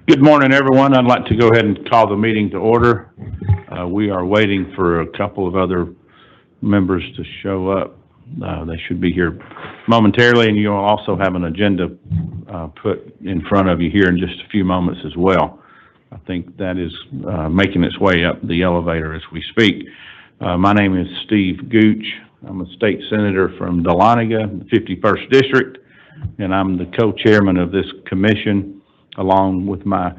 Good morning, everyone. I'd like to go ahead and call the meeting to order. We are waiting for a couple of other members to show up. They should be here momentarily, and you'll also have an agenda put in front of you here in just a few moments as well. I think that is making its way up the elevator as we speak. My name is Steve Gooch. I'm a state senator from Dahlonega, the 51st District, and I'm the co-chairman of this commission, along with my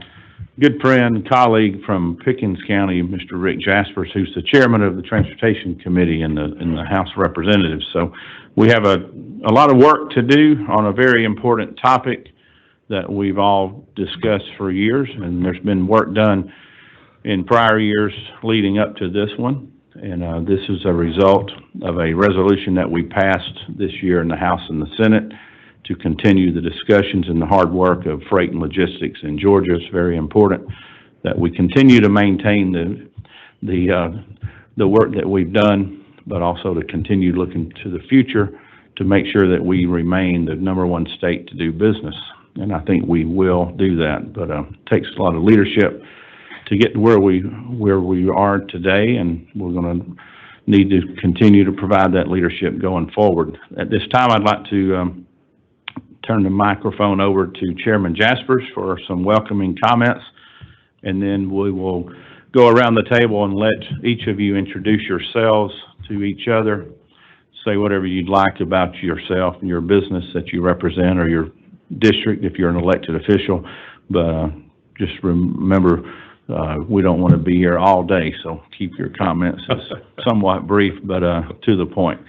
good friend and colleague from Pickens County, Mr. Rick Jaspers, who's the chairman of the Transportation Committee in the House of Representatives. So we have a lot of work to do on a very important topic that we've all discussed for years, and there's been work done in prior years leading up to this one. And this is a result of a resolution that we passed this year in the House and the Senate to continue the discussions and the hard work of freight and logistics in Georgia. It's very important that we continue to maintain the work that we've done, but also to continue looking to the future to make sure that we remain the #1 state to do business. And I think we will do that, but it takes a lot of leadership to get to where we are today, and we're going to need to continue to provide that leadership going forward. At this time, I'd like to turn the microphone over to Chairman Jaspers for some welcoming comments, and then we will go around the table and let each of you introduce yourselves to each other, say whatever you'd like about yourself and your business that you represent or your district if you're an elected official, but just remember we don't want to be here all day, so keep your comments somewhat brief but to the point.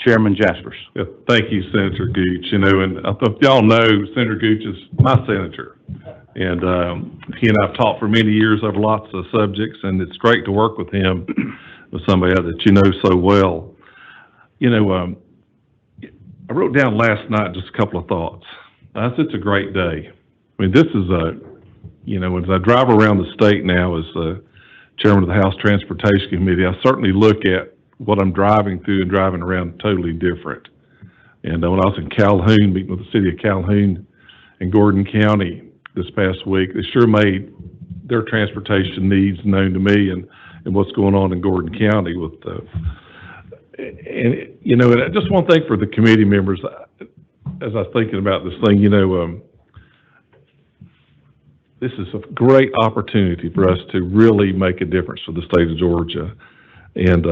Chairman Jaspers. Yeah, thank you, Senator Gooch. You know, and if y'all know, Senator Gooch is my senator, and he and I've talked for many years over lots of subjects, and it's great to work with him, with somebody that you know so well. You know, I wrote down last night just a couple of thoughts. It's a great day. I mean, this is you know, as I drive around the state now as chairman of the House Transportation Committee, I certainly look at what I'm driving through and driving around totally different. And when I was in Calhoun, meeting with the city of Calhoun and Gordon County this past week, they sure made their transportation needs known to me and what's going on in Gordon County with and you know, and just one thing for the committee members, as I was thinking about this thing, you know, this is a great opportunity for us to really make a difference for the state of Georgia. And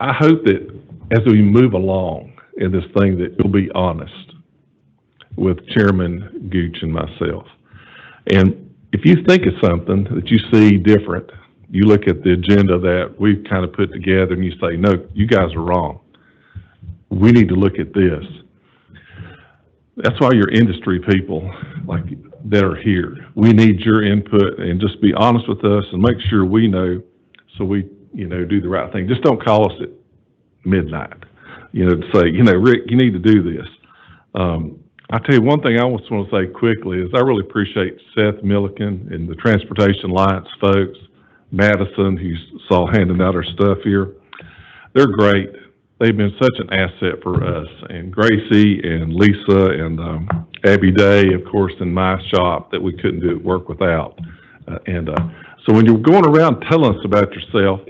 I hope that as we move along in this thing that you'll be honest with Chairman Gooch and myself. And if you think of something that you see different, you look at the agenda that we've kind of put together and you say, no, you guys are wrong. We need to look at this. That's why your industry people like that are here. We need your input, and just be honest with us and make sure we know so we, you know, do the right thing. Just don't call us at midnight, you know, to say, you know, Rick, you need to do this. I tell you one thing I just want to say quickly is I really appreciate Seth Milliken and the Transportation Alliance folks, Madison, who saw handing out our stuff here. They're great. They've been such an asset for us, and Gracie and Lisa and Abby Day, of course, in my shop that we couldn't do work without. So when you're going around telling us about yourself,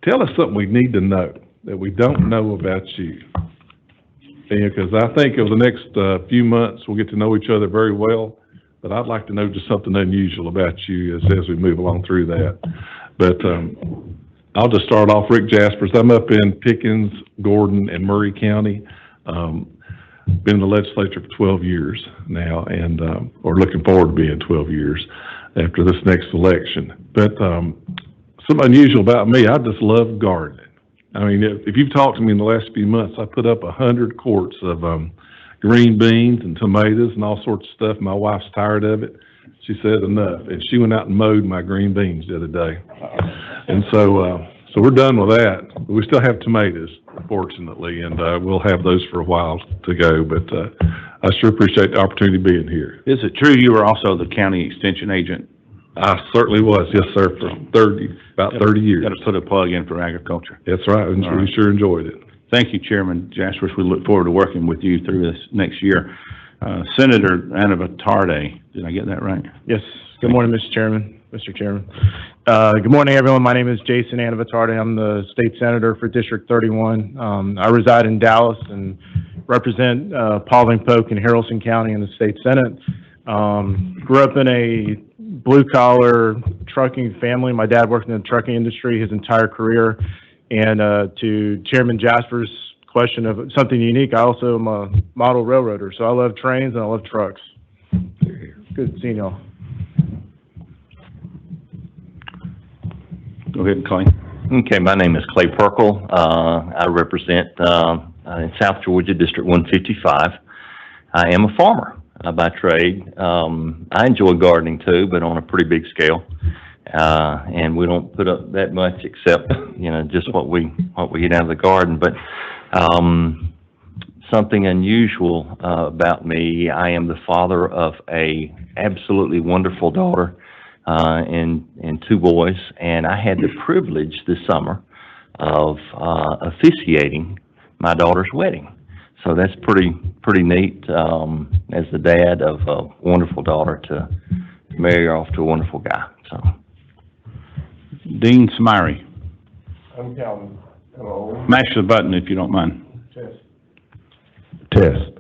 tell us something we need to know that we don't know about you. Because I think over the next few months we'll get to know each other very well, but I'd like to know just something unusual about you as we move along through that. But I'll just start off. Rick Jaspers. I'm up in Pickens, Gordon, and Murray County. Been in the legislature for 12 years now, and or looking forward to being 12 years after this next election. But something unusual about me, I just love gardening. I mean, if you've talked to me in the last few months, I put up 100 quarts of green beans and tomatoes and all sorts of stuff. My wife's tired of it. She said enough, and she went out and mowed my green beans the other day. And so we're done with that. We still have tomatoes, fortunately, and we'll have those for a while to go. But I sure appreciate the opportunity being here. Is it true you were also the county extension agent? I certainly was, yes, sir, for about 30 years. Got to put a plug in for agriculture. That's right, and we sure enjoyed it. Thank you, Chairman Jaspers. We look forward to working with you through this next year. Senator Anavatarde. Did I get that right? Yes. Good morning, Mr. Chairman. Good morning, everyone. My name is Jason Anavatarde. I'm the state senator for District 31. I reside in Dallas and represent Paulding, Polk, and Haralson County in the state senate. Grew up in a blue-collar trucking family. My dad worked in the trucking industry his entire career. And to Chairman Jasper's question of something unique, I also am a model railroader. So I love trains and I love trucks. Good seeing y'all. Go ahead, Clay. Okay, my name is Clay Perkle. I represent in South Georgia, District 155. I am a farmer by trade. I enjoy gardening too, but on a pretty big scale. And we don't put up that much except, just what we get out of the garden. But something unusual about me, I am the father of a absolutely wonderful daughter and two boys, and I had the privilege this summer of officiating my daughter's wedding. So that's pretty neat as the dad of a wonderful daughter to marry her off to a wonderful guy. So, Dean Smyrie. I'm Calvin. Hello. Mash the button if you don't mind. Test.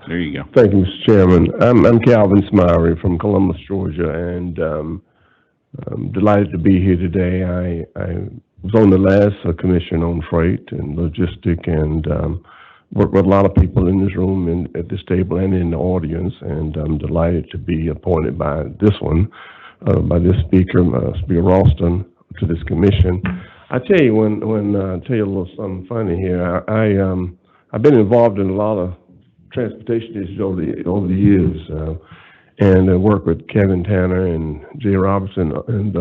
There you go. Thank you, Mr. Chairman. I'm Calvin Smyrie from Columbus, Georgia, and I'm delighted to be here today. I was on the last commission on freight and logistic, and worked with a lot of people in this room and at this table and in the audience, and I'm delighted to be appointed by this one, by this speaker, Speaker Ralston, to this commission. I tell you, I tell you a little something funny here. I've been involved in a lot of transportation issues over the years, and worked with Kevin Tanner and Jay Robertson and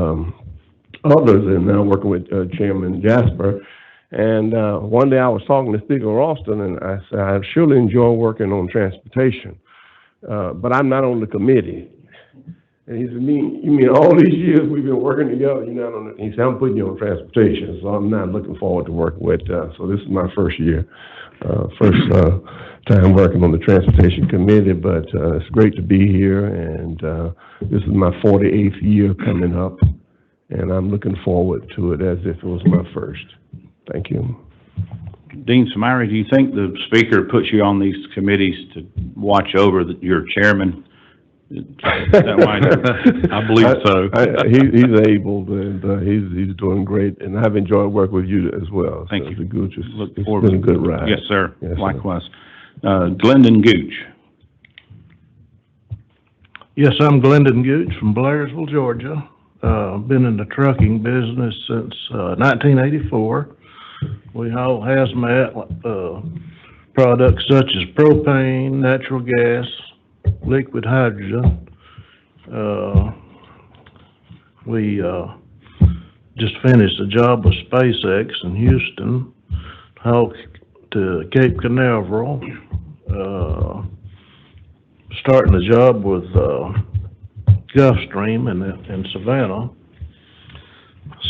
others, and now working with Chairman Jasper. And one day I was talking to Speaker Ralston, and I said, I surely enjoy working on transportation, but I'm not on the committee. And he said, you mean all these years we've been working together, you're not on the, he said, I'm putting you on transportation, so I'm not looking forward to working with, so this is my first year, time working on the transportation committee, but it's great to be here, and this is my 48th year coming up, and I'm looking forward to it as if it was my first. Thank you. Dean Smyrie, do you think the speaker puts you on these committees to watch over your chairman? Is that why? I believe so. He's able, and he's doing great, and I've enjoyed working with you as well. Thank you. It's been a good ride. Yes, sir. Yes, likewise. Glendon Gooch. Yes, I'm Glendon Gooch from Blairsville, Georgia. Been in the trucking business since 1984. We haul hazmat products such as propane, natural gas, liquid hydrogen. We just finished a job with SpaceX in Houston, hauled to Cape Canaveral, starting a job with Gulfstream in Savannah.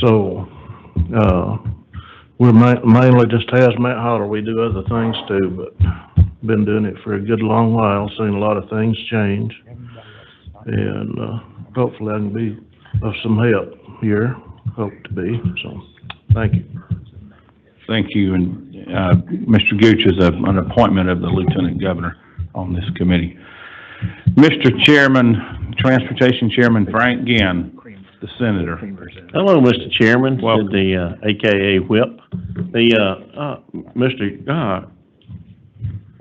So we're mainly just hazmat hauler. We do other things too, but been doing it for a good long while, seen a lot of things change, and hopefully I can be of some help here, hope to be, so thank you. Thank you, and Mr. Gooch is an appointment of the Lieutenant Governor on this committee. Mr. Chairman, Transportation Chairman Frank Ginn, the Senator. Hello, Mr. Chairman, Welcome. the AKA Whip. Mr.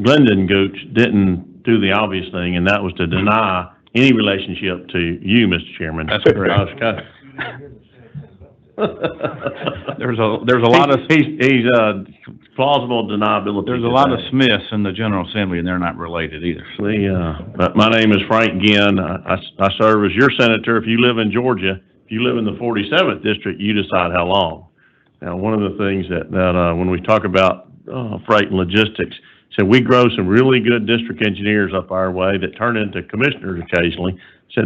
Glendon Gooch didn't do the obvious thing, and that was to deny any relationship to you, Mr. Chairman. That's correct. There's a lot of he's plausible deniability. there's a lot of Smiths in the General Assembly, and they're not related either. But my name is Frank Ginn. I serve as your senator. If you live in Georgia, if you live in the 47th district, you decide how long. Now, one of the things that when we talk about freight and logistics, so we grow some really good district engineers up our way that turn into commissioners occasionally. I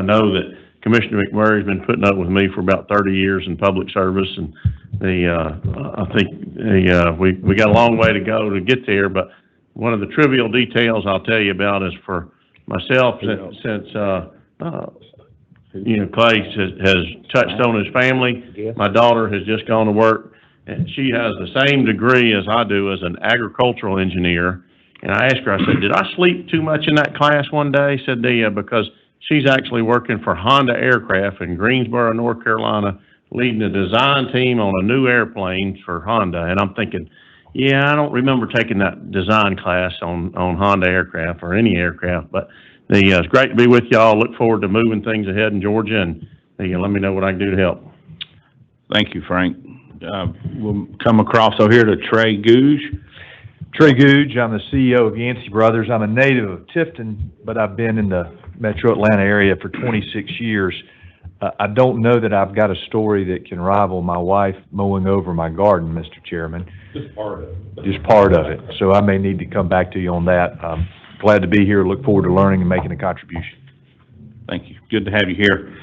know that Commissioner McMurray's been putting up with me for about 30 years in public service, and I think we got a long way to go to get there, but one of the trivial details I'll tell you about is for myself, since Clay has touched on his family. My daughter has just gone to work, and she has the same degree as I do as an agricultural engineer. And I asked her, I said, did I sleep too much in that class one day? She said, yeah, because she's actually working for Honda Aircraft in Greensboro, North Carolina, leading a design team on a new airplane for Honda. And I'm thinking, yeah, I don't remember taking that design class on Honda aircraft or any aircraft, but it's great to be with y'all. Look forward to moving things ahead in Georgia, and let me know what I can do to help. Thank you, Frank. We'll come across over here to Trey Gouge. Trey Gouge, I'm the CEO of Yancey Brothers. I'm a native of Tifton, but I've been in the metro Atlanta area for 26 years. I don't know that I've got a story that can rival my wife mowing over my garden, Mr. Chairman. Just part of it. Just part of it. So I may need to come back to you on that. I'm glad to be here. Look forward to learning and making a contribution. Thank you. Good to have you here.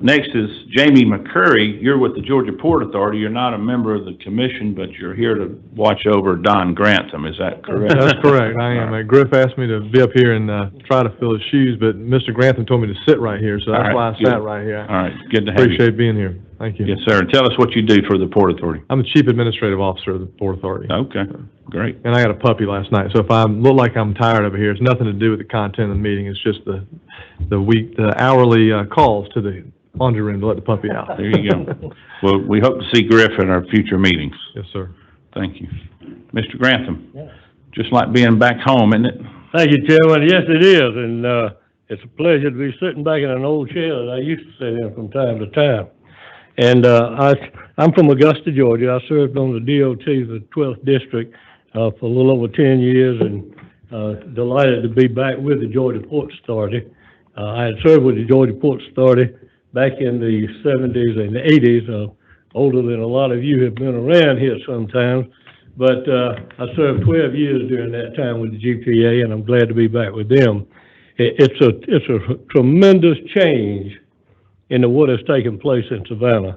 Next is Jamie McCurry. You're with the Georgia Port Authority. You're not a member of the commission, but you're here to watch over Don Grantham. Is that correct? That's correct. I am. Griff asked me to be up here and try to fill his shoes, but Mr. Grantham told me to sit right here, so that's why I sat right here. All right. Good to have you. Appreciate being here. Thank you. Yes, sir. And tell us what you do for the Port Authority. I'm the Chief Administrative Officer of the Port Authority. Okay. Great. And I got a puppy last night, so if I look like I'm tired over here, it's nothing to do with the content of the meeting. It's just the hourly calls to the laundry room to let the puppy out. There you go. Well, we hope to see Griff in our future meetings. Yes, sir. Thank you. Mr. Grantham, just like being back home, isn't it? Thank you, Chairman. Yes, it is, and it's a pleasure to be sitting back in an old chair that I used to sit in from time to time. And I'm from Augusta, Georgia. I served on the DOT, the 12th District, for a little over 10 years, and delighted to be back with the Georgia Port Authority. I had served with the Georgia Port Authority back in the 70s and the 80s, older than a lot of you have been around here sometimes, but I served 12 years during that time with the GPA, and I'm glad to be back with them. It's a tremendous change in what has taken place in Savannah.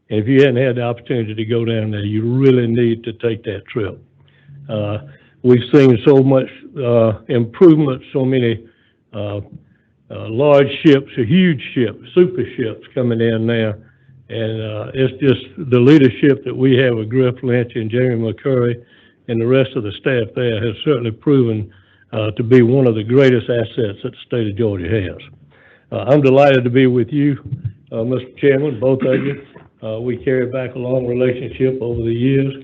And if you hadn't had the opportunity to go down there, you really need to take that trip. We've seen so much improvement, so many large ships, huge ships, super ships coming in there. And it's just the leadership that we have with Griff Lynch and Jamie McCurry and the rest of the staff there has certainly proven to be one of the greatest assets that the state of Georgia has. I'm delighted to be with you, Mr. Chairman, both of you. We carry back a long relationship over the years,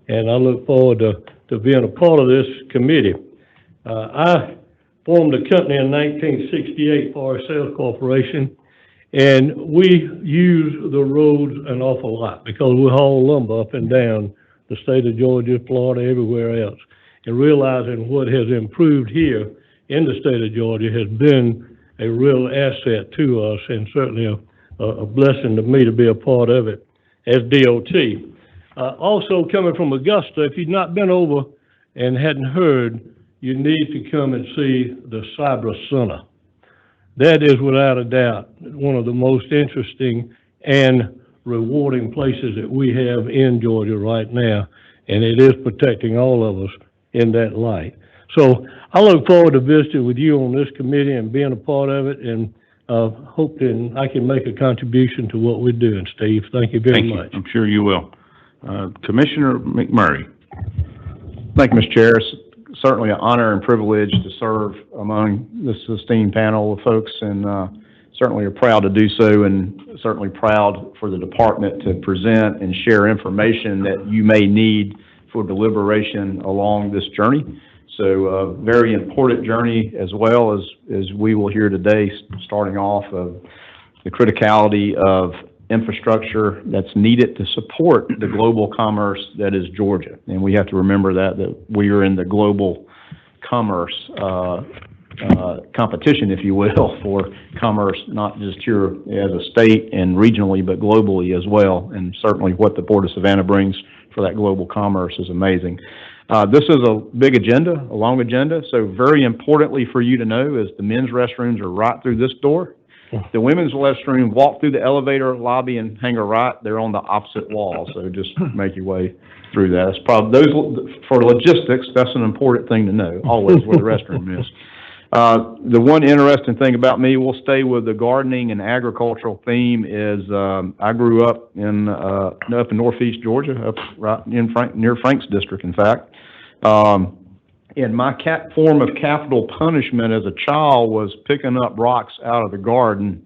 and I look forward to being a part of this committee. I formed a company in 1968, Forest Sales Corporation, and we use the roads an awful lot because we haul lumber up and down the state of Georgia, Florida, everywhere else. And realizing what has improved here in the state of Georgia has been a real asset to us, and certainly a blessing to me to be a part of it as DOT. Also coming from Augusta, if you've not been over and hadn't heard, you need to come and see the Cyber Center. That is without a doubt one of the most interesting and rewarding places that we have in Georgia right now, and it is protecting all of us in that light. So I look forward to visiting with you on this committee and being a part of it, and hoping I can make a contribution to what we're doing, Steve. Thank you very much. I'm sure you will. Commissioner McMurray. Thank you, Mr. Chair. It's certainly an honor and privilege to serve among this esteemed panel of folks, and certainly are proud to do so, and certainly proud for the department to present and share information that you may need for deliberation along this journey. So a very important journey, as well as we will hear today, starting off of the criticality of infrastructure that's needed to support the global commerce that is Georgia. And we have to remember that we are in the global commerce competition, if you will, for commerce, not just here as a state and regionally, but globally as well. And certainly what the Port of Savannah brings for that global commerce is amazing. This is a big agenda, a long agenda. So very importantly for you to know is the men's restrooms are right through this door. The women's restroom, walk through the elevator lobby and hang a right. They're on the opposite wall. So just make your way through that. That's probably, for logistics, that's an important thing to know, always where the restroom is. The one interesting thing about me, we'll stay with the gardening and agricultural theme, is I grew up in northeast Georgia, up right near Frank's district, in fact. And my form of capital punishment as a child was picking up rocks out of the garden.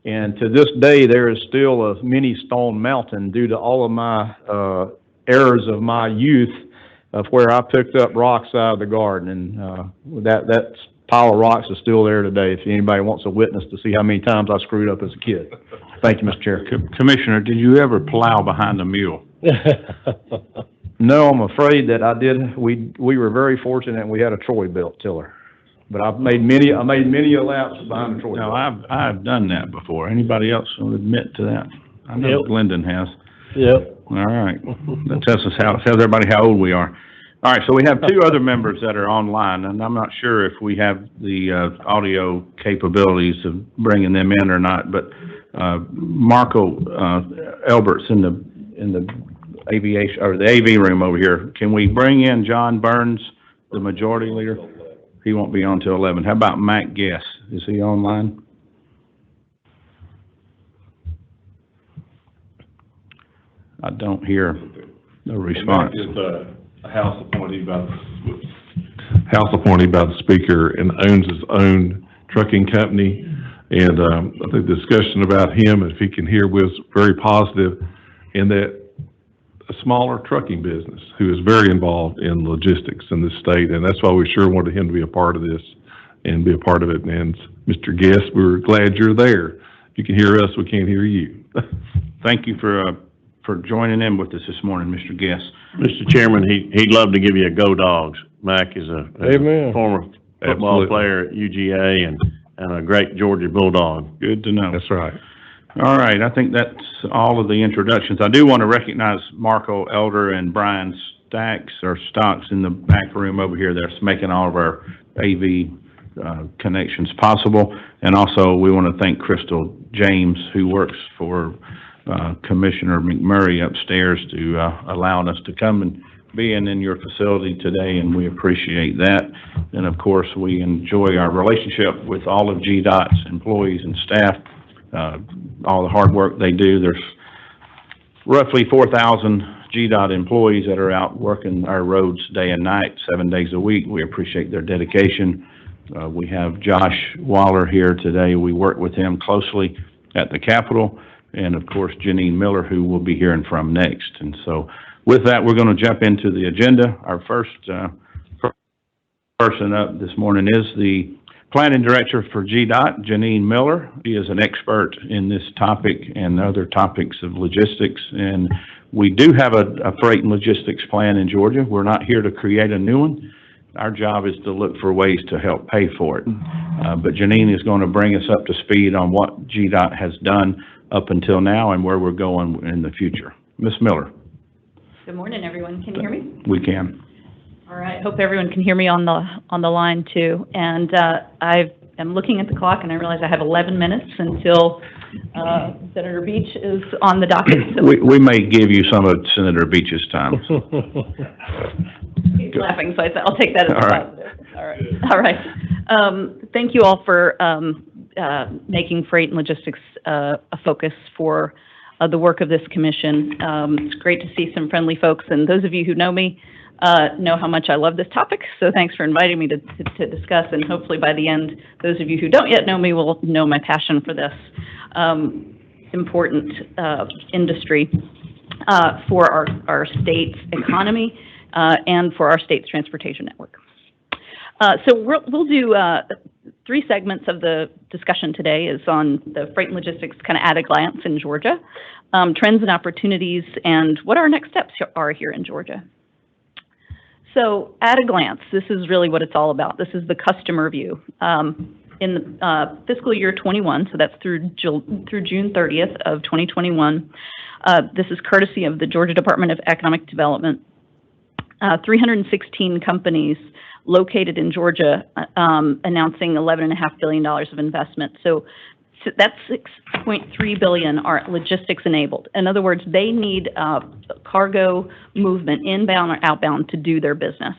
And to this day, there is still a mini stone mountain due to all of my errors of my youth of where I picked up rocks out of the garden. And that pile of rocks is still there today if anybody wants a witness to see how many times I screwed up as a kid. Thank you, Mr. Chair. Commissioner, did you ever plow behind a mule? No, I'm afraid that I did. We were very fortunate, and we had a Troy built tiller. But I made many laps behind the Troy. No, I've done that before. Anybody else will admit to that? I know Yep. Glendon has. Yep. All right. That tells everybody how old we are. All right, so we have two other members that are online, and I'm not sure if we have the audio capabilities of bringing them in or not, but Marco Elbert's in the aviation, or the AV room over here. Can we bring in John Burns, the majority leader? He won't be on till 11. How about Matt Guess? Is he online? I don't hear a response. Matt is a House appointee by the Speaker and owns his own trucking company. And I think the discussion about him, if he can hear, was very positive, in that a smaller trucking business who is very involved in logistics in this state, and that's why we sure wanted him to be a part of this and be a part of it. And Mr. Guest, we're glad you're there. If you can hear us, we can't hear you. Thank you for joining in with us this morning, Mr. Guest. Mr. Chairman, he'd love to give you a go Dogs. Mac is a Amen. former football Absolutely. player at UGA and a great Georgia Bulldog. Good to know. That's right. All right, I think that's all of the introductions. I do want to recognize Marco Elder and Brian Stocks in the back room over here that's making all of our AV connections possible. And also, we want to thank Crystal James, who works for Commissioner McMurray upstairs, to allowing us to come and be in your facility today, and we appreciate that. And of course, we enjoy our relationship with all of GDOT's employees and staff, all the hard work they do. There's roughly 4,000 GDOT employees that are out working our roads day and night, 7 days a week. We appreciate their dedication. We have Josh Waller here today. We work with him closely at the Capitol, and of course, Janine Miller, who we'll be hearing from next. And so with that, we're going to jump into the agenda. Our first person up this morning is the Planning Director for GDOT, Janine Miller. She is an expert in this topic and other topics of logistics. And we do have a freight and logistics plan in Georgia. We're not here to create a new one. Our job is to look for ways to help pay for it. But Janine is going to bring us up to speed on what GDOT has done up until now and where we're going in the future. Ms. Miller. Good morning, everyone. Can you hear me? We can. All right. Hope everyone can hear me on the line too. And I am looking at the clock, and I realize I have 11 minutes until Senator Beach is on the docket. So We may give you some of Senator Beach's time. he's laughing, so I'll take that as a All right. positive. All right. Thank you all for making freight and logistics a focus for the work of this commission. It's great to see some friendly folks, and those of you who know me know how much I love this topic, so thanks for inviting me to discuss, and hopefully by the end, those of you who don't yet know me will know my passion for this important industry for our state's economy and for our state's transportation network. So we'll do 3 segments of the discussion today is on the freight and logistics kind of at a glance in Georgia, trends and opportunities, and what our next steps are here in Georgia. So at a glance, this is really what it's all about. This is the customer view. In the fiscal year 21, so that's through June 30th of 2021, this is courtesy of the Georgia Department of Economic Development. 316 companies located in Georgia announcing $11.5 billion of investment. So That 6.3 billion are logistics enabled. In other words, they need cargo movement inbound or outbound to do their business.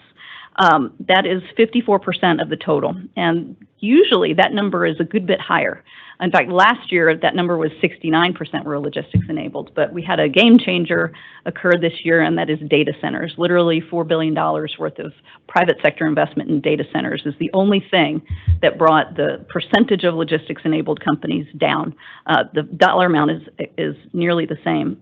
That is 54% of the total, and usually that number is a good bit higher. In fact, last year, that number was 69% were logistics enabled, but we had a game changer occur this year, and that is data centers. Literally $4 billion worth of private sector investment in data centers is the only thing that brought the percentage of logistics enabled companies down. The dollar amount is nearly the same.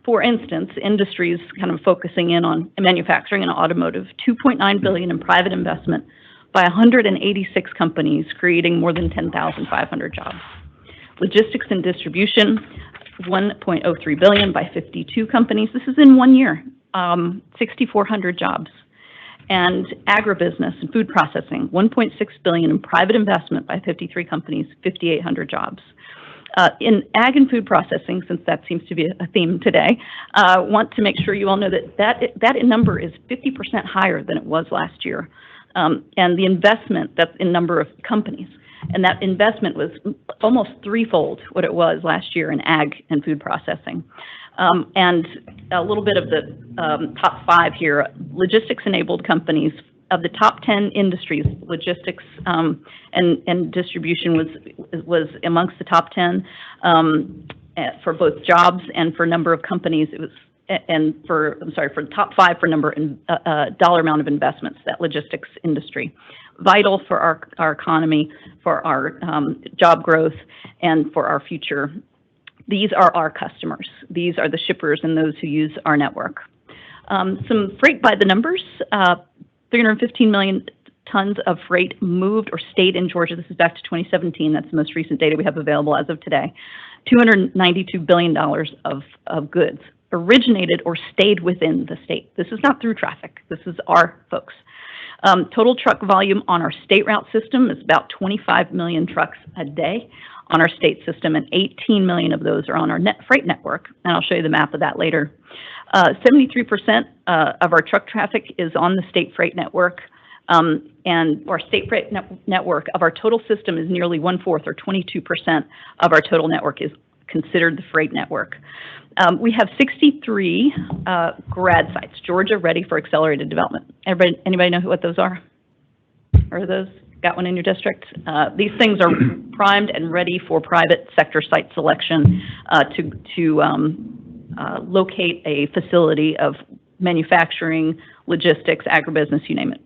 For instance, industries kind of focusing in on manufacturing and automotive, $2.9 billion in private investment by 186 companies, creating more than 10,500 jobs. Logistics and distribution, $1.03 billion by 52 companies. This is in 1 year, 6,400 jobs. And agribusiness and food processing, $1.6 billion in private investment by 53 companies, 5,800 jobs. In ag and food processing, since that seems to be a theme today, want to make sure you all know that number is 50% higher than it was last year. And the investment, that's in number of companies, and that investment was almost threefold what it was last year in ag and food processing. And a little bit of the top 5 here, logistics-enabled companies. Of the top 10 industries, logistics and distribution was amongst the top 10 for both jobs and for number of companies. It was for the top 5 for number and dollar amount of investments, that logistics industry. Vital for our economy, for our job growth, and for our future. These are our customers. These are the shippers and those who use our network. Some freight by the numbers. 315 million tons of freight moved or stayed in Georgia. This is back to 2017. That's the most recent data we have available as of today. $292 billion of goods originated or stayed within the state. This is not through traffic. This is our folks. Total truck volume on our state route system is about 25 million trucks a day on our state system, and 18 million of those are on our freight network, and I'll show you the map of that later. 73% of our truck traffic is on the state freight network, and our state freight network of our total system is nearly 1/4 or 22% of our total network is considered the freight network. We have 63 grad sites, Georgia Ready for Accelerated Development. Anybody know what those are? Are those? Got one in your district? These things are primed and ready for private sector site selection to locate a facility of manufacturing, logistics, agribusiness, you name it.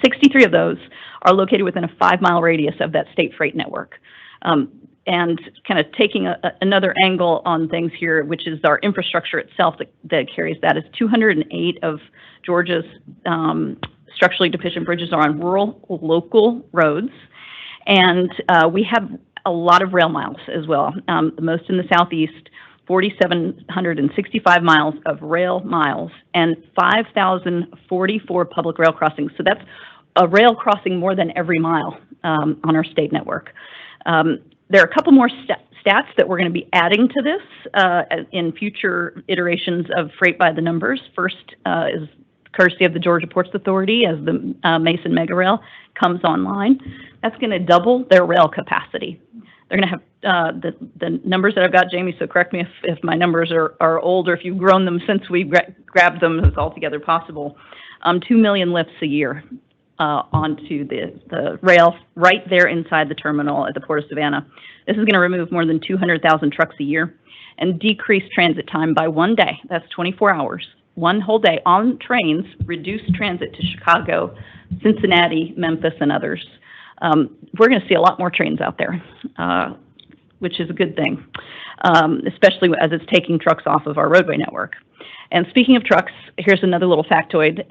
63 of those are located within a 5-mile radius of that state freight network. And kind of taking another angle on things here, which is our infrastructure itself that carries that, is 208 of Georgia's structurally deficient bridges are on rural, local roads. And we have a lot of rail miles as well, the most in the southeast, 4,765 miles of rail miles and 5,044 public rail crossings. So that's a rail crossing more than every mile on our state network. There are a couple more stats that we're going to be adding to this in future iterations of Freight by the Numbers. First is courtesy of the Georgia Ports Authority as the Mason Mega Rail comes online. That's going to double their rail capacity. They're going to have the numbers that I've got, Jamie, so correct me if my numbers are old or if you've grown them since we grabbed them, it's altogether possible. 2 million lifts a year onto the rail right there inside the terminal at the Port of Savannah. This is going to remove more than 200,000 trucks a year and decrease transit time by 1 day. That's 24 hours. 1 whole day on trains, reduce transit to Chicago, Cincinnati, Memphis, and others. We're going to see a lot more trains out there, which is a good thing, especially as it's taking trucks off of our roadway network. And speaking of trucks, here's another little factoid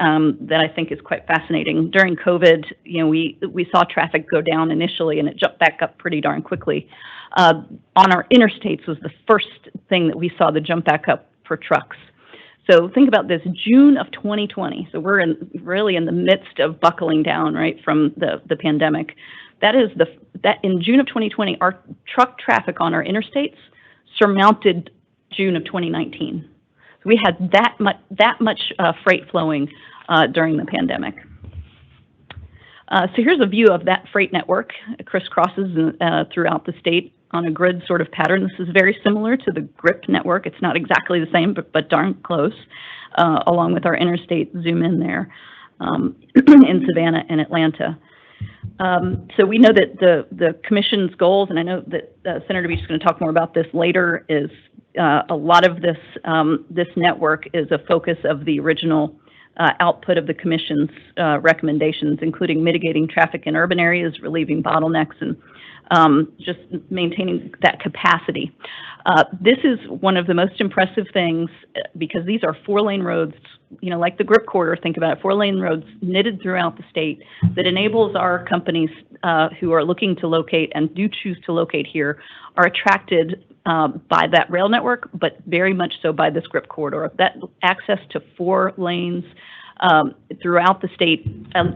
that I think is quite fascinating. During COVID, we saw traffic go down initially, and it jumped back up pretty darn quickly. On our interstates was the first thing that we saw the jump back up for trucks. So think about this, June of 2020. So we're really in the midst of buckling down, right, from the pandemic. That in June of 2020, our truck traffic on our interstates surmounted June of 2019. So we had that much freight flowing during the pandemic. So here's a view of that freight network. It crisscrosses throughout the state on a grid sort of pattern. This is very similar to the GRIP network. It's not exactly the same, but darn close, along with our interstate zoom in there in Savannah and Atlanta. So we know that the commission's goals, and I know that Senator Beach is going to talk more about this later, is a lot of this network is a focus of the original output of the commission's recommendations, including mitigating traffic in urban areas, relieving bottlenecks, and just maintaining that capacity. This is one of the most impressive things because these are 4-lane roads, like the GRIP corridor, think about it, 4-lane roads knitted throughout the state that enables our companies who are looking to locate and do choose to locate here are attracted by that rail network, but very much so by this GRIP corridor. That access to 4 lanes throughout the state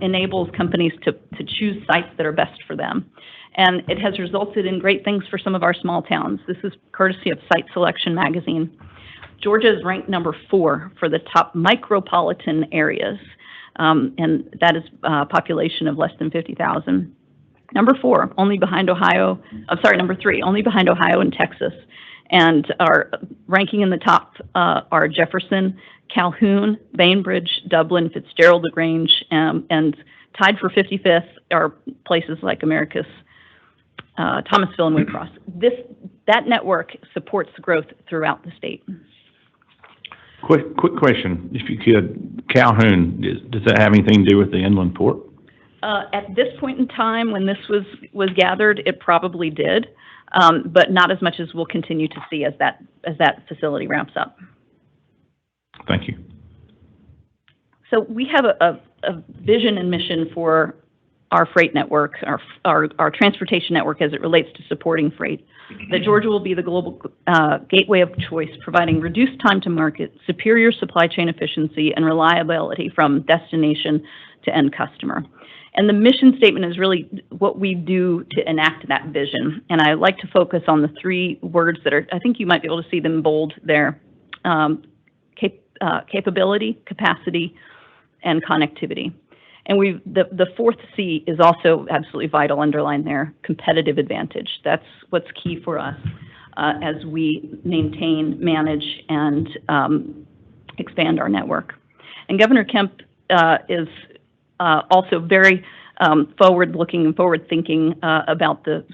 enables companies to choose sites that are best for them. And it has resulted in great things for some of our small towns. This is courtesy of Site Selection magazine. Georgia is ranked number 4 for the top micropolitan areas, and that is a population of less than 50,000. Number 4, only behind Ohio, number 3, only behind Ohio and Texas. And our ranking in the top are Jefferson, Calhoun, Bainbridge, Dublin, Fitzgerald, LaGrange, and tied for 55th are places like Americus, Thomasville, and Waycross. That network supports growth throughout the state. Quick question, if you could. Calhoun, does that have anything to do with the inland port? At this point in time, when this was gathered, it probably did, but not as much as we'll continue to see as that facility ramps up. Thank you. So we have a vision and mission for our freight network, our transportation network as it relates to supporting freight, that Georgia will be the global gateway of choice, providing reduced time to market, superior supply chain efficiency, and reliability from destination to end customer. And the mission statement is really what we do to enact that vision. And I like to focus on the 3 words that are, I think you might be able to see them bold there, capability, capacity, and connectivity. And the 4th C is also absolutely vital, underlined there, competitive advantage. That's what's key for us as we maintain, manage, and expand our network. And Governor Kemp is also very forward-looking and forward-thinking about the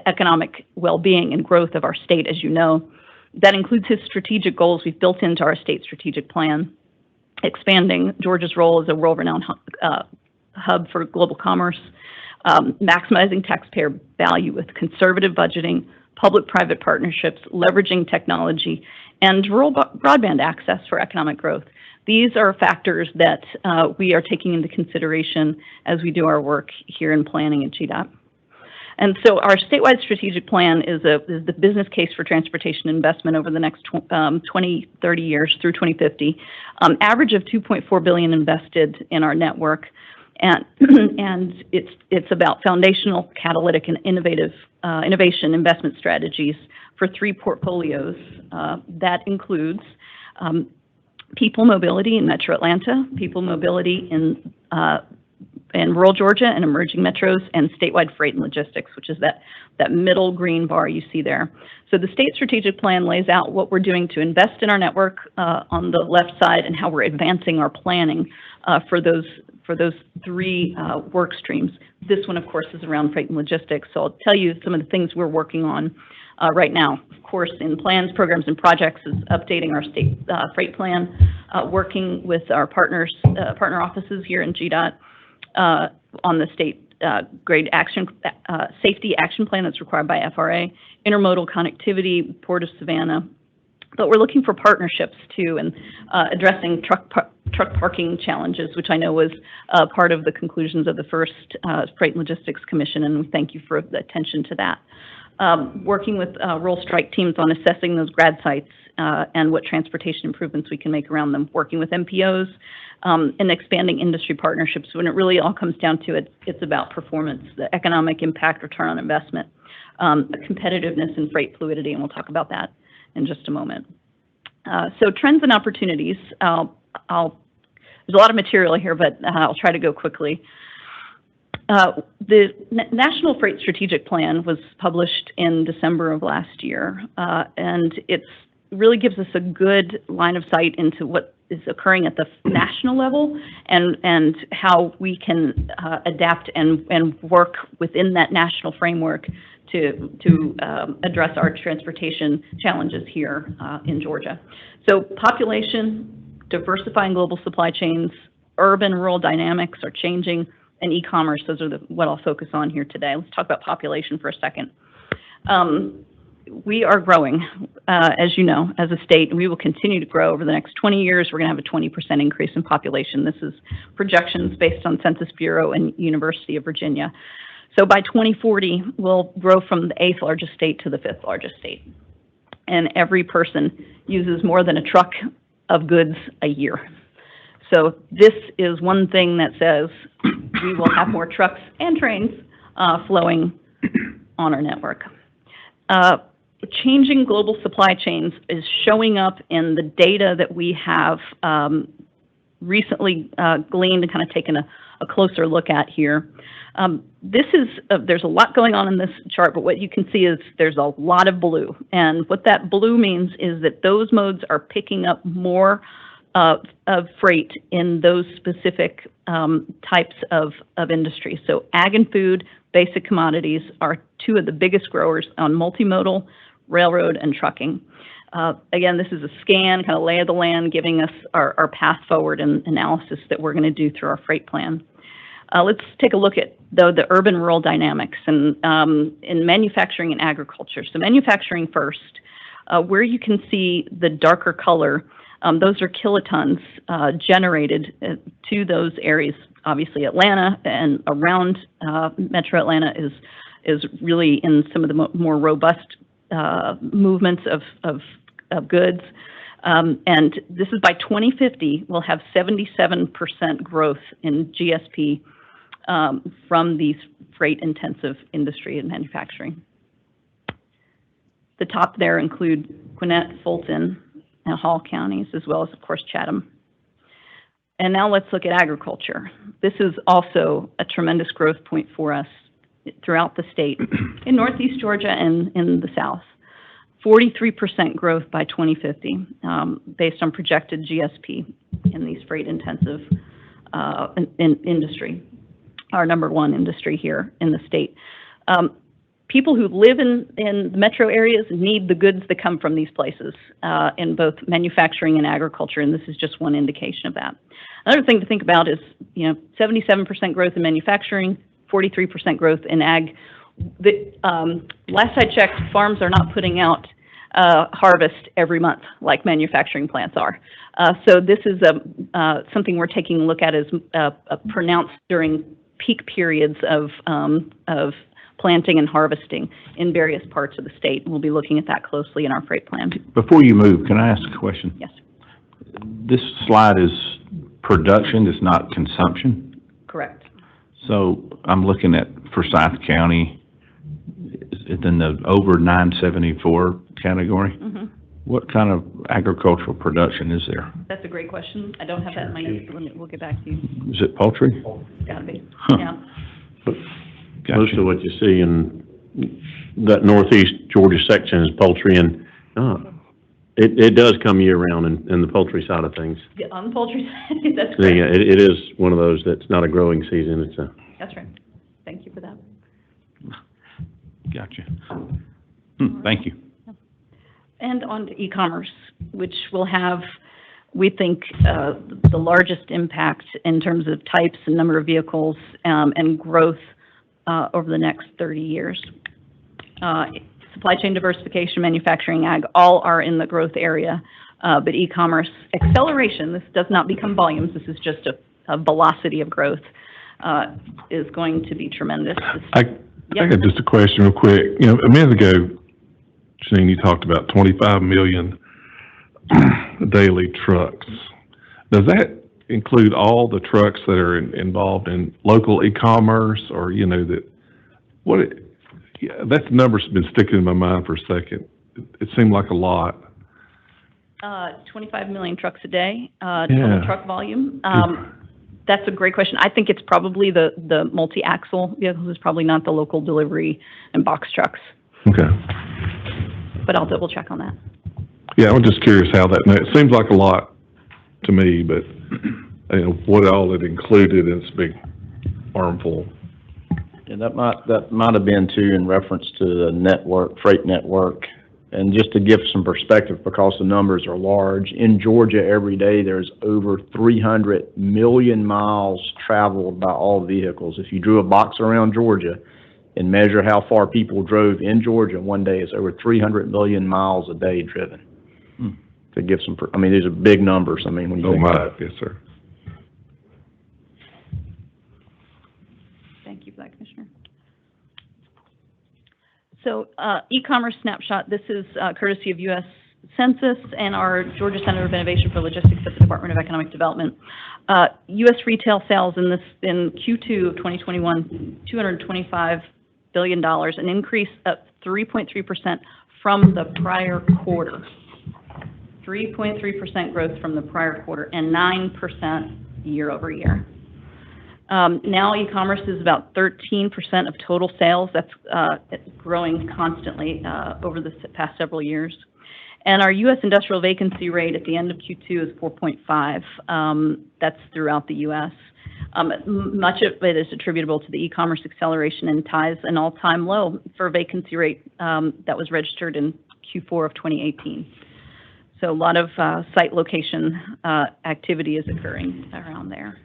economic well-being and growth of our state, as you know. That includes his strategic goals we've built into our state strategic plan, expanding Georgia's role as a world-renowned hub for global commerce, maximizing taxpayer value with conservative budgeting, public-private partnerships, leveraging technology, and rural broadband access for economic growth. These are factors that we are taking into consideration as we do our work here in planning at GDOT. And so our statewide strategic plan is the business case for transportation investment over the next 20, 30 years through 2050. Average of $2.4 billion invested in our network, and it's about foundational, catalytic, and innovation investment strategies for 3 portfolios. That includes people mobility in Metro Atlanta, people mobility in rural Georgia and emerging metros, and statewide freight and logistics, which is that middle green bar you see there. So the state strategic plan lays out what we're doing to invest in our network on the left side, and how we're advancing our planning for those 3 work streams. This one, of course, is around freight and logistics. So I'll tell you some of the things we're working on right now. Of course, in plans, programs, and projects is updating our state freight plan, working with our partner offices here in GDOT on the state grade safety action plan that's required by FRA, intermodal connectivity, Port of Savannah. But we're looking for partnerships too, and addressing truck parking challenges, which I know was part of the conclusions of the first Freight and Logistics Commission, and we thank you for the attention to that. Working with rural strike teams on assessing those grad sites and what transportation improvements we can make around them, working with MPOs, and expanding industry partnerships. When it really all comes down to it, it's about performance, the economic impact, return on investment, competitiveness, and freight fluidity, and we'll talk about that in just a moment. So trends and opportunities. There's a lot of material here, but I'll try to go quickly. The National Freight Strategic Plan was published in December of last year, and it really gives us a good line of sight into what is occurring at the national level and how we can adapt and work within that national framework to address our transportation challenges here in Georgia. So population, diversifying global supply chains, urban-rural dynamics are changing, and e-commerce, those are what I'll focus on here today. Let's talk about population for a second. We are growing, as you know, as a state, and we will continue to grow over the next 20 years. We're going to have a 20% increase in population. This is projections based on Census Bureau and University of Virginia. So by 2040, we'll grow from the 8th largest state to the 5th largest state. And every person uses more than a truck of goods a year. So this is one thing that says we will have more trucks and trains flowing on our network. Changing global supply chains is showing up in the data that we have recently gleaned and kind of taken a closer look at here. There's a lot going on in this chart, but what you can see is there's a lot of blue. And what that blue means is that those modes are picking up more of freight in those specific types of industry. So ag and food, basic commodities are two of the biggest growers on multimodal, railroad, and trucking. Again, this is a scan, kind of lay of the land, giving us our path forward and analysis that we're going to do through our freight plan. Let's take a look at, though, the urban-rural dynamics and in manufacturing and agriculture. So manufacturing first, where you can see the darker color, those are kilotons generated to those areas. Obviously, Atlanta and around Metro Atlanta is really in some of the more robust movements of goods. And this is by 2050, we'll have 77% growth in GSP from these freight-intensive industry and manufacturing. The top there include Gwinnett, Fulton, and Hall counties, as well as, of course, Chatham. And now let's look at agriculture. This is also a tremendous growth point for us throughout the state, in Northeast Georgia and in the South. 43% growth by 2050, based on projected GSP in these freight-intensive industry, our number one industry here in the state. People who live in the metro areas need the goods that come from these places in both manufacturing and agriculture, and this is just one indication of that. Another thing to think about is, 77% growth in manufacturing, 43% growth in ag. Last I checked, farms are not putting out harvest every month like manufacturing plants are. So this is something we're taking a look at as pronounced during peak periods of planting and harvesting in various parts of the state. We'll be looking at that closely in our freight plan. Before you move, can I ask a question? Yes. This slide is production, it's not consumption. Correct. So I'm looking at Forsyth County, it's in the over 974 category. Mm-hmm. What kind of agricultural production is there? That's a great question. I don't have that in my notes, but we'll get back to you. Is it poultry? Gotta be, Huh. yeah. Gotcha. Most of what you see in that northeast Georgia section is poultry, and it does come year-round in the poultry side of things. Yeah, on the poultry side, that's great. Yeah, it is one of those that's not a growing season, it's a... That's right. Thank you for that. Gotcha. Thank you. And on to e-commerce, which will have, we think, the largest impact in terms of types and number of vehicles and growth over the next 30 years. Supply chain diversification, manufacturing, ag, all are in the growth area, but e-commerce acceleration, this does not become volumes, this is just a velocity of growth, is going to be tremendous. I got just a question real quick. A minute ago, Janine, you talked about 25 million daily trucks. Does that include all the trucks that are involved in local e-commerce, or, that's the number's been sticking in my mind for a second. It seemed like a lot. 25 million trucks a day, total truck volume. That's a great question. I think it's probably the multi-axle vehicles, is probably not the local delivery and box trucks, Okay. but I'll double check on that. Yeah, I'm just curious how that, it seems like a lot to me, but, what all it included in this big armful. And that might have been too in reference to the network, freight network. And just to give some perspective, because the numbers are large, in Georgia every day there's over 300 million miles traveled by all vehicles. If you drew a box around Georgia and measure how far people drove in Georgia one day, it's over 300 million miles a day driven. To give some, I mean, these are big numbers. I mean, when you think about it. Yes, sir. Thank you for that, Commissioner. So, e-commerce snapshot, this is courtesy of U.S. Census and our Georgia Center of Innovation for Logistics at the Department of Economic Development. U.S. retail sales in Q2 of 2021, $225 billion, an increase of 3.3% from the prior quarter. 3.3% growth from the prior quarter and 9% year over year. Now e-commerce is about 13% of total sales. That's growing constantly over the past several years. And our U.S. industrial vacancy rate at the end of Q2 is 4.5. That's throughout the U.S. Much of it is attributable to the e-commerce acceleration and ties an all-time low for vacancy rate that was registered in Q4 of 2018. So a lot of site location activity is occurring around there.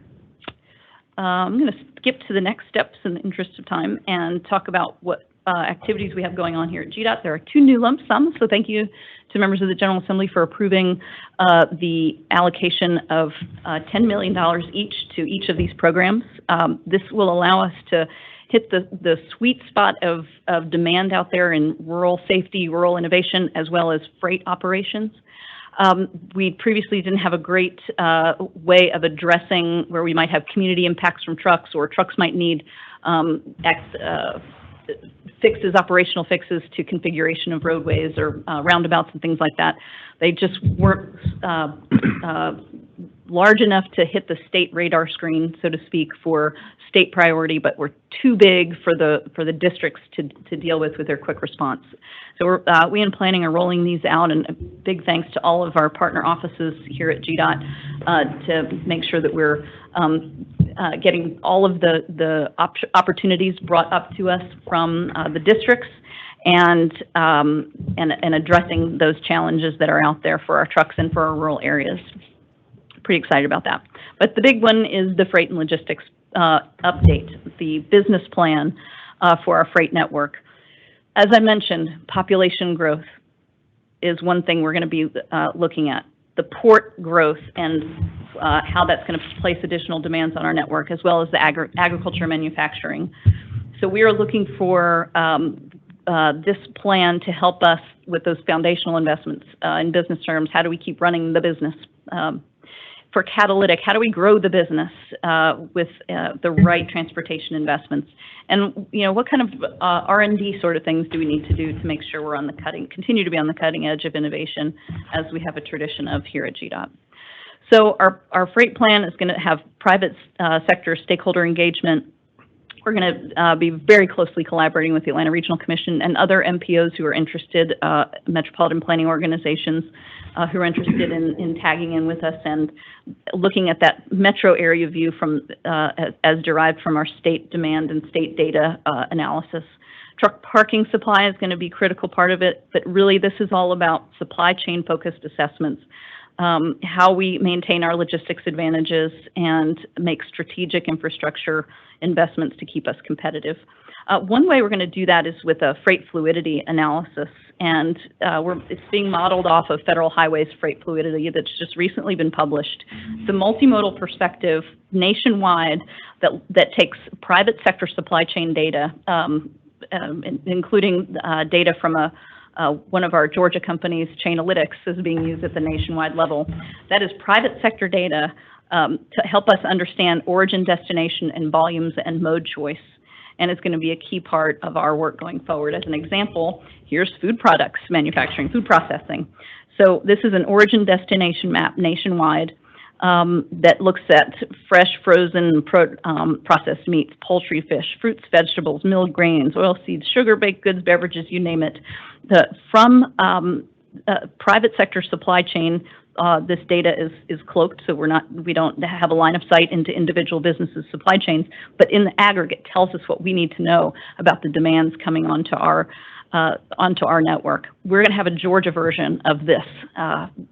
I'm going to skip to the next steps in the interest of time and talk about what activities we have going on here at GDOT. There are 2 new lump sums, so thank you to members of the General Assembly for approving the allocation of $10 million each to each of these programs. This will allow us to hit the sweet spot of demand out there in rural safety, rural innovation, as well as freight operations. We previously didn't have a great way of addressing where we might have community impacts from trucks, or trucks might need fixes, operational fixes to configuration of roadways or roundabouts and things like that. They just weren't large enough to hit the state radar screen, so to speak, for state priority, but were too big for the districts to deal with their quick response. So we in planning are rolling these out, and a big thanks to all of our partner offices here at GDOT to make sure that we're getting all of the opportunities brought up to us from the districts and addressing those challenges that are out there for our trucks and for our rural areas. Pretty excited about that. But the big one is the freight and logistics update, the business plan for our freight network. As I mentioned, population growth is one thing we're going to be looking at. The port growth and how that's going to place additional demands on our network, as well as the agriculture manufacturing. So we are looking for this plan to help us with those foundational investments in business terms. How do we keep running the business? For catalytic, how do we grow the business with the right transportation investments? And what kind of R&D sort of things do we need to do to make sure we're continue to be on the cutting edge of innovation, as we have a tradition of here at GDOT. So our freight plan is going to have private sector stakeholder engagement. We're going to be very closely collaborating with the Atlanta Regional Commission and other MPOs who are interested, metropolitan planning organizations who are interested in tagging in with us and looking at that metro area view from as derived from our state demand and state data analysis. Truck parking supply is going to be a critical part of it, but really this is all about supply chain focused assessments. How we maintain our logistics advantages and make strategic infrastructure investments to keep us competitive. One way we're going to do that is with a freight fluidity analysis, and it's being modeled off of Federal Highways Freight Fluidity that's just recently been published. It's a multimodal perspective nationwide that takes private sector supply chain data, including data from one of our Georgia companies, Chainalytics, is being used at the nationwide level. That is private sector data to help us understand origin, destination, and volumes and mode choice. And it's going to be a key part of our work going forward. As an example, here's food products manufacturing, food processing. So this is an origin destination map nationwide that looks at fresh, frozen, processed meats, poultry, fish, fruits, vegetables, milled grains, oilseeds, sugar, baked goods, beverages, you name it. From private sector supply chain, this data is cloaked, so we don't have a line of sight into individual businesses' supply chains, but in the aggregate tells us what we need to know about the demands coming onto our network. We're going to have a Georgia version of this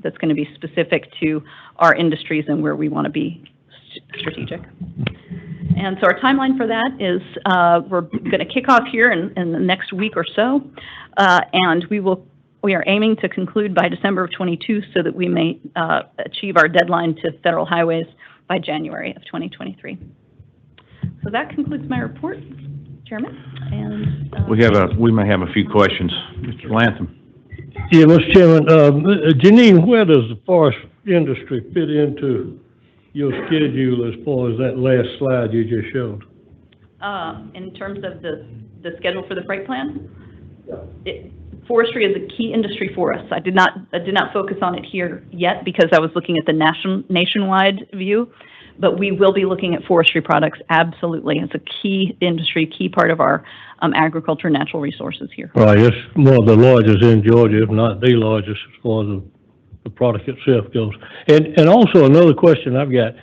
that's going to be specific to our industries and where we want to be strategic. And so our timeline for that is we're going to kick off here in the next week or so, and we are aiming to conclude by December of 22 so that we may achieve our deadline to federal highways by January of 2023. So that concludes my report, Chairman. And we may have a few questions. Mr. Latham. Yeah, Mr. Chairman, Janine, where does the forest industry fit into your schedule as far as that last slide you just showed? In terms of the schedule for the freight plan? Forestry is a key industry for us. I did not focus on it here yet because I was looking at the nationwide view, but we will be looking at forestry products, absolutely. It's a key industry, key part of our agriculture and natural resources here. Right, it's one of the largest in Georgia, if not the largest as far as the product itself goes. And also another question I've got,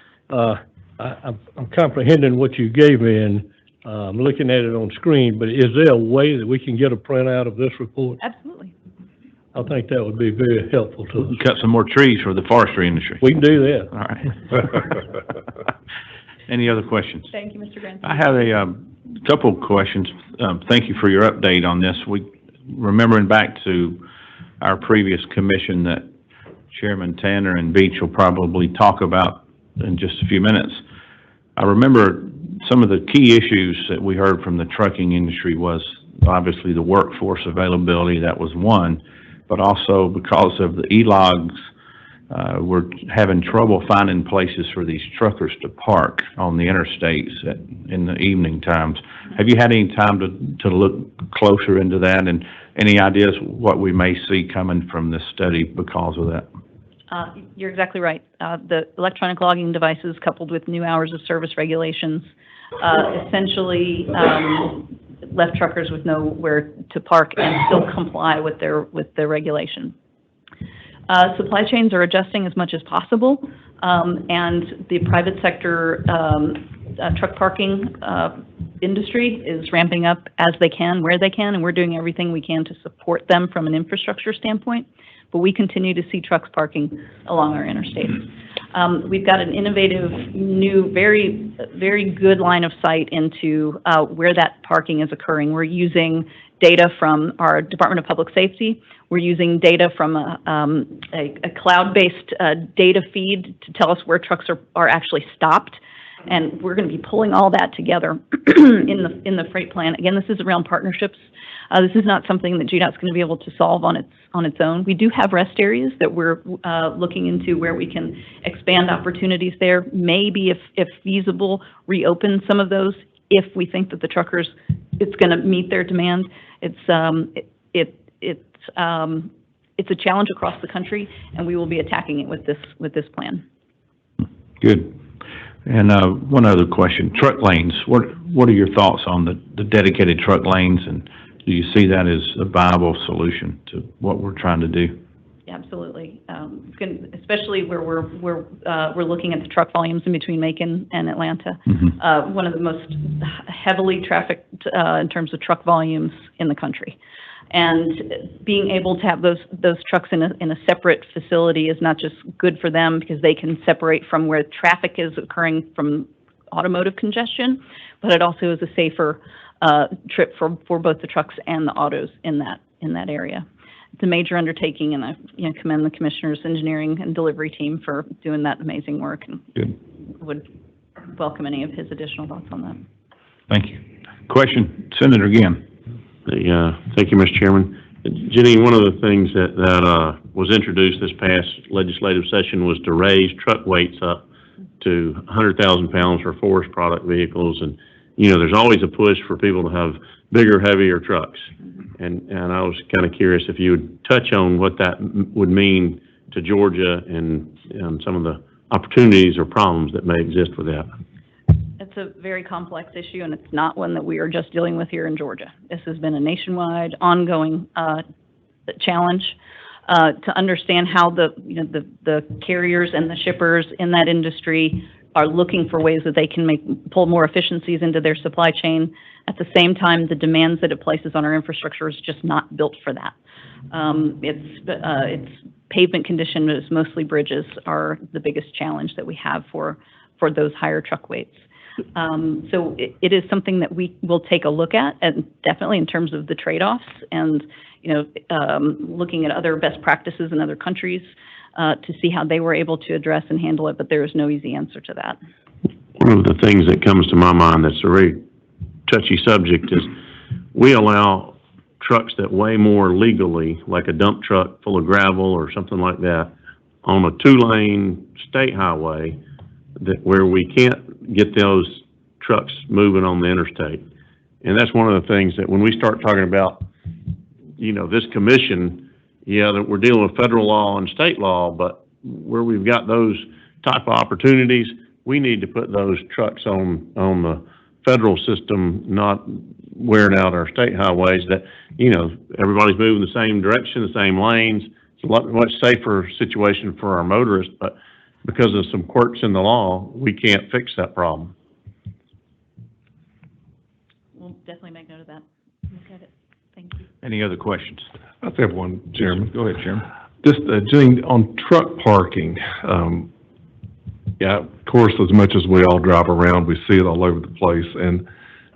I'm comprehending what you gave me and I'm looking at it on screen, but is there a way that we can get a printout of this report? Absolutely. I think that would be very helpful to us. Cut some more trees for the forestry industry. We can do that. All right. Any other questions? Thank you, Mr. Grantham. I have a couple of questions. Thank you for your update on this. Remembering back to our previous commission that Chairman Tanner and Beach will probably talk about in just a few minutes. I remember some of the key issues that we heard from the trucking industry was obviously the workforce availability, that was one, but also because of the e-logs, we're having trouble finding places for these truckers to park on the interstates in the evening times. Have you had any time to look closer into that, and any ideas what we may see coming from this study because of that? You're exactly right. The electronic logging devices coupled with new hours of service regulations essentially left truckers with nowhere to park and still comply with their regulation. Supply chains are adjusting as much as possible, and the private sector truck parking industry is ramping up as they can, where they can, and we're doing everything we can to support them from an infrastructure standpoint. But we continue to see trucks parking along our interstates. We've got an innovative, new, very, very good line of sight into where that parking is occurring. We're using data from our Department of Public Safety. We're using data from a cloud-based data feed to tell us where trucks are actually stopped. And we're going to be pulling all that together in the freight plan. Again, this is around partnerships. This is not something that GDOT's going to be able to solve on its own. We do have rest areas that we're looking into where we can expand opportunities there. Maybe, if feasible, reopen some of those if we think that the truckers, it's going to meet their demand. It's a challenge across the country, and we will be attacking it with this plan. Good. And one other question: truck lanes. What are your thoughts on the dedicated truck lanes, and do you see that as a viable solution to what we're trying to do? Absolutely, especially where we're looking at the truck volumes in between Macon and Atlanta. Mm-hmm. One of the most heavily trafficked in terms of truck volumes in the country, and being able to have those trucks in a separate facility is not just good for them because they can separate from where traffic is occurring from automotive congestion, but it also is a safer trip for both the trucks and the autos in that area. It's a major undertaking, and I commend the Commissioner's engineering and delivery team for doing that amazing work, and would welcome any of his additional thoughts on that. Thank you. Question, Senator again. Thank you, Mr. Chairman. Jenny, one of the things that was introduced this past legislative session was to raise truck weights up to 100,000 pounds for forest product vehicles, and there's always a push for people to have bigger, heavier trucks. And I was kind of curious if you would touch on what that would mean to Georgia and some of the opportunities or problems that may exist with that? It's a very complex issue, and it's not one that we are just dealing with here in Georgia. This has been a nationwide, ongoing challenge to understand how the carriers and the shippers in that industry are looking for ways that they can pull more efficiencies into their supply chain. At the same time, the demands that it places on our infrastructure is just not built for that. It's pavement conditions, mostly bridges, are the biggest challenge that we have for those higher truck weights. So it is something that we will take a look at, and definitely in terms of the trade-offs and, looking at other best practices in other countries to see how they were able to address and handle it, but there is no easy answer to that. One of the things that comes to my mind that's a very touchy subject is we allow trucks that weigh more legally, like a dump truck full of gravel or something like that, on a 2-lane state highway where we can't get those trucks moving on the interstate. And that's one of the things that when we start talking about, this commission, that we're dealing with federal law and state law, but where we've got those type of opportunities, we need to put those trucks on the federal system, not wearing out our state highways that, everybody's moving the same direction, the same lanes. It's a much safer situation for our motorists, but because of some quirks in the law, we can't fix that problem. We'll definitely make note of that. Look at it. Thank you. Any other questions? I have one, Chairman. Go ahead, Chairman. Just, Janine, on truck parking, of course, as much as we all drive around, we see it all over the place. And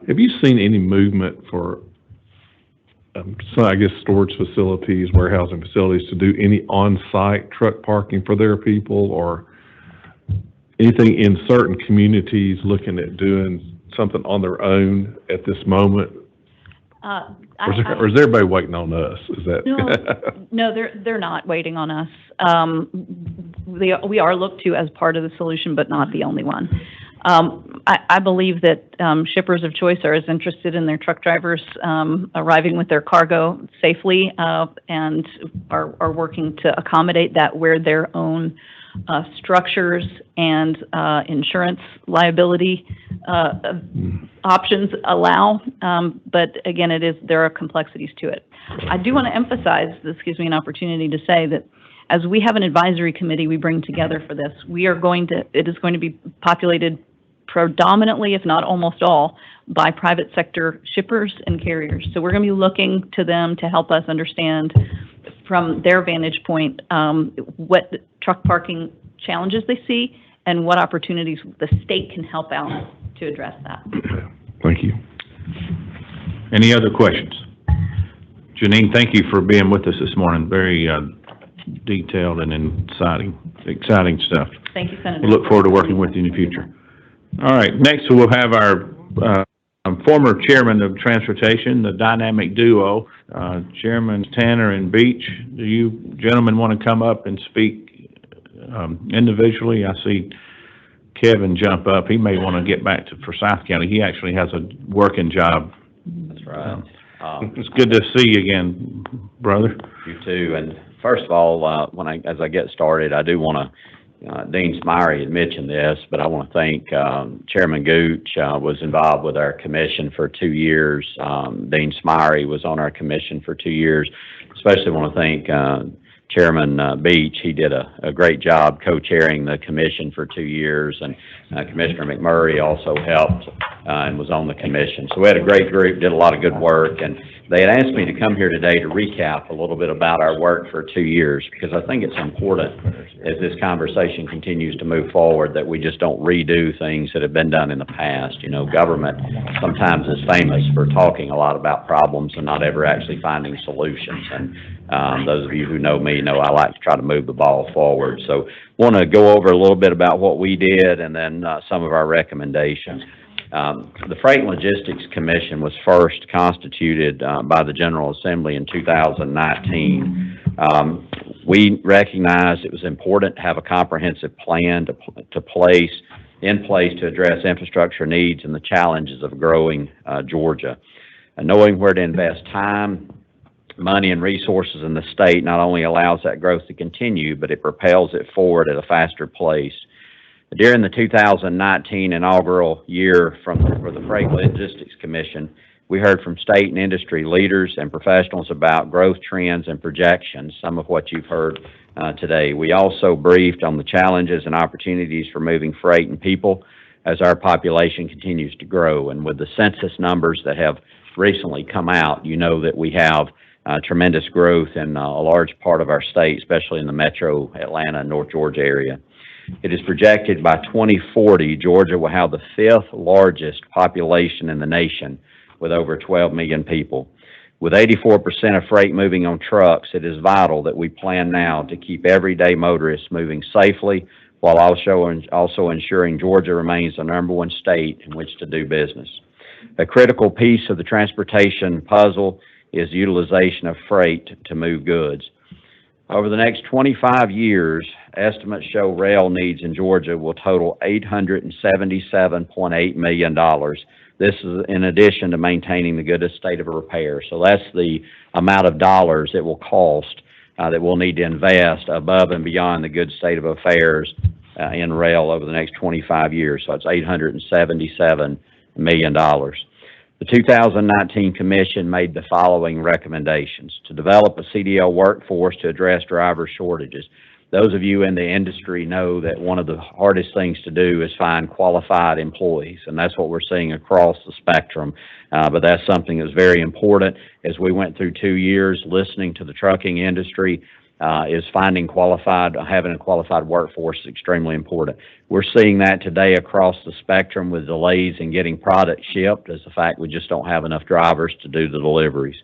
have you seen any movement for, storage facilities, warehousing facilities to do any on-site truck parking for their people, or anything in certain communities looking at doing something on their own at this moment? Or is everybody waiting on us? Is that? No, they're not waiting on us. We are looked to as part of the solution, but not the only one. I believe that shippers of choice are as interested in their truck drivers arriving with their cargo safely and are working to accommodate that where their own structures and insurance liability options allow. But again, there are complexities to it. I do want to emphasize, this gives me an opportunity to say that as we have an advisory committee we bring together for this, it is going to be populated predominantly, if not almost all, by private sector shippers and carriers. So we're going to be looking to them to help us understand from their vantage point what truck parking challenges they see and what opportunities the state can help out to address that. Thank you. Any other questions? Janine, thank you for being with us this morning. Very detailed and exciting stuff. Thank you, Senator. We look forward to working with you in the future. All right, next we'll have our former chairman of transportation, the dynamic duo, Chairman Tanner and Beach. Do you gentlemen want to come up and speak individually? I see Kevin jump up. He may want to get back for South County. He actually has a working job. That's right. It's good to see you again, brother. You too. And first of all, as I get started, I do want to, Dean Smyrie had mentioned this, but I want to thank Chairman Gooch was involved with our commission for 2 years. Dean Smyrie was on our commission for 2 years. Especially want to thank Chairman Beach. He did a great job co-chairing the commission for 2 years, and Commissioner McMurray also helped and was on the commission. So we had a great group, did a lot of good work, and they had asked me to come here today to recap a little bit about our work for 2 years, because I think it's important as this conversation continues to move forward that we just don't redo things that have been done in the past. Government sometimes is famous for talking a lot about problems and not ever actually finding solutions. And those of you who know me know I like to try to move the ball forward. So want to go over a little bit about what we did and then some of our recommendations. The Freight and Logistics Commission was first constituted by the General Assembly in 2019. We recognized it was important to have a comprehensive plan in place to address infrastructure needs and the challenges of growing Georgia. Knowing where to invest time, money, and resources in the state not only allows that growth to continue, but it propels it forward at a faster pace During the 2019 inaugural year for the Freight Logistics Commission, we heard from state and industry leaders and professionals about growth trends and projections, some of what you've heard today. We also briefed on the challenges and opportunities for moving freight and people as our population continues to grow. And with the census numbers that have recently come out, you know that we have tremendous growth in a large part of our state, especially in the metro Atlanta and North Georgia area. It is projected by 2040, Georgia will have the 5th largest population in the nation with over 12 million people. With 84% of freight moving on trucks, it is vital that we plan now to keep everyday motorists moving safely while also ensuring Georgia remains the #1 state in which to do business. A critical piece of the transportation puzzle is utilization of freight to move goods. Over the next 25 years, estimates show rail needs in Georgia will total $877.8 million. This is in addition to maintaining the good state of repair. So that's the amount of dollars it will cost that we'll need to invest above and beyond the good state of affairs in rail over the next 25 years. So it's $877 million. The 2019 Commission made the following recommendations: to develop a CDL workforce to address driver shortages. Those of you in the industry know that one of the hardest things to do is find qualified employees, and that's what we're seeing across the spectrum. But that's something that's very important. As we went through 2 years listening to the trucking industry, is having a qualified workforce is extremely important. We're seeing that today across the spectrum with delays in getting product shipped, as the fact we just don't have enough drivers to do the deliveries.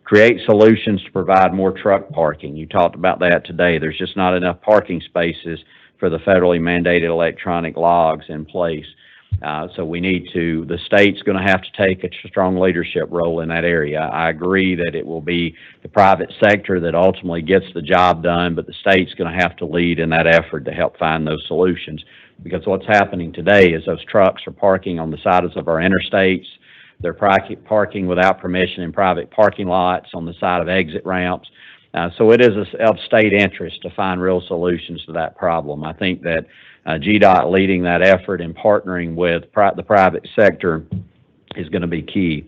Create solutions to provide more truck parking. You talked about that today. There's just not enough parking spaces for the federally mandated electronic logs in place. So the state's going to have to take a strong leadership role in that area. I agree that it will be the private sector that ultimately gets the job done, but the state's going to have to lead in that effort to help find those solutions. Because what's happening today is those trucks are parking on the sides of our interstates. They're parking without permission in private parking lots on the side of exit ramps. So it is of state interest to find real solutions to that problem. I think that GDOT leading that effort and partnering with the private sector is going to be key.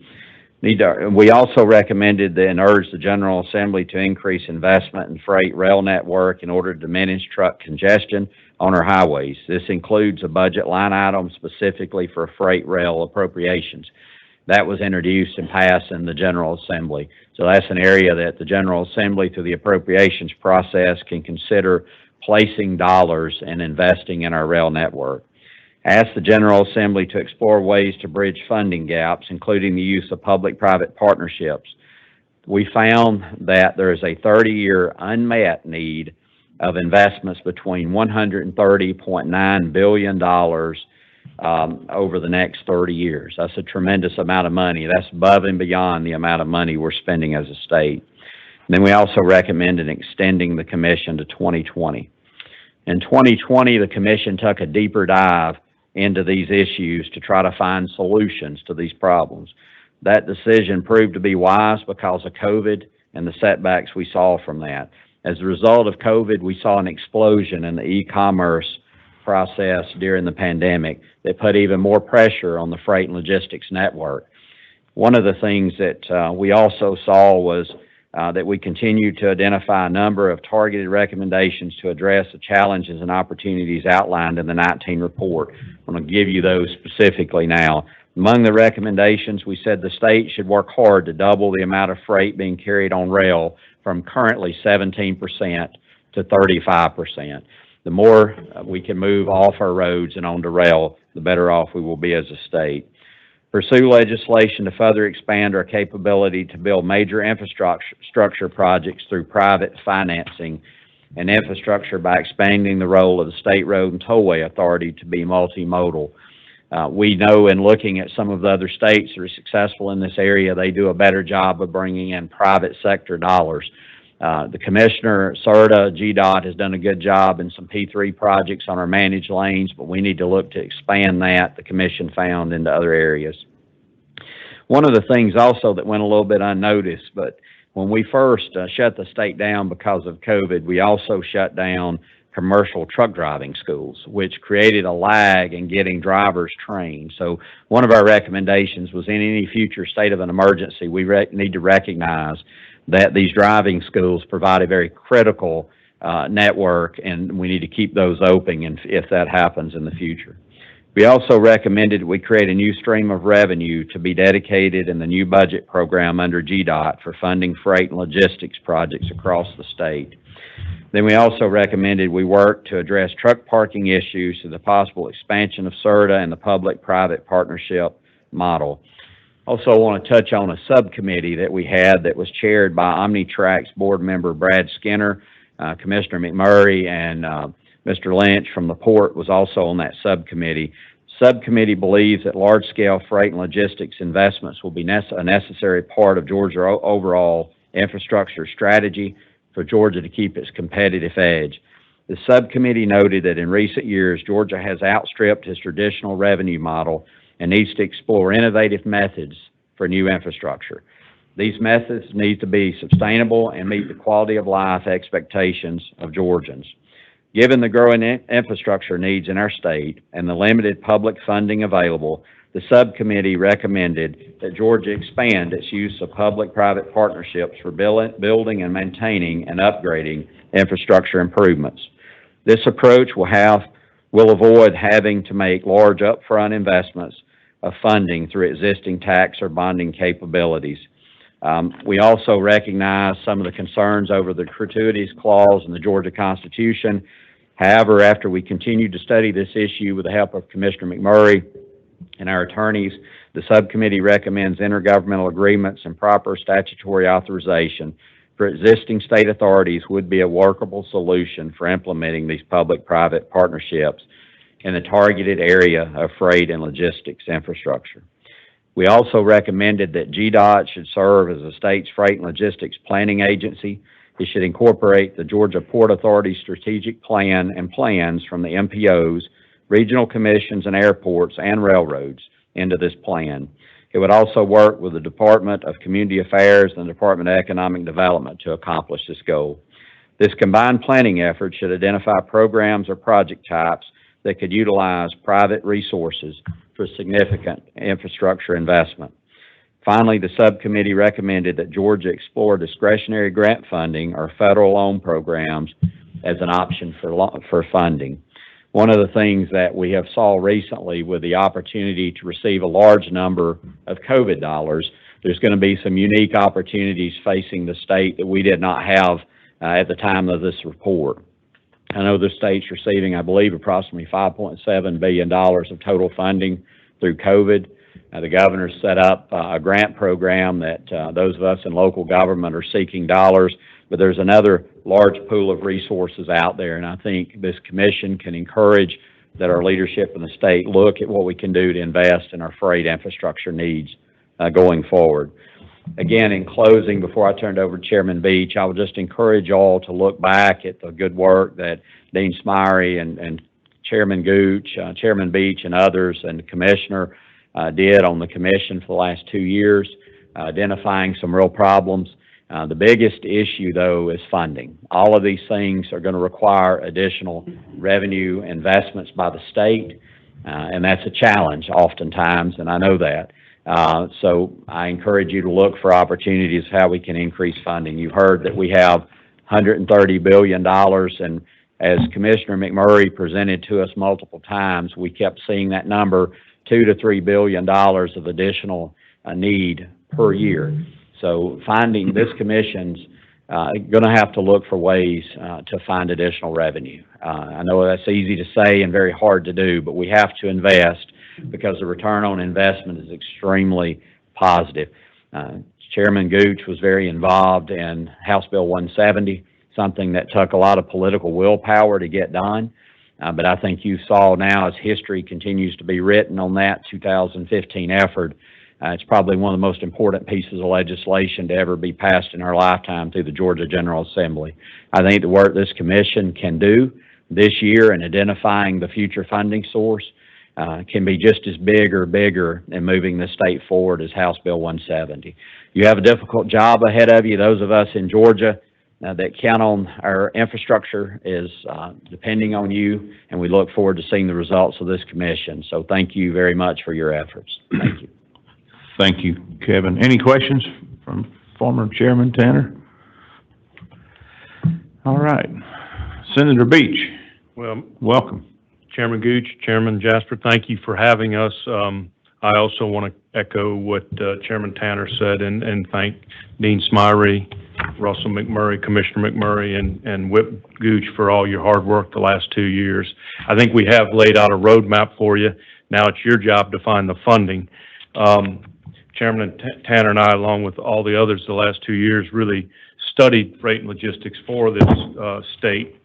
We also recommended and urged the General Assembly to increase investment in freight rail network in order to diminish truck congestion on our highways. This includes a budget line item specifically for freight rail appropriations. That was introduced and passed in the General Assembly. So that's an area that the General Assembly, through the appropriations process, can consider placing dollars and investing in our rail network. Ask the General Assembly to explore ways to bridge funding gaps, including the use of public-private partnerships. We found that there is a 30-year unmet need of investments between $130.9 billion over the next 30 years. That's a tremendous amount of money. That's above and beyond the amount of money we're spending as a state. And then we also recommended extending the commission to 2020. In 2020, the commission took a deeper dive into these issues to try to find solutions to these problems. That decision proved to be wise because of COVID and the setbacks we saw from that. As a result of COVID, we saw an explosion in the e-commerce process during the pandemic that put even more pressure on the freight and logistics network. One of the things that we also saw was that we continued to identify a number of targeted recommendations to address the challenges and opportunities outlined in the 19 report. I'm going to give you those specifically now. Among the recommendations, we said the state should work hard to double the amount of freight being carried on rail from currently 17% to 35%. The more we can move off our roads and onto rail, the better off we will be as a state. Pursue legislation to further expand our capability to build major infrastructure projects through private financing and infrastructure by expanding the role of the State Road and Tollway Authority to be multimodal. We know in looking at some of the other states that are successful in this area, they do a better job of bringing in private sector dollars. The Commissioner, CERTA, GDOT has done a good job in some P3 projects on our managed lanes, but we need to look to expand that, the Commission found, into other areas. One of the things also that went a little bit unnoticed, but when we first shut the state down because of COVID, we also shut down commercial truck driving schools, which created a lag in getting drivers trained. So one of our recommendations was in any future state of an emergency, we need to recognize that these driving schools provide a very critical network, and we need to keep those open if that happens in the future. We also recommended we create a new stream of revenue to be dedicated in the new budget program under GDOT for funding freight and logistics projects across the state. Then we also recommended we work to address truck parking issues through the possible expansion of SERTA and the public-private partnership model. Also want to touch on a subcommittee that we had that was chaired by OmniTrack's board member Brad Skinner, Commissioner McMurray, and Mr. Lynch from the port was also on that subcommittee. Subcommittee believes that large-scale freight and logistics investments will be a necessary part of Georgia's overall infrastructure strategy for Georgia to keep its competitive edge. The subcommittee noted that in recent years, Georgia has outstripped its traditional revenue model and needs to explore innovative methods for new infrastructure. These methods need to be sustainable and meet the quality of life expectations of Georgians. Given the growing infrastructure needs in our state and the limited public funding available, the subcommittee recommended that Georgia expand its use of public-private partnerships for building and maintaining and upgrading infrastructure improvements. This approach will avoid having to make large upfront investments of funding through existing tax or bonding capabilities. We also recognize some of the concerns over the gratuities clause in the Georgia Constitution. However, after we continue to study this issue with the help of Commissioner McMurray and our attorneys, the subcommittee recommends intergovernmental agreements and proper statutory authorization for existing state authorities would be a workable solution for implementing these public-private partnerships in the targeted area of freight and logistics infrastructure. We also recommended that GDOT should serve as the state's freight and logistics planning agency. It should incorporate the Georgia Port Authority strategic plan and plans from the MPOs, regional commissions and airports and railroads into this plan. It would also work with the Department of Community Affairs and the Department of Economic Development to accomplish this goal. This combined planning effort should identify programs or project types that could utilize private resources for significant infrastructure investment. Finally, the subcommittee recommended that Georgia explore discretionary grant funding or federal loan programs as an option for funding. One of the things that we have saw recently with the opportunity to receive a large number of COVID dollars, there's going to be some unique opportunities facing the state that we did not have at the time of this report. I know the state's receiving, I believe, approximately $5.7 billion of total funding through COVID. The governor set up a grant program that those of us in local government are seeking dollars, but there's another large pool of resources out there, and I think this commission can encourage that our leadership in the state look at what we can do to invest in our freight infrastructure needs going forward. Again, in closing, before I turn it over to Chairman Beach, I would just encourage all to look back at the good work that Dean Smyrie and Chairman Gooch, Chairman Beach and others, and the Commissioner did on the commission for the last 2 years, identifying some real problems. The biggest issue, though, is funding. All of these things are going to require additional revenue investments by the state, and that's a challenge oftentimes, and I know that. So I encourage you to look for opportunities how we can increase funding. You heard that we have $130 billion, and as Commissioner McMurray presented to us multiple times, we kept seeing that number, $2 to $3 billion of additional need per year. So finding this commission's going to have to look for ways to find additional revenue. I know that's easy to say and very hard to do, but we have to invest because the return on investment is extremely positive. Chairman Gooch was very involved in House Bill 170, something that took a lot of political willpower to get done. But I think you saw now as history continues to be written on that 2015 effort, it's probably one of the most important pieces of legislation to ever be passed in our lifetime through the Georgia General Assembly. I think the work this commission can do this year in identifying the future funding source can be just as big or bigger in moving the state forward as House Bill 170. You have a difficult job ahead of you. Those of us in Georgia that count on our infrastructure is depending on you, and we look forward to seeing the results of this commission. So thank you very much for your efforts. Thank you. Thank you, Kevin. Any questions from former Chairman Tanner? All right. Senator Beach, Well, welcome. Chairman Gooch, Chairman Jasper, thank you for having us. I also want to echo what Chairman Tanner said and thank Dean Smyrie, Russell McMurray, Commissioner McMurray, and Whip Gooch for all your hard work the last 2 years. I think we have laid out a roadmap for you. Now it's your job to find the funding. Chairman Tanner and I, along with all the others the last 2 years, really studied freight and logistics for this state.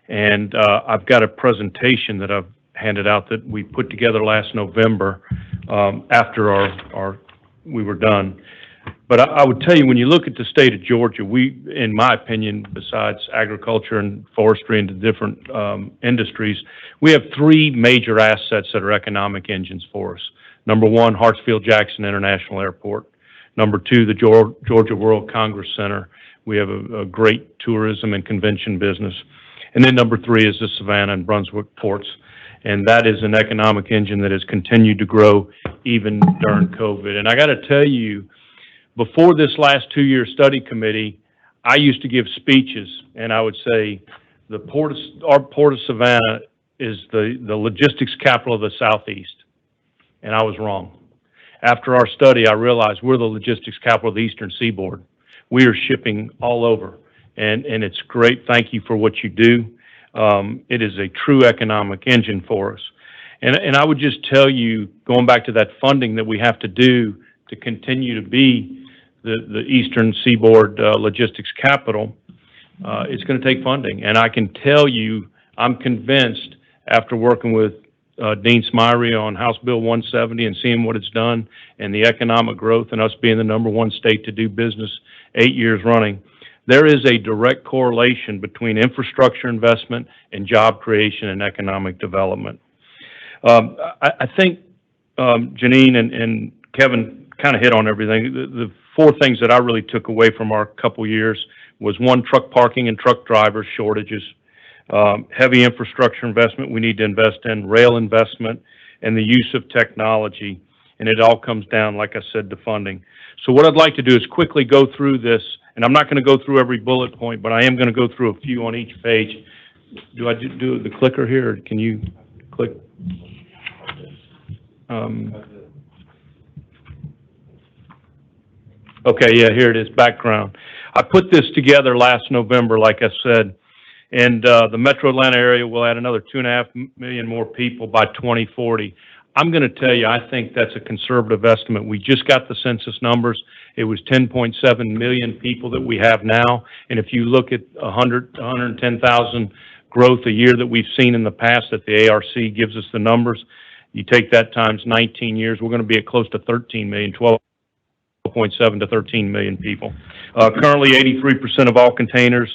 And I've got a presentation that I've handed out that we put together last November after we were done. But I would tell you, when you look at the state of Georgia, we, in my opinion, besides agriculture and forestry and the different industries, we have three major assets that are economic engines for us. Number one, Hartsfield-Jackson International Airport. Number two, the Georgia World Congress Center. We have a great tourism and convention business. And then number three is the Savannah and Brunswick ports. And that is an economic engine that has continued to grow even during COVID. And I got to tell you, before this last 2-year study committee, I used to give speeches, and I would say our port of Savannah is the logistics capital of the Southeast. And I was wrong. After our study, I realized we're the logistics capital of the Eastern Seaboard. We are shipping all over, and it's great. Thank you for what you do. It is a true economic engine for us. And I would just tell you, going back to that funding that we have to do to continue to be the Eastern Seaboard logistics capital, it's going to take funding. And I can tell you, I'm convinced after working with Dean Smyrie on House Bill 170 and seeing what it's done and the economic growth and us being the #1 state to do business 8 years running, there is a direct correlation between infrastructure investment and job creation and economic development. I think Janine and Kevin kind of hit on everything. The four things that I really took away from our couple years was one, truck parking and truck driver shortages. Heavy infrastructure investment we need to invest in, rail investment, and the use of technology. And it all comes down, like I said, to funding. So what I'd like to do is quickly go through this, and I'm not going to go through every bullet point, but I am going to go through a few on each page. Do I do the clicker here, or can you click? Okay, yeah, here it is, background. I put this together last November, like I said, and the Metro Atlanta area will add another 2.5 million more people by 2040. I'm going to tell you, I think that's a conservative estimate. We just got the census numbers. It was 10.7 million people that we have now, and if you look at 110,000 growth a year that we've seen in the past that the ARC gives us the numbers, you take that times 19 years, we're going to be at close to 13 million, 12.7 to 13 million people. Currently, 83% of all containers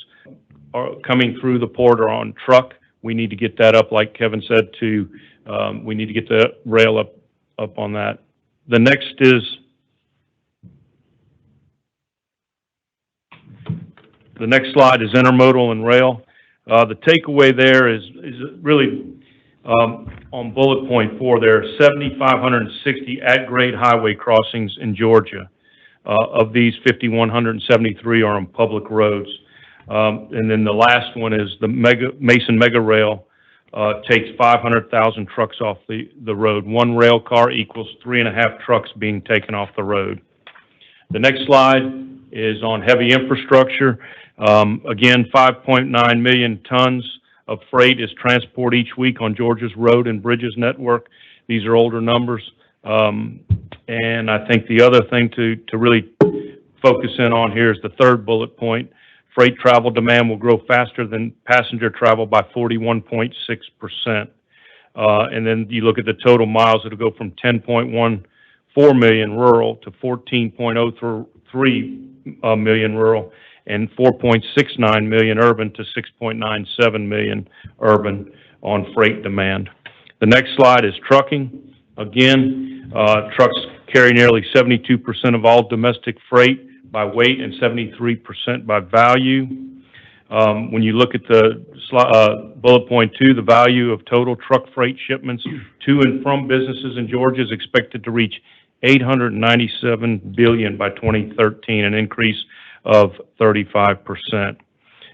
are coming through the port are on truck. We need to get that up, like Kevin said, to we need to get the rail up on that. The next is the next slide is Intermodal and Rail. The takeaway there is really on bullet point 4. There are 7,560 at-grade highway crossings in Georgia. Of these, 5,173 are on public roads. And then the last one is the Mason Mega Rail takes 500,000 trucks off the road. One rail car equals 3.5 trucks being taken off the road. The next slide is on heavy infrastructure. Again, 5.9 million tons of freight is transported each week on Georgia's road and bridges network. These are older numbers. And I think the other thing to really focus in on here is the third bullet point. Freight travel demand will grow faster than passenger travel by 41.6%. And then you look at the total miles, it'll go from 10.14 million rural to 14.03 million rural and 4.69 million urban to 6.97 million urban on freight demand. The next slide is trucking. Again, trucks carry nearly 72% of all domestic freight by weight and 73% by value. When you look at the bullet point 2, the value of total truck freight shipments to and from businesses in Georgia is expected to reach $897 billion by 2013, an increase of 35%.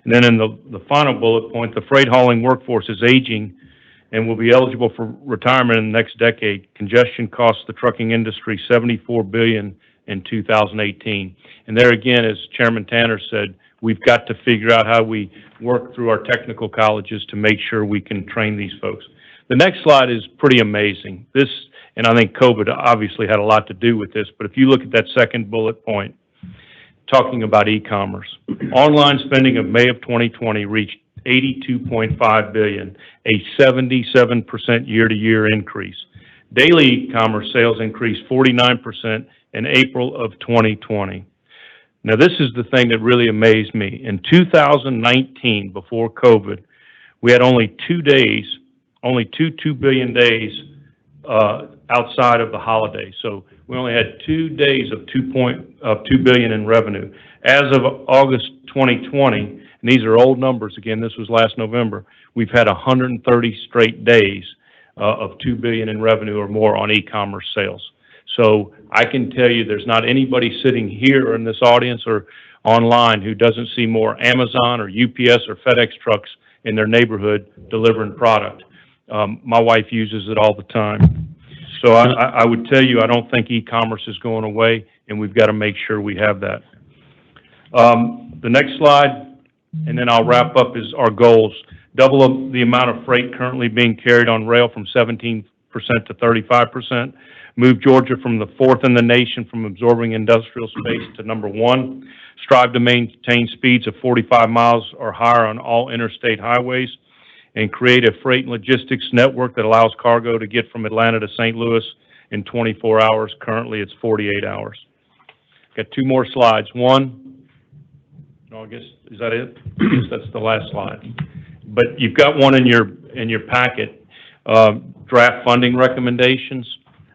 And then in the final bullet point, the freight hauling workforce is aging and will be eligible for retirement in the next decade. Congestion costs the trucking industry $74 billion in 2018. And there again, as Chairman Tanner said, we've got to figure out how we work through our technical colleges to make sure we can train these folks. The next slide is pretty amazing. This, and I think COVID obviously had a lot to do with this, but if you look at that second bullet point, talking about e-commerce, online spending of May of 2020 reached $82.5 billion, a 77% year-to-year increase. Daily e-commerce sales increased 49% in April of 2020. Now, this is the thing that really amazed me. In 2019, before COVID, we had only 2 days, only two 2 billion days outside of the holidays. So we only had 2 days of 2 billion in revenue. As of August 2020, and these are old numbers, again, this was last November, we've had 130 straight days of 2 billion in revenue or more on e-commerce sales. So I can tell you there's not anybody sitting here in this audience or online who doesn't see more Amazon or UPS or FedEx trucks in their neighborhood delivering product. My wife uses it all the time. So I would tell you, I don't think e-commerce is going away, and we've got to make sure we have that. The next slide, and then I'll wrap up, is our goals. Double the amount of freight currently being carried on rail from 17% to 35%. Move Georgia from the 4th in the nation from absorbing industrial space to number 1. Strive to maintain speeds of 45 miles or higher on all interstate highways, and create a freight and logistics network that allows cargo to get from Atlanta to St. Louis in 24 hours. Currently, it's 48 hours. Got 2 more slides. One, no, I guess, is that it? I guess that's the last slide. But you've got one in your packet, draft funding recommendations.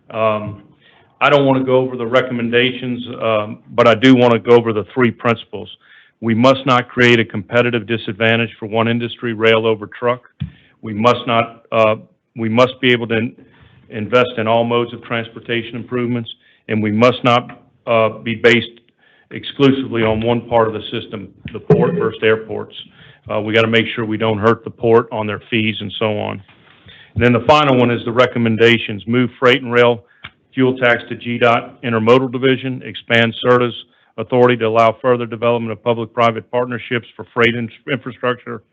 I don't want to go over the recommendations, but I do want to go over the 3 principles. We must not create a competitive disadvantage for one industry, rail over truck. We must be able to invest in all modes of transportation improvements, and we must not be based exclusively on one part of the system, the port versus airports. We got to make sure we don't hurt the port on their fees and so on. And then the final one is the recommendations. Move freight and rail fuel tax to GDOT Intermodal Division, expand CERTA's authority to allow further development of public-private partnerships for freight infrastructure,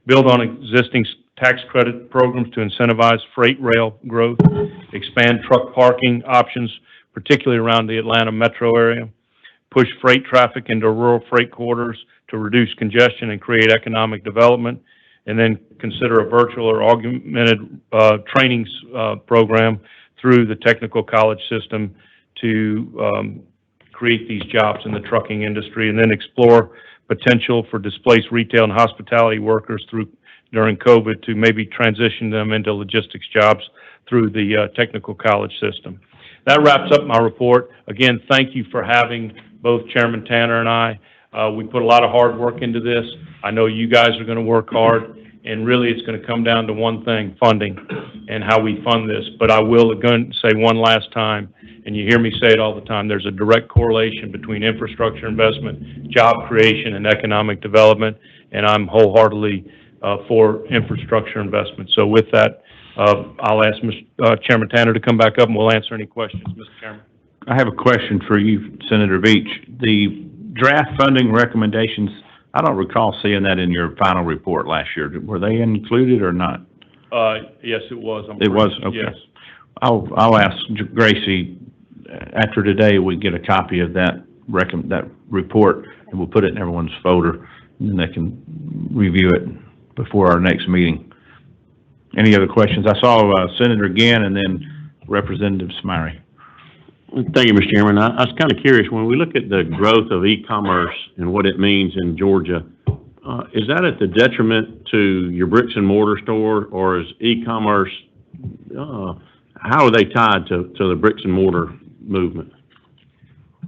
build on existing tax credit programs to incentivize freight rail growth, expand truck parking options, particularly around the Atlanta metro area, push freight traffic into rural freight corridors to reduce congestion and create economic development, and then consider a virtual or augmented trainings program through the technical college system to create these jobs in the trucking industry, and then explore potential for displaced retail and hospitality workers during COVID to maybe transition them into logistics jobs through the technical college system. That wraps up my report. Again, thank you for having both Chairman Tanner and I. We put a lot of hard work into this. I know you guys are going to work hard, and really it's going to come down to one thing, funding, and how we fund this. But I will again say one last time, and you hear me say it all the time, there's a direct correlation between infrastructure investment, job creation, and economic development, and I'm wholeheartedly for infrastructure investment. So with that, I'll ask Chairman Tanner to come back up, and we'll answer any questions. Mr. Chairman. I have a question for you, Senator Beach. The draft funding recommendations, I don't recall seeing that in your final report last year. Were they included or not? Yes, it was. It was? Okay. Yes. I'll ask Gracie, after today, we get a copy of that report, and we'll put it in everyone's folder, and they can review it before our next meeting. Any other questions? I saw Senator Ginn and then Representative Smyrie. Thank you, Mr. Chairman. I was kind of curious, when we look at the growth of e-commerce and what it means in Georgia, is that at the detriment to your bricks and mortar store, or is e-commerce, how are they tied to the bricks and mortar movement?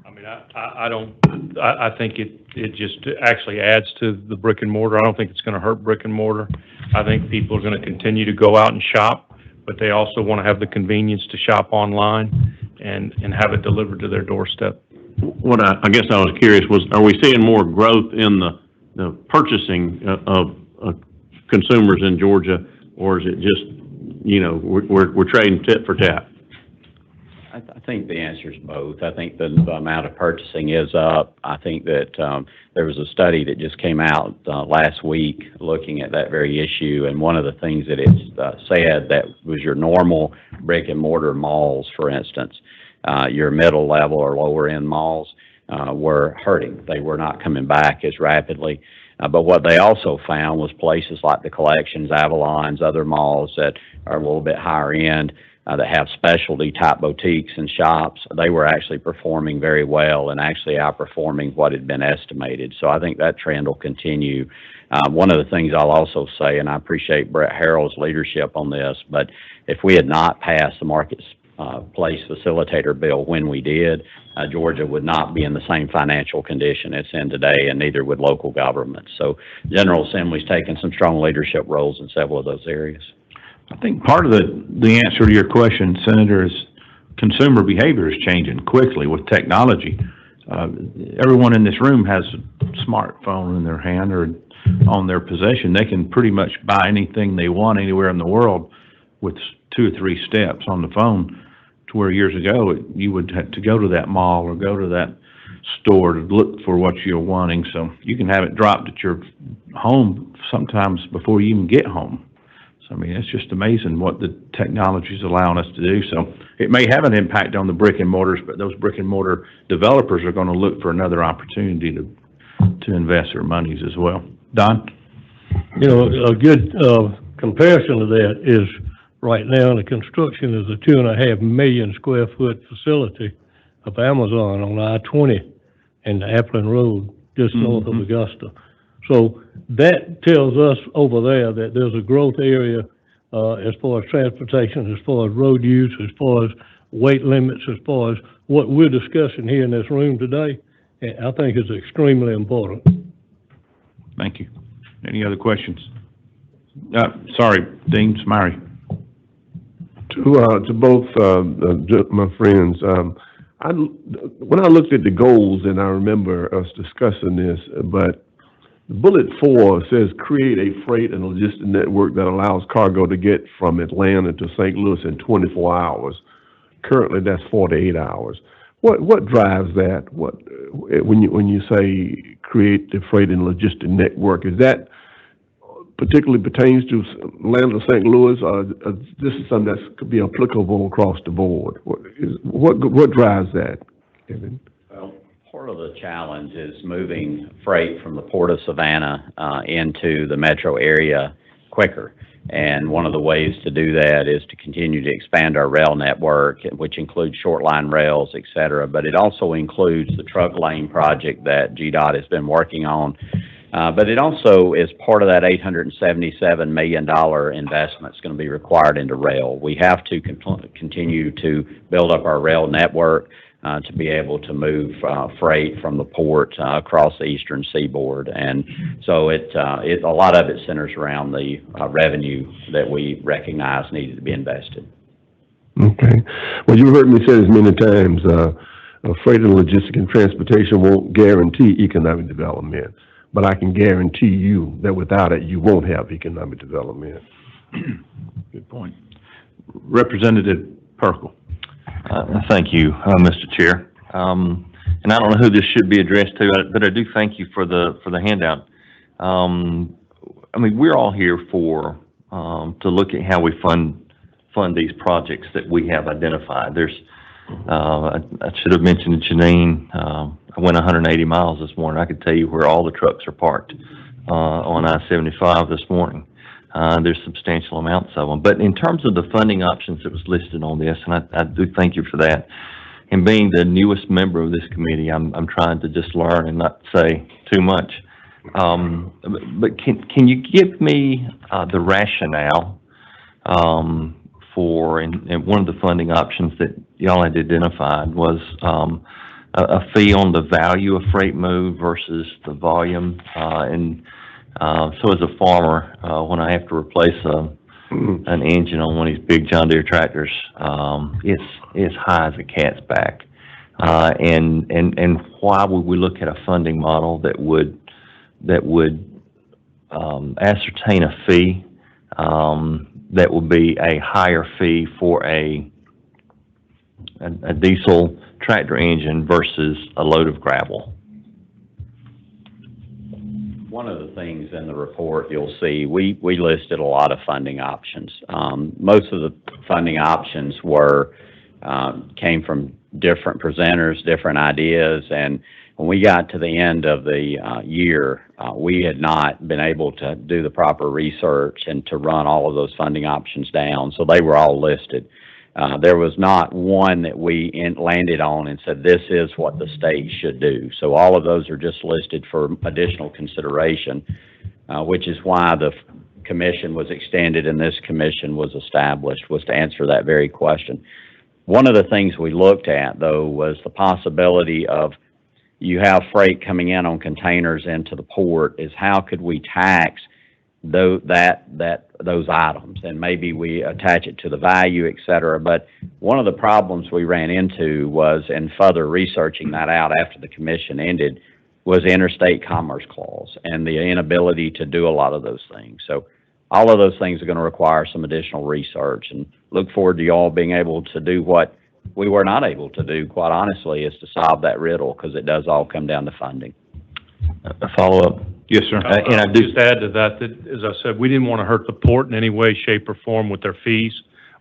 I mean, I think it just actually adds to the brick and mortar. I don't think it's gonna hurt brick and mortar. I think people are gonna continue to go out and shop, but they also want to have the convenience to shop online and have it delivered to their doorstep. What I guess I was curious was, are we seeing more growth in the purchasing of consumers in Georgia, or is it just, we're trading tit for tat? I think the answer is both. I think the amount of purchasing is up. I think that there was a study that just came out last week looking at that very issue, and one of the things that it said that was your normal brick and mortar malls, for instance, your middle level or lower end malls were hurting. They were not coming back as rapidly. But what they also found was places like the Collections, Avalon's, other malls that are a little bit higher end, that have specialty type boutiques and shops, they were actually performing very well and actually outperforming what had been estimated. So I think that trend will continue. One of the things I'll also say, and I appreciate Brett Harrell's leadership on this, but if we had not passed the Marketplace Facilitator Bill when we did, Georgia would not be in the same financial condition it's in today, and neither would local governments. So General Assembly's taken some strong leadership roles in several of those areas. I think part of the answer to your question, Senator, is consumer behavior is changing quickly with technology. Everyone in this room has a smartphone in their hand or on their possession. They can pretty much buy anything they want anywhere in the world with 2 or 3 steps on the phone, to where years ago you would have to go to that mall or go to that store to look for what you're wanting. So you can have it dropped at your home sometimes before you even get home. So, I mean, it's just amazing what the technology is allowing us to do. So it may have an impact on the brick and mortars, but those brick and mortar developers are going to look for another opportunity to invest their monies as well. Don? A good comparison to that is right now the construction is a 2.5 million square foot facility of Amazon on I-20 and the Appling Road, just north of Augusta. So that tells us over there that there's a growth area as far as transportation, as far as road use, as far as weight limits, as far as what we're discussing here in this room today. I think is extremely important. Thank you. Any other questions? Sorry, Dean Smyrie. To both my friends, when I looked at the goals, and I remember us discussing this, but Bullet 4 says create a freight and logistics network that allows cargo to get from Atlanta to St. Louis in 24 hours. Currently, that's 48 hours. What drives that? When you say create the freight and logistics network, is that particularly pertains to Atlanta to St. Louis, or this is something that could be applicable across the board? What drives that, Kevin? Part of the challenge is moving freight from the Port of Savannah into the metro area quicker. And one of the ways to do that is to continue to expand our rail network, which includes short line rails, et cetera. But it also includes the truck lane project that GDOT has been working on. But it also is part of that $877 million investment that's going to be required into rail. We have to continue to build up our rail network to be able to move freight from the port across the eastern seaboard. And so a lot of it centers around the revenue that we recognize needed to be invested. Okay. Well, you heard me say this many times, freight and logistics and transportation won't guarantee economic development, but I can guarantee you that without it, you won't have economic development. Good point. Representative Perkle. Thank you, Mr. Chair. And I don't know who this should be addressed to, but I do thank you for the handout. I mean, we're all here to look at how we fund these projects that we have identified. There's I should have mentioned to Janine, I went 180 miles this morning. I could tell you where all the trucks are parked on I-75 this morning. There's substantial amounts of them. But in terms of the funding options that was listed on this, and I do thank you for that, and being the newest member of this committee, I'm trying to just learn and not say too much. But can you give me the rationale for, and one of the funding options that y'all had identified was a fee on the value of freight move versus the volume. So as a farmer, when I have to replace an engine on one of these big John Deere tractors, it's high as a cat's back. And why would we look at a funding model that would ascertain a fee that would be a higher fee for a diesel tractor engine versus a load of gravel? One of the things in the report you'll see, we listed a lot of funding options. Most of the funding options came from different presenters, different ideas, and when we got to the end of the year, we had not been able to do the proper research and to run all of those funding options down, so they were all listed. There was not one that we landed on and said, this is what the state should do. So all of those are just listed for additional consideration, which is why the commission was extended and this commission was established, was to answer that very question. One of the things we looked at, though, was the possibility of you have freight coming in on containers into the port, is how could we tax those items, and maybe we attach it to the value, et cetera. But one of the problems we ran into was, in further researching that out after the commission ended, was the interstate commerce clause and the inability to do a lot of those things. So all of those things are going to require some additional research, and look forward to you all being able to do what we were not able to do, quite honestly, is to solve that riddle, because it does all come down to funding. A follow-up? Yes, sir. And I do just add to that, as I said, we didn't want to hurt the port in any way, shape, or form with their fees,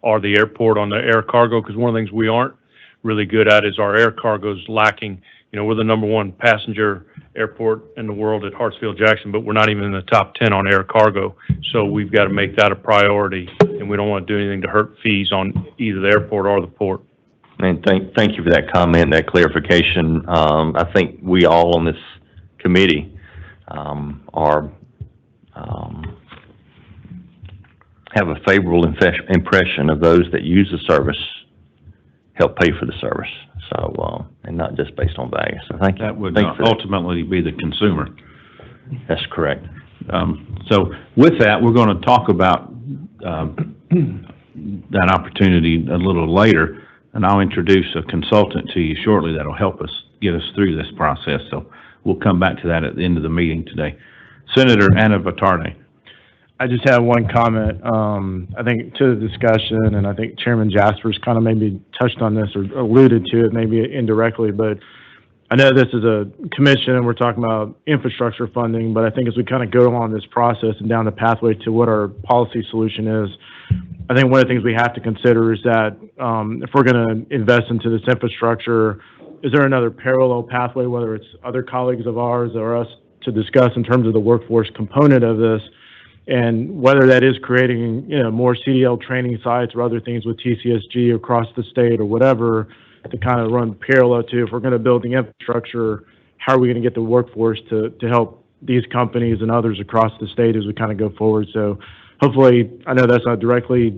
or the airport on the air cargo, because one of the things we aren't really good at is our air cargo's lacking. You know, we're the #1 passenger airport in the world at Hartsfield-Jackson, but we're not even in the top 10 on air cargo. So we've got to make that a priority, and we don't want to do anything to hurt fees on either the airport or the port. And thank you for that comment, that clarification. I think we all on this committee have a favorable impression of those that use the service, help pay for the service. So, and not just based on value. So thank you. That would Thank you for that. ultimately be the consumer. That's correct. So with that, we're going to talk about that opportunity a little later, and I'll introduce a consultant to you shortly that'll help us get us through this process. So we'll come back to that at the end of the meeting today. Senator Anavatardeh. I just have one comment, I think, to the discussion, and I think Chairman Jaspers kind of maybe touched on this or alluded to it maybe indirectly, but I know this is a commission and we're talking about infrastructure funding, but I think as we kind of go along this process and down the pathway to what our policy solution is, I think one of the things we have to consider is that if we're going to invest into this infrastructure, is there another parallel pathway, whether it's other colleagues of ours or us, to discuss in terms of the workforce component of this, and whether that is creating, you know, more CDL training sites or other things with TCSG across the state or whatever to kind of run parallel to, if we're going to build the infrastructure, how are we going to get the workforce to help these companies and others across the state as we kind of go forward. So hopefully, I know that's not directly,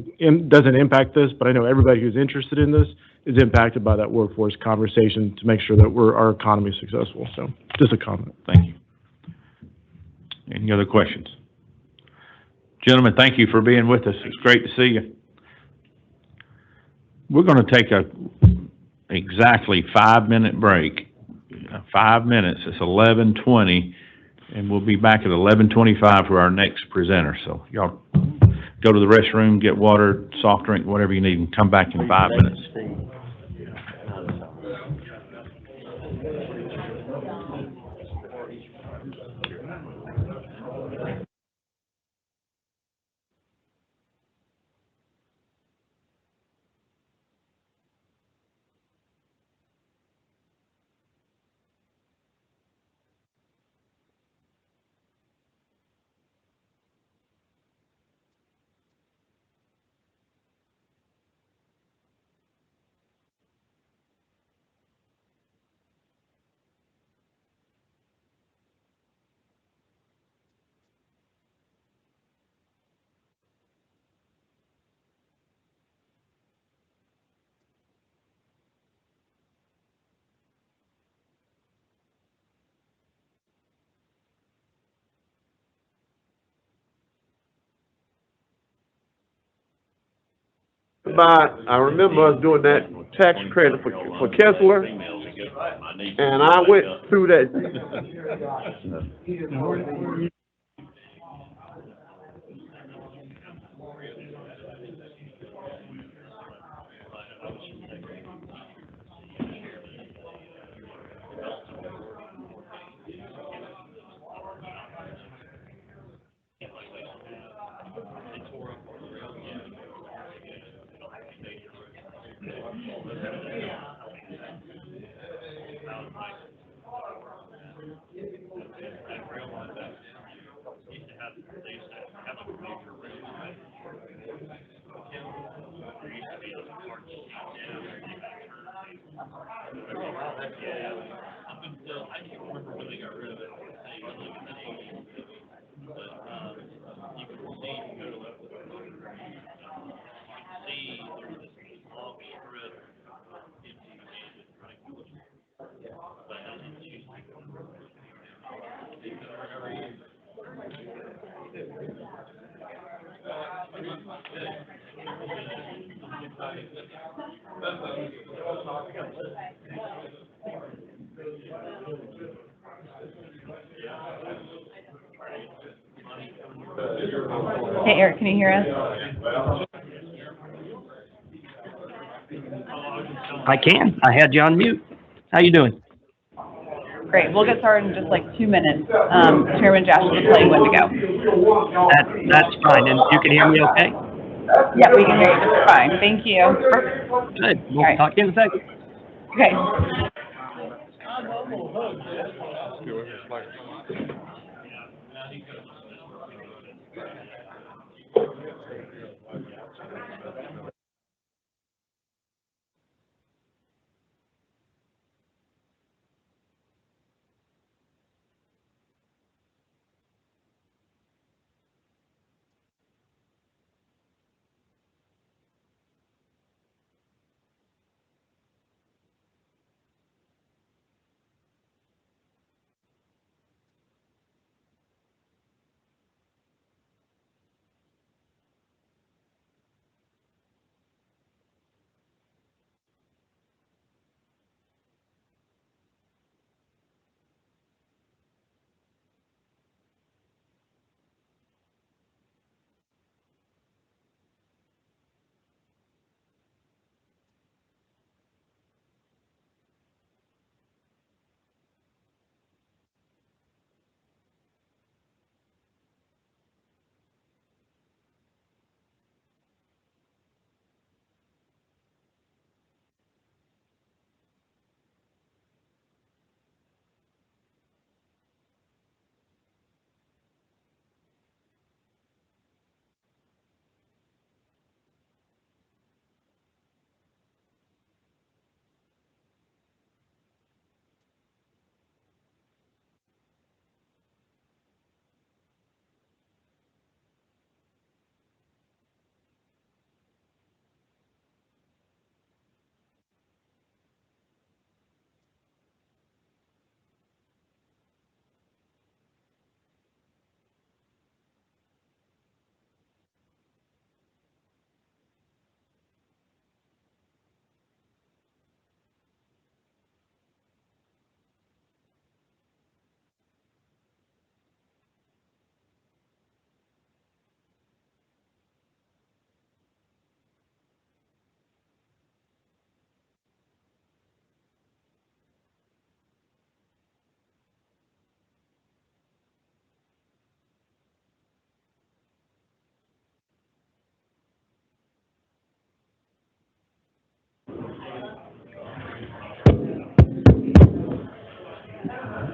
doesn't impact this, but I know everybody who's interested in this is impacted by that workforce conversation to make sure that our economy is successful. So just a comment. Thank you. Any other questions? Gentlemen, thank you for being with us. It's great to see you. We're going to take a exactly 5-minute break. 5 minutes. It's 11:20, and we'll be back at 11:25 for our next presenter. So y'all go to the restroom, get water, soft drink, whatever you need, and come back in 5 minutes. I remember us doing that tax credit for Kessler, and I went through that. Hey, Eric, can you hear us? I can. I had you on mute. How you doing? Great, we'll get started in just like 2 minutes. Chairman Josh will tell you when to go. That's fine. And you can hear me okay? Yeah, we can hear you just fine. Thank you. Perfect. Good. We'll talk to you in a second. Okay.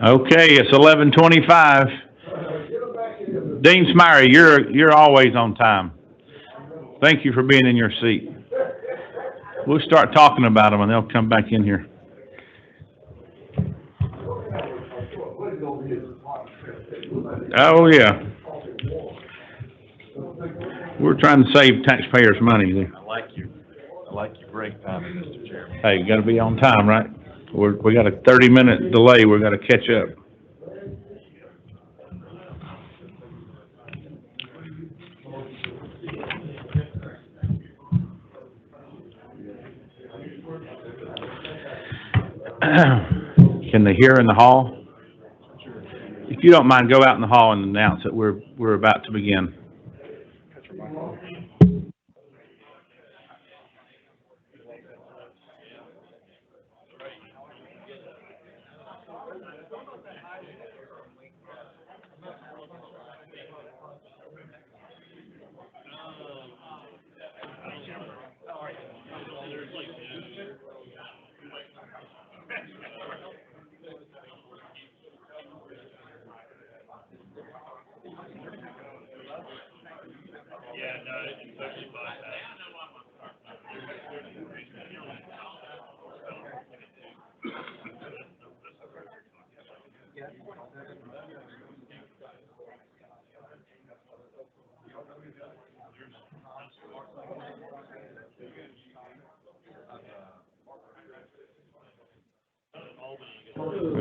Okay, it's 11:25. Dean Smyrie, you're always on time. Thank you for being in your seat. We'll start talking about them and they'll come back in here. Oh, yeah. We're trying to save taxpayers' money there. I like your break time, Mr. Chairman. Hey, you gotta be on time, right? We got a 30-minute delay, we gotta catch up. Can they hear in the hall? If you don't mind, go out in the hall and announce that we're about to begin.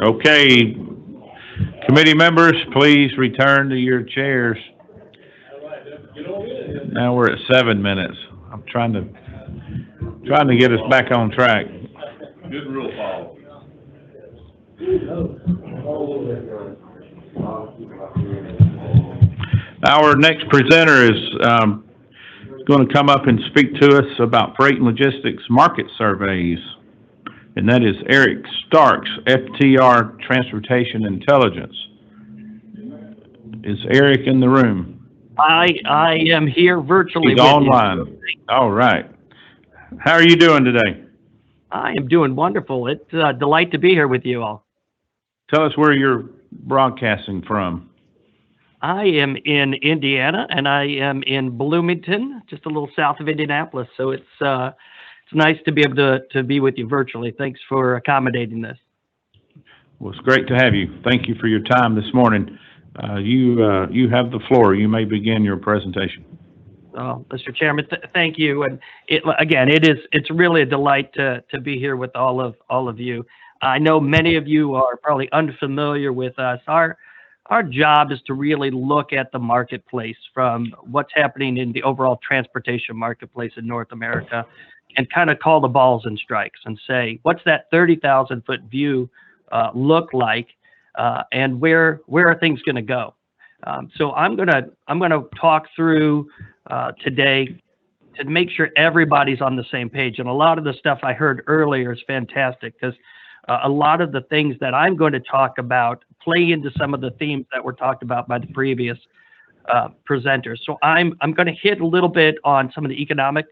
Okay, committee members, please return to your chairs. Now we're at 7 minutes. I'm trying to get us back on track. Good rule follow. Our next presenter is going to come up and speak to us about freight and logistics market surveys, and that is Eric Starks, FTR Transportation Intelligence. Is Eric in the room? I am here virtually. He's online. All right. How are you doing today? I am doing wonderful. It's a delight to be here with you all. Tell us where you're broadcasting from. I am in Indiana, and I am in Bloomington, just a little south of Indianapolis. So it's nice to be able to be with you virtually. Thanks for accommodating this. Well, it's great to have you. Thank you for your time this morning. You have the floor. You may begin your presentation. Mr. Chairman, thank you. And it's really a delight to be here with all of you. I know many of you are probably unfamiliar with us. Our job is to really look at the marketplace from what's happening in the overall transportation marketplace in North America and kind of call the balls and strikes and say, what's that 30,000-foot view look like, and where are things going to go? So I'm gonna talk through today to make sure everybody's on the same page. And a lot of the stuff I heard earlier is fantastic because a lot of the things that I'm going to talk about play into some of the themes that were talked about by the previous presenters. So I'm going to hit a little bit on some of the economic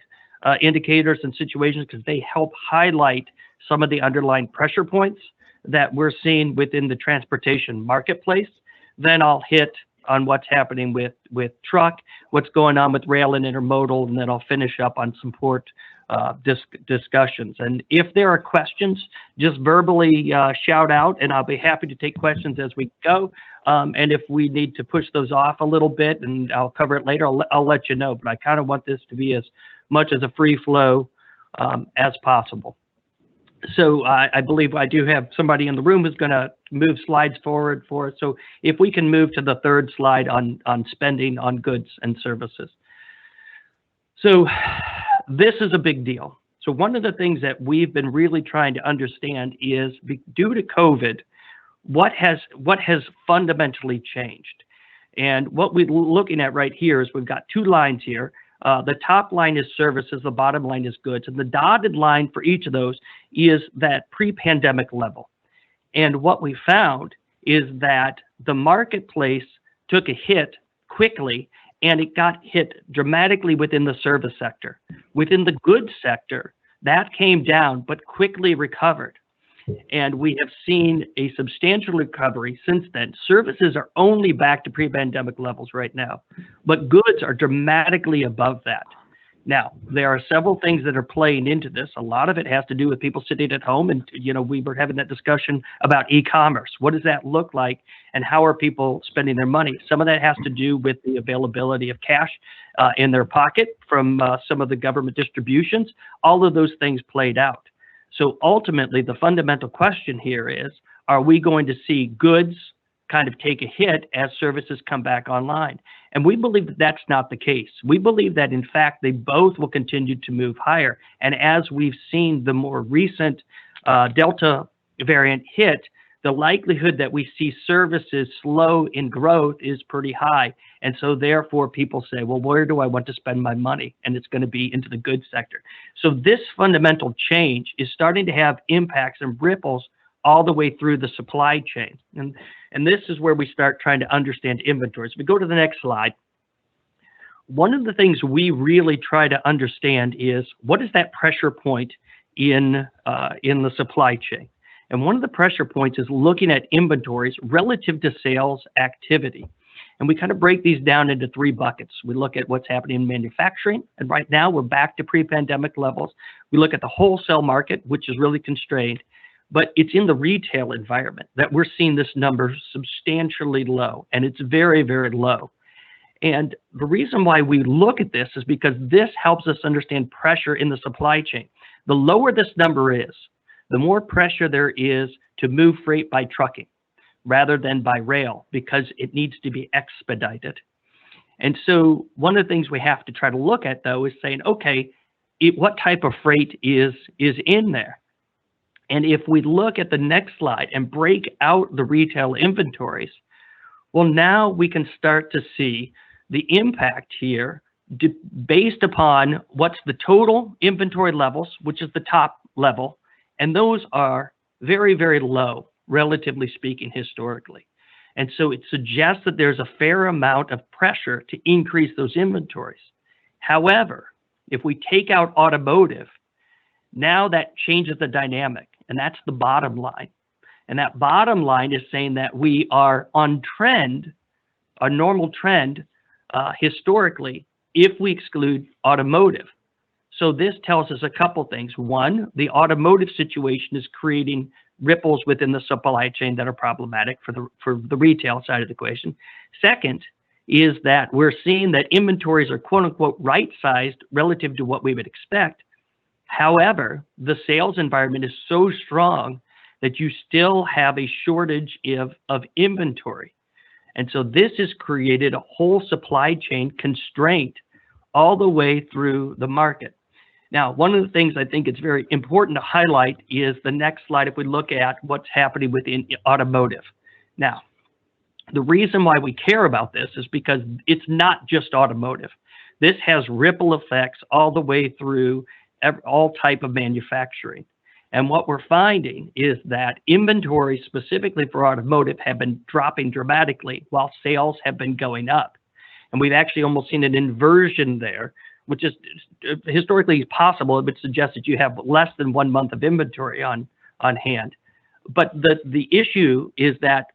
indicators and situations because they help highlight some of the underlying pressure points that we're seeing within the transportation marketplace. Then I'll hit on what's happening with truck, what's going on with rail and intermodal, and then I'll finish up on some port discussions. And if there are questions, just verbally shout out, and I'll be happy to take questions as we go. And if we need to push those off a little bit, and I'll cover it later, I'll let you know. But I kind of want this to be as much as a free flow as possible. So I believe I do have somebody in the room who's going to move slides forward for us. So if we can move to the third slide on spending on goods and services. So this is a big deal. So one of the things that we've been really trying to understand is due to COVID, what has fundamentally changed? And what we're looking at right here is we've got two lines here. The top line is services, the bottom line is goods, and the dotted line for each of those is that pre-pandemic level. And what we found is that the marketplace took a hit quickly, and it got hit dramatically within the service sector. Within the goods sector, that came down, but quickly recovered. And we have seen a substantial recovery since then. Services are only back to pre-pandemic levels right now, but goods are dramatically above that. Now, there are several things that are playing into this. A lot of it has to do with people sitting at home, and we were having that discussion about e-commerce. What does that look like, and how are people spending their money? Some of that has to do with the availability of cash in their pocket from some of the government distributions. All of those things played out. So ultimately, the fundamental question here is, are we going to see goods kind of take a hit as services come back online? And we believe that that's not the case. We believe that, in fact, they both will continue to move higher. And as we've seen the more recent Delta variant hit, the likelihood that we see services slow in growth is pretty high. And so therefore people say, well, where do I want to spend my money? And it's going to be into the goods sector. So this fundamental change is starting to have impacts and ripples all the way through the supply chain. And this is where we start trying to understand inventories. If we go to the next slide, one of the things we really try to understand is what is that pressure point in the supply chain? And one of the pressure points is looking at inventories relative to sales activity. And we kind of break these down into three buckets. We look at what's happening in manufacturing, and right now we're back to pre-pandemic levels. We look at the wholesale market, which is really constrained, but it's in the retail environment that we're seeing this number substantially low, and it's very, very low. And the reason why we look at this is because this helps us understand pressure in the supply chain. The lower this number is, the more pressure there is to move freight by trucking rather than by rail, because it needs to be expedited. And so one of the things we have to try to look at, though, is saying, okay, what type of freight is in there? And if we look at the next slide and break out the retail inventories, well, now we can start to see the impact here based upon what's the total inventory levels, which is the top level, and those are very, very low, relatively speaking, historically. And so it suggests that there's a fair amount of pressure to increase those inventories. However, if we take out automotive, now that changes the dynamic, and that's the bottom line. And that bottom line is saying that we are on trend, a normal trend, historically, if we exclude automotive. So this tells us a couple things. One, the automotive situation is creating ripples within the supply chain that are problematic for the retail side of the equation. Second is that we're seeing that inventories are quote unquote right-sized relative to what we would expect. However, the sales environment is so strong that you still have a shortage of inventory. And so this has created a whole supply chain constraint all the way through the market. Now, one of the things I think it's very important to highlight is the next slide if we look at what's happening within automotive. Now, the reason why we care about this is because it's not just automotive. This has ripple effects all the way through all type of manufacturing. And what we're finding is that inventories specifically for automotive have been dropping dramatically while sales have been going up. And we've actually almost seen an inversion there, which is historically possible. It would suggest that you have less than 1 month of inventory on hand. But the issue is that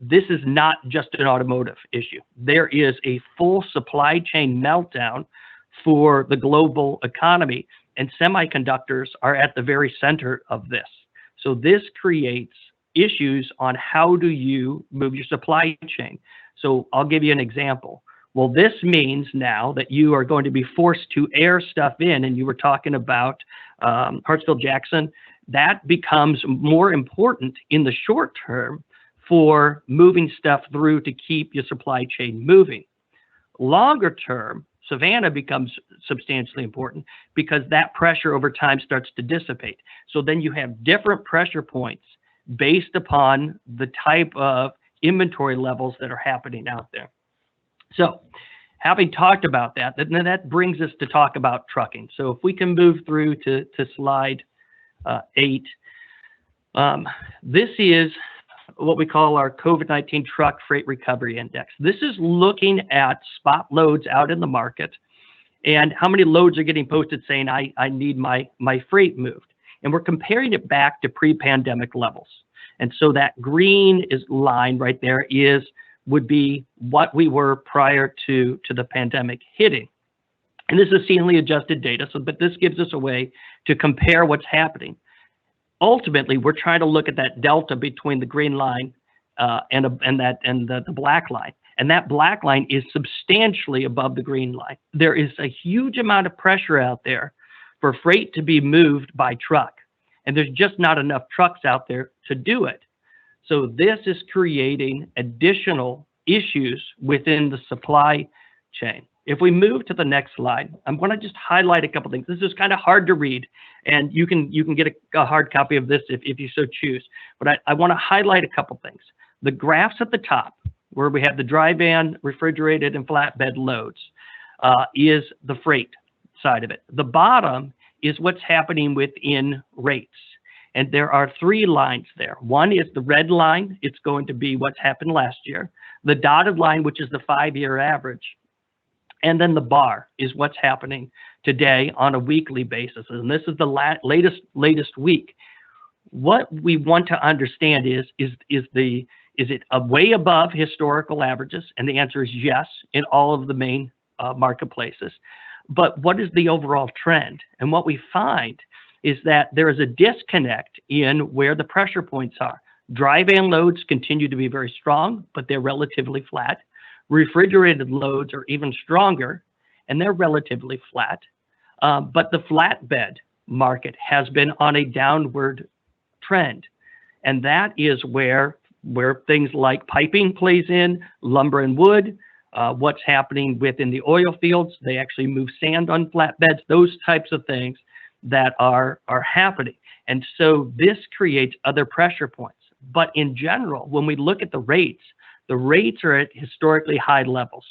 this is not just an automotive issue. There is a full supply chain meltdown for the global economy, and semiconductors are at the very center of this. So this creates issues on how do you move your supply chain. So I'll give you an example. Well, this means now that you are going to be forced to air stuff in, and you were talking about Hartsfield-Jackson, that becomes more important in the short term for moving stuff through to keep your supply chain moving. Longer term, Savannah becomes substantially important because that pressure over time starts to dissipate. So then you have different pressure points based upon the type of inventory levels that are happening out there. So having talked about that, then that brings us to talk about trucking. So if we can move through to slide 8, this is what we call our COVID-19 Truck Freight Recovery Index. This is looking at spot loads out in the market and how many loads are getting posted saying, I need my freight moved. And we're comparing it back to pre-pandemic levels. And so that green line right there would be what we were prior to the pandemic hitting. And this is seasonally adjusted data, but this gives us a way to compare what's happening. Ultimately, we're trying to look at that delta between the green line and the black line. And that black line is substantially above the green line. There is a huge amount of pressure out there for freight to be moved by truck. And there's just not enough trucks out there to do it. So this is creating additional issues within the supply chain. If we move to the next slide, I'm going to just highlight a couple things. This is kind of hard to read, and you can get a hard copy of this if you so choose. But I want to highlight a couple things. The graphs at the top, where we have the dry van, refrigerated, and flatbed loads, is the freight side of it. The bottom is what's happening within rates. And there are three lines there. One is the red line. It's going to be what's happened last year. The dotted line, which is the 5-year average. And then the bar is what's happening today on a weekly basis. And this is the latest week. What we want to understand is it way above historical averages? And the answer is yes, in all of the main marketplaces. But what is the overall trend? And what we find is that there is a disconnect in where the pressure points are. Dry van loads continue to be very strong, but they're relatively flat. Refrigerated loads are even stronger, and they're relatively flat. But the flatbed market has been on a downward trend. And that is where things like piping plays in, lumber and wood, what's happening within the oil fields. They actually move sand on flatbeds, those types of things that are happening. And so this creates other pressure points. But in general, when we look at the rates are at historically high levels.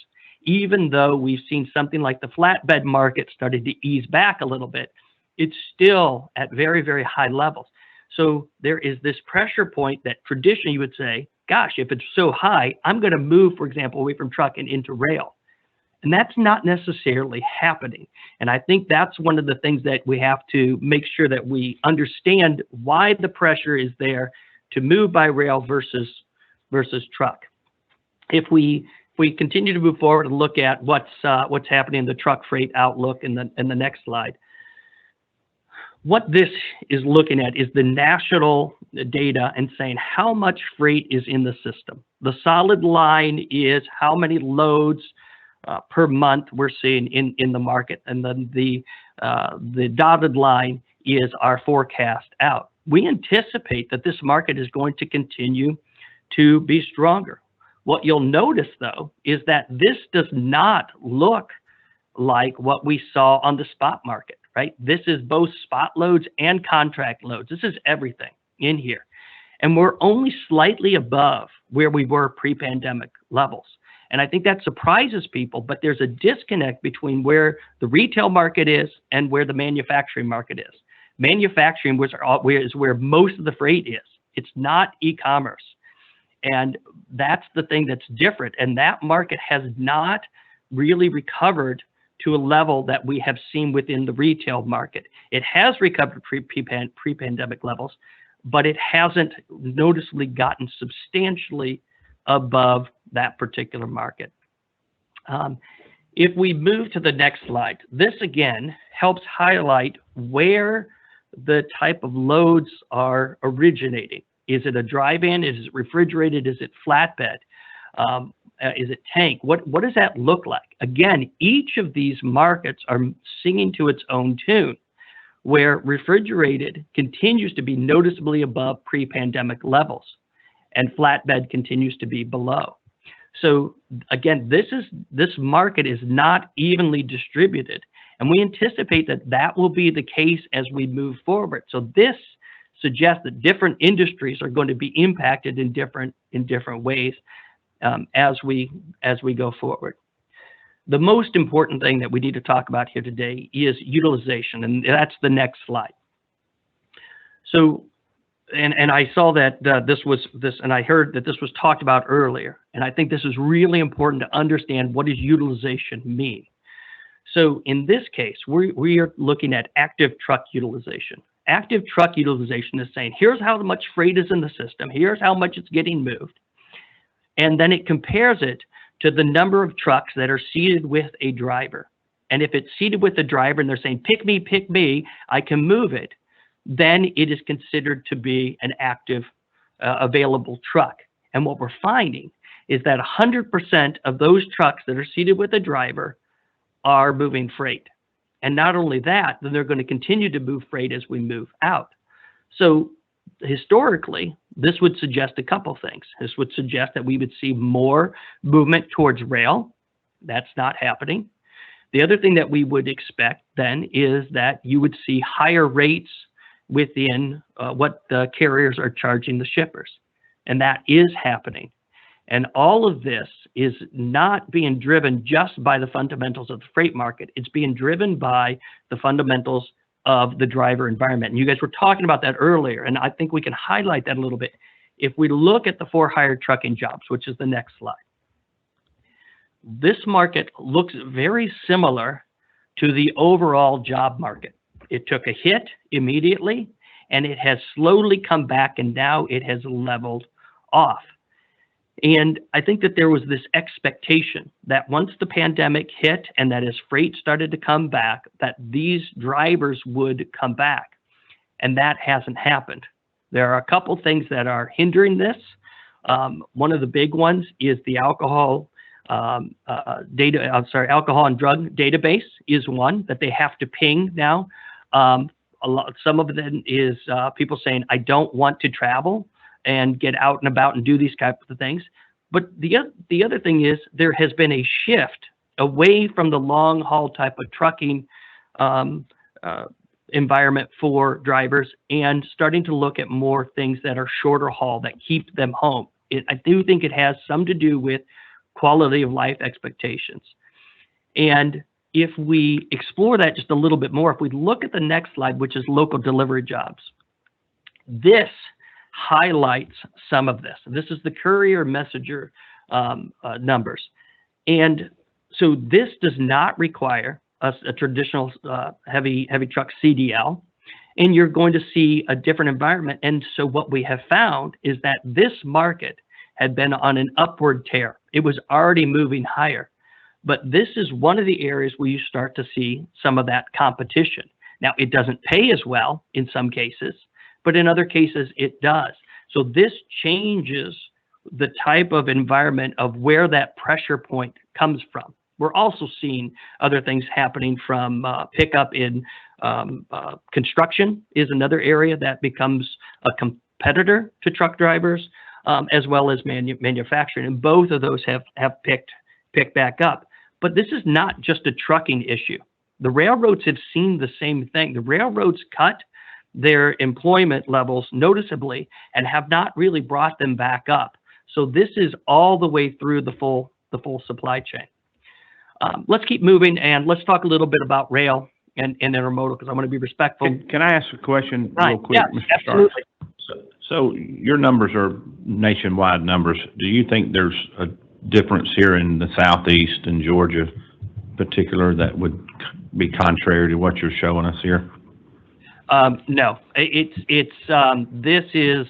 Even though we've seen something like the flatbed market started to ease back a little bit, it's still at very, very high levels. So there is this pressure point that traditionally you would say, gosh, if it's so high, I'm going to move, for example, away from truck and into rail. And that's not necessarily happening. And I think that's one of the things that we have to make sure that we understand why the pressure is there to move by rail versus truck. If we continue to move forward and look at what's happening in the truck freight outlook in the next slide, what this is looking at is the national data and saying how much freight is in the system. The solid line is how many loads per month we're seeing in the market, and then the dotted line is our forecast out. We anticipate that this market is going to continue to be stronger. What you'll notice, though, is that this does not look like what we saw on the spot market, right? This is both spot loads and contract loads. This is everything in here. And we're only slightly above where we were pre-pandemic levels. And I think that surprises people, but there's a disconnect between where the retail market is and where the manufacturing market is. Manufacturing is where most of the freight is. It's not e-commerce. And that's the thing that's different. And that market has not really recovered to a level that we have seen within the retail market. It has recovered pre-pandemic levels, but it hasn't noticeably gotten substantially above that particular market. If we move to the next slide, this again helps highlight where the type of loads are originating. Is it a dry van? Is it refrigerated? Is it flatbed? Is it tank? What does that look like? Again, each of these markets are singing to its own tune, where refrigerated continues to be noticeably above pre-pandemic levels, and flatbed continues to be below. So again, this market is not evenly distributed, and we anticipate that will be the case as we move forward. So this suggests that different industries are going to be impacted in different ways as we go forward. The most important thing that we need to talk about here today is utilization, and that's the next slide. So, and I saw that and I heard that this was talked about earlier, and I think this is really important to understand what does utilization mean. So in this case, we are looking at active truck utilization. Active truck utilization is saying, here's how much freight is in the system, here's how much it's getting moved, and then it compares it to the number of trucks that are seated with a driver. And if it's seated with a driver and they're saying, pick me, I can move it, then it is considered to be an active available truck. And what we're finding is that 100% of those trucks that are seated with a driver are moving freight. And not only that, then they're going to continue to move freight as we move out. So historically, this would suggest a couple things. This would suggest that we would see more movement towards rail. That's not happening. The other thing that we would expect then is that you would see higher rates within what the carriers are charging the shippers. And that is happening. And all of this is not being driven just by the fundamentals of the freight market. It's being driven by the fundamentals of the driver environment. And you guys were talking about that earlier, and I think we can highlight that a little bit. If we look at the for-hire trucking jobs, which is the next slide, this market looks very similar to the overall job market. It took a hit immediately, and it has slowly come back, and now it has leveled off. And I think that there was this expectation that once the pandemic hit and that as freight started to come back, that these drivers would come back. And that hasn't happened. There are a couple things that are hindering this. One of the big ones is the alcohol and drug database is one that they have to ping now. Some of it is people saying, I don't want to travel and get out and about and do these types of things. But the other thing is there has been a shift away from the long haul type of trucking environment for drivers and starting to look at more things that are shorter haul that keep them home. I do think it has some to do with quality of life expectations. And if we explore that just a little bit more, if we look at the next slide, which is local delivery jobs, this highlights some of this. This is the courier messenger numbers. And so this does not require a traditional heavy truck CDL, and you're going to see a different environment. And so what we have found is that this market had been on an upward tear. It was already moving higher. But this is one of the areas where you start to see some of that competition. Now, it doesn't pay as well in some cases, but in other cases it does. So this changes the type of environment of where that pressure point comes from. We're also seeing other things happening from pickup in construction is another area that becomes a competitor to truck drivers, as well as manufacturing. And both of those have picked back up. But this is not just a trucking issue. The railroads have seen the same thing. The railroads cut their employment levels noticeably and have not really brought them back up. So this is all the way through the full supply chain. Let's keep moving and let's talk a little bit about rail and intermodal because I want to be respectful. Can I ask a question Right. real quick, Yes, Mr. Stark? absolutely. So your numbers are nationwide numbers. Do you think there's a difference here in the southeast and Georgia in particular that would be contrary to what you're showing us here? No, this is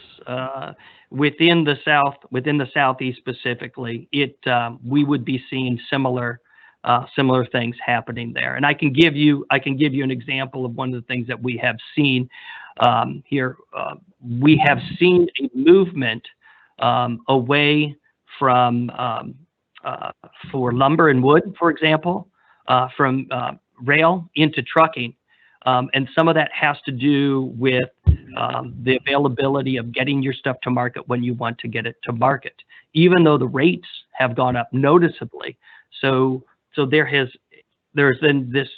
within the southeast specifically. We would be seeing similar things happening there. And I can give you an example of one of the things that we have seen here. We have seen a movement away from for lumber and wood, for example, from rail into trucking. And some of that has to do with the availability of getting your stuff to market when you want to get it to market, even though the rates have gone up noticeably. So there's been this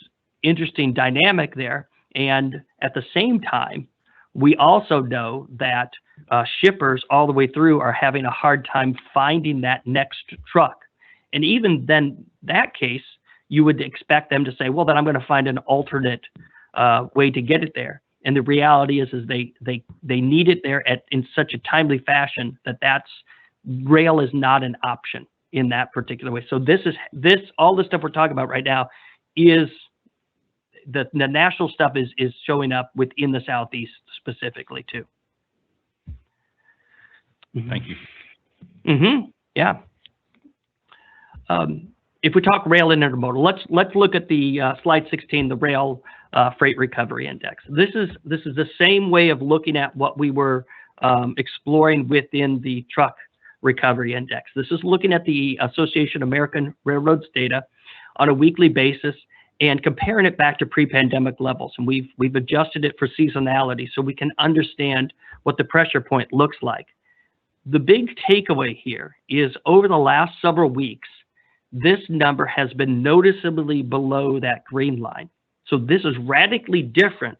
interesting dynamic there. And at the same time, we also know that shippers all the way through are having a hard time finding that next truck. And even then, that case, you would expect them to say, well, then I'm going to find an alternate way to get it there. And the reality is they need it there in such a timely fashion that rail is not an option in that particular way. So all the stuff we're talking about right now is the national stuff is showing up within the Southeast specifically too. Thank you. Mm-hmm. Yeah. If we talk rail and intermodal, let's look at the slide 16, the rail freight recovery index. This is the same way of looking at what we were exploring within the truck recovery index. This is looking at the Association of American Railroads data on a weekly basis and comparing it back to pre-pandemic levels. And we've adjusted it for seasonality so we can understand what the pressure point looks like. The big takeaway here is over the last several weeks, this number has been noticeably below that green line. So this is radically different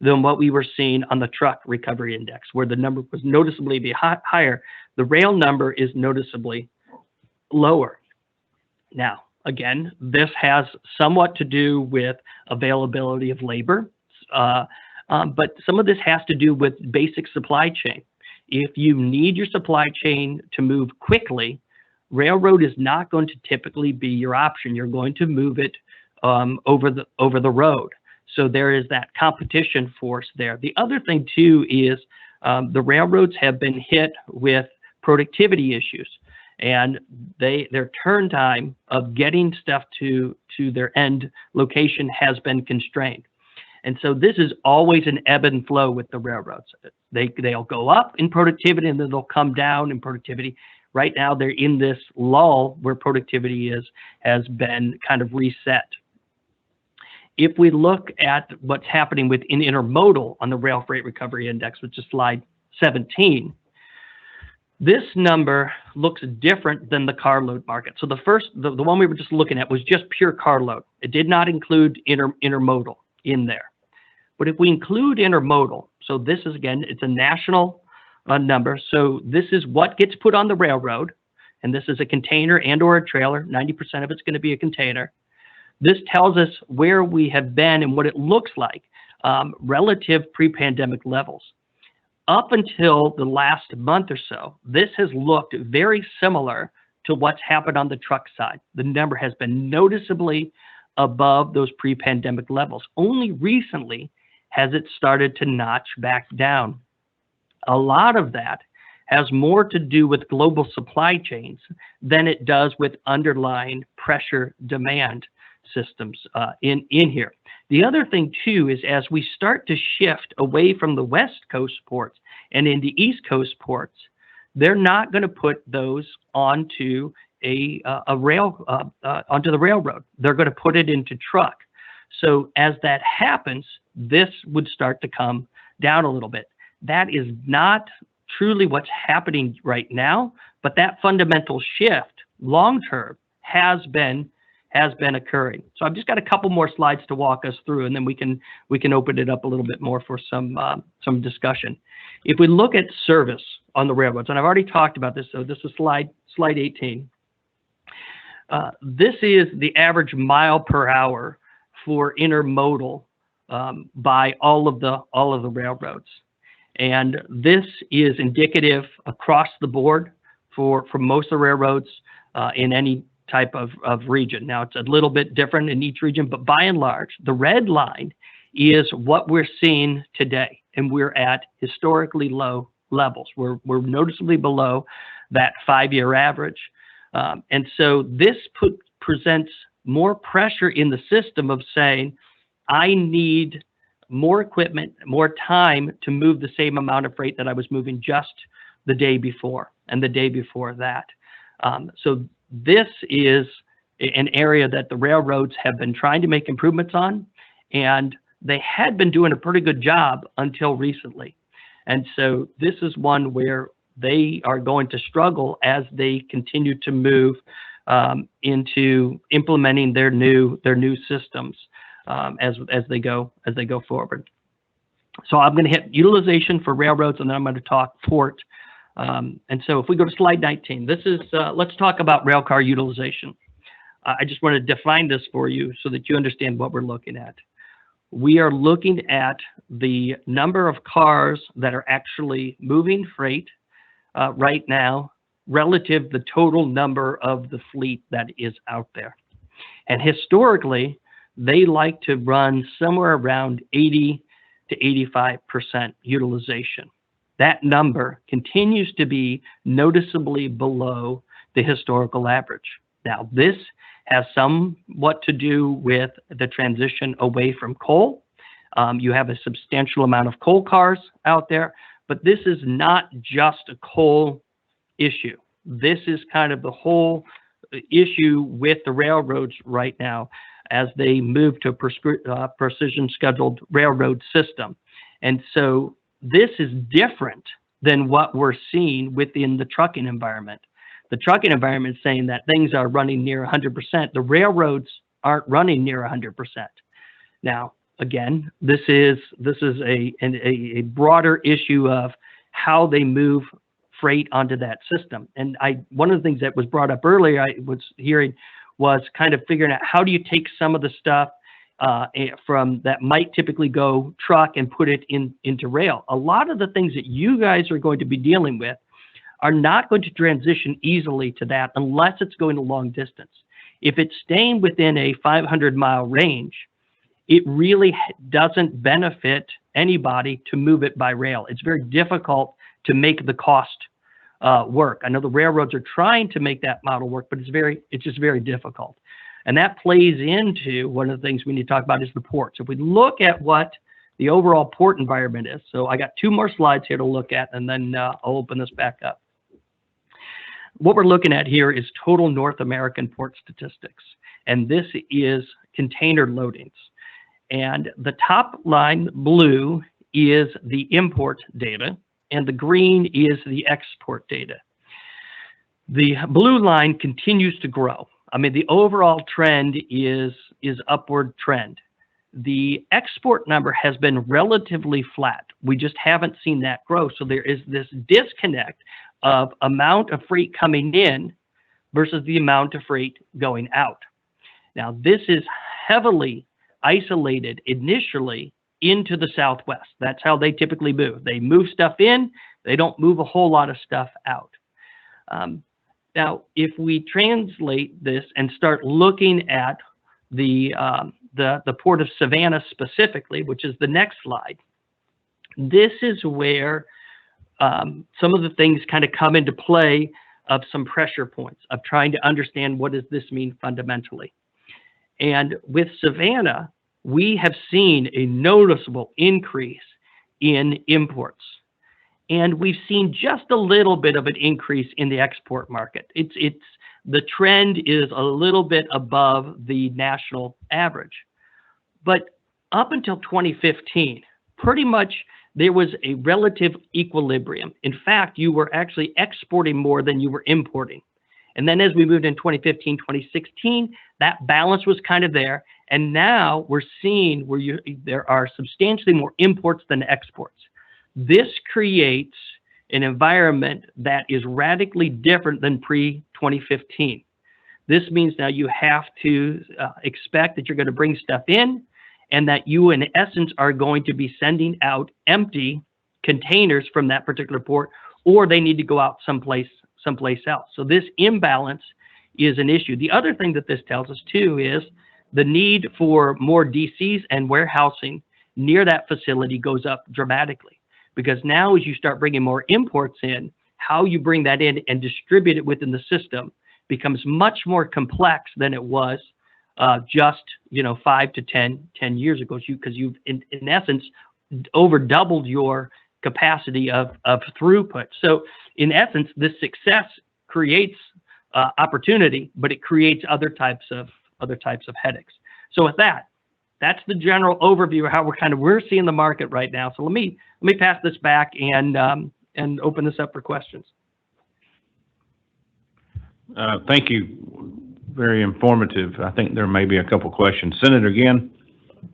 than what we were seeing on the truck recovery index, where the number was noticeably higher. The rail number is noticeably lower. Now, again, this has somewhat to do with availability of labor, but some of this has to do with basic supply chain. If you need your supply chain to move quickly, railroad is not going to typically be your option. You're going to move it over the road. So there is that competition force there. The other thing too is the railroads have been hit with productivity issues, and their turn time of getting stuff to their end location has been constrained. And so this is always an ebb and flow with the railroads. They'll go up in productivity and then they'll come down in productivity. Right now they're in this lull where productivity has been kind of reset. If we look at what's happening within intermodal on the Rail Freight Recovery Index, which is slide 17, this number looks different than the carload market. So the one we were just looking at was just pure carload. It did not include intermodal in there. But if we include intermodal, so this is, again, it's a national number. So this is what gets put on the railroad, and this is a container and or a trailer. 90% of it's going to be a container. This tells us where we have been and what it looks like relative pre-pandemic levels. Up until the last month or so, this has looked very similar to what's happened on the truck side. The number has been noticeably above those pre-pandemic levels. Only recently has it started to notch back down. A lot of that has more to do with global supply chains than it does with underlying pressure demand systems in here. The other thing too is as we start to shift away from the West Coast ports and into East Coast ports, they're not going to put those onto onto the railroad. They're going to put it into truck. So as that happens, this would start to come down a little bit. That is not truly what's happening right now, but that fundamental shift long term has been occurring. So I've just got a couple more slides to walk us through, and then we can open it up a little bit more for some discussion. If we look at service on the railroads, and I've already talked about this, so this is slide 18. This is the average mile per hour for intermodal by all of the railroads, and this is indicative across the board for most of the railroads in any type of region. Now it's a little bit different in each region, but by and large, the red line is what we're seeing today, and we're at historically low levels. We're noticeably below that 5-year average. And so this presents more pressure in the system of saying, I need more equipment, more time to move the same amount of freight that I was moving just the day before and the day before that. So this is an area that the railroads have been trying to make improvements on, and they had been doing a pretty good job until recently. And so this is one where they are going to struggle as they continue to move into implementing their new systems as they go forward. So I'm going to hit utilization for railroads, and then I'm going to talk port. And so if we go to slide 19, this is let's talk about rail car utilization. I just want to define this for you so that you understand what we're looking at. We are looking at the number of cars that are actually moving freight right now relative to the total number of the fleet that is out there. And historically, they like to run somewhere around 80 to 85% utilization. That number continues to be noticeably below the historical average. Now, this has somewhat to do with the transition away from coal. You have a substantial amount of coal cars out there, but this is not just a coal issue. This is kind of the whole issue with the railroads right now as they move to a precision scheduled railroad system. And so this is different than what we're seeing within the trucking environment. The trucking environment is saying that things are running near 100%. The railroads aren't running near 100%. Now, again, this is a broader issue of how they move freight onto that system. And one of the things that was brought up earlier, I was hearing, was kind of figuring out how do you take some of the stuff from that might typically go truck and put it into rail. A lot of the things that you guys are going to be dealing with are not going to transition easily to that unless it's going a long distance. If it's staying within a 500-mile range, it really doesn't benefit anybody to move it by rail. It's very difficult to make the cost work. I know the railroads are trying to make that model work, but it's just very difficult. And that plays into one of the things we need to talk about is the ports. If we look at what the overall port environment is, so I got 2 more slides here to look at, and then I'll open this back up. What we're looking at here is total North American port statistics, and this is container loadings. And the top line, blue, is the import data, and the green is the export data. The blue line continues to grow. I mean, the overall trend is upward trend. The export number has been relatively flat. We just haven't seen that grow. So there is this disconnect of amount of freight coming in versus the amount of freight going out. Now, this is heavily isolated initially into the Southwest. That's how they typically move. They move stuff in, they don't move a whole lot of stuff out. Now, if we translate this and start looking at the port of Savannah specifically, which is the next slide, this is where some of the things kind of come into play of some pressure points of trying to understand what does this mean fundamentally. And with Savannah, we have seen a noticeable increase in imports. And we've seen just a little bit of an increase in the export market. The trend is a little bit above the national average. But up until 2015, pretty much there was a relative equilibrium. In fact, you were actually exporting more than you were importing. And then as we moved in 2015, 2016, that balance was kind of there. And now we're seeing where there are substantially more imports than exports. This creates an environment that is radically different than pre-2015. This means now you have to expect that you're going to bring stuff in and that you, in essence, are going to be sending out empty containers from that particular port, or they need to go out someplace else. So this imbalance is an issue. The other thing that this tells us, too, is the need for more DCs and warehousing near that facility goes up dramatically. Because now as you start bringing more imports in, how you bring that in and distribute it within the system becomes much more complex than it was just 5 to 10 years ago, because you've in essence over doubled your capacity of throughput. So in essence, this success creates opportunity, but it creates other types of headaches. So with that, that's the general overview of how we're seeing the market right now. So let me pass this back and open this up for questions. Thank you. Very informative. I think there may be a couple questions. Senator Ginn?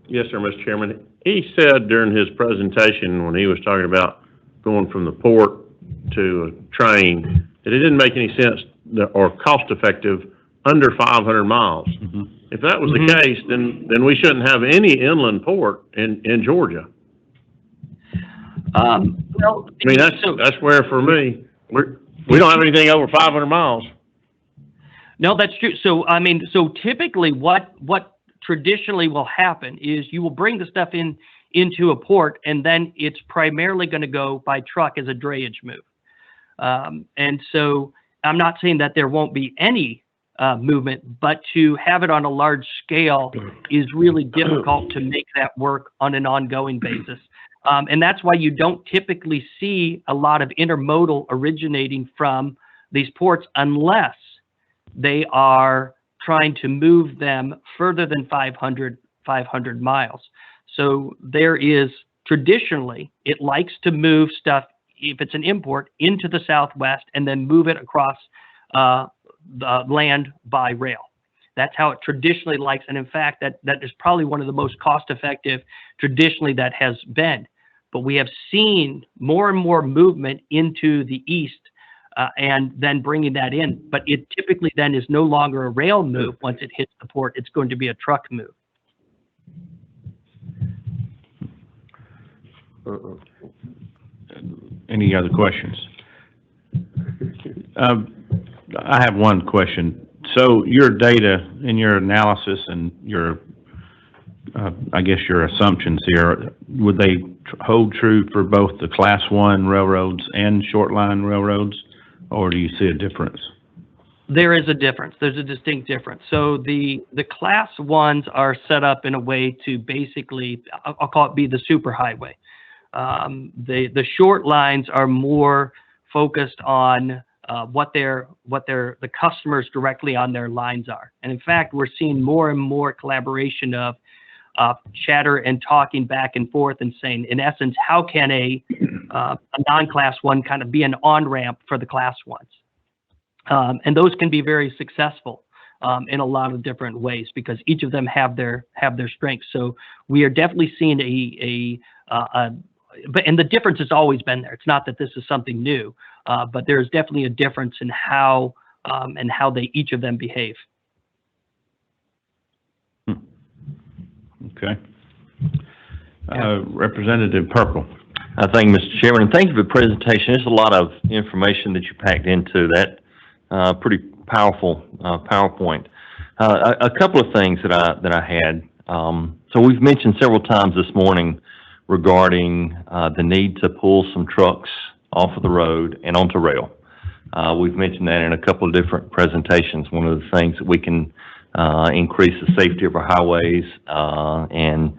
Yes, sir, Mr. Chairman. He said during his presentation when he was talking about going from the port to a train that it didn't make any sense or cost effective under 500 miles. Mm-hmm. If that was the case, then we shouldn't have any inland port in Georgia. Well, I mean, that's where for me, we don't have anything over 500 miles. No, that's true. So typically what traditionally will happen is you will bring the stuff into a port, and then it's primarily going to go by truck as a drayage move. And so I'm not saying that there won't be any movement, but to have it on a large scale is really difficult to make that work on an ongoing basis. And that's why you don't typically see a lot of intermodal originating from these ports unless they are trying to move them further than 500 miles. So there is traditionally, it likes to move stuff, if it's an import, into the Southwest and then move it across land by rail. That's how it traditionally likes, and in fact, that is probably one of the most cost-effective traditionally that has been. But we have seen more and more movement into the east, and then bringing that in. But it typically then is no longer a rail move. Once it hits the port, it's going to be a truck move. Any other questions? I have one question. So your data and your analysis and your, I guess your assumptions here, would they hold true for both the Class 1 railroads and short line railroads, or do you see a difference? There is a difference. There's a distinct difference. So the Class 1s are set up in a way to basically, I'll call it be the superhighway. The short lines are more focused on what the customers directly on their lines are. And in fact, we're seeing more and more collaboration of chatter and talking back and forth and saying, in essence, how can a non-Class 1 kind of be an on-ramp for the Class 1s? And those can be very successful in a lot of different ways because each of them have their strengths. So we are definitely seeing and the difference has always been there. It's not that this is something new, but there's definitely a difference in how they each of them behave. Okay. Representative Purple. Thank you, Mr. Chairman, and thank you for the presentation. There's a lot of information that you packed into that. Pretty powerful PowerPoint. A couple of things that I had. So we've mentioned several times this morning regarding the need to pull some trucks off of the road and onto rail. We've mentioned that in a couple of different presentations. One of the things that we can increase the safety of our highways, and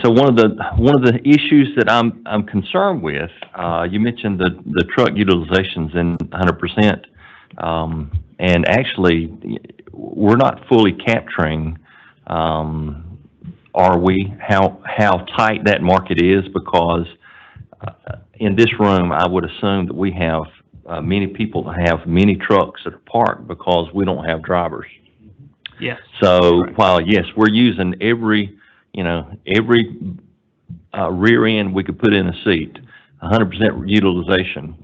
so one of the issues that I'm concerned with, you mentioned the truck utilization's in 100%, and actually we're not fully capturing how tight that market is, because in this room I would assume that we have many people that have many trucks that are parked because we don't have drivers. Yes. So while yes, we're using every rear end we could put in a seat, 100% utilization.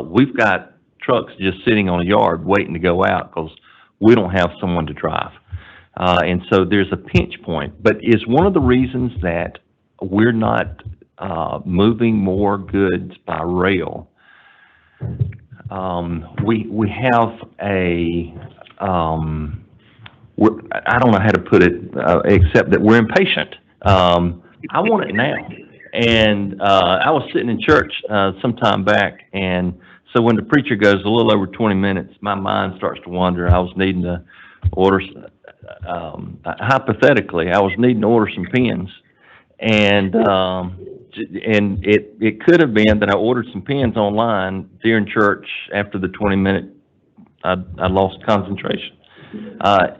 We've got trucks just sitting on a yard waiting to go out because we don't have someone to drive. And so there's a pinch point, but is one of the reasons that we're not moving more goods by rail. We have I don't know how to put it, except that we're impatient. I want it now. And I was sitting in church some time back, and so when the preacher goes a little over 20 minutes, my mind starts to wander. I was needing to order, hypothetically, I was needing to order some pens, and it could have been that I ordered some pens online during church. After the 20-minute, I lost concentration.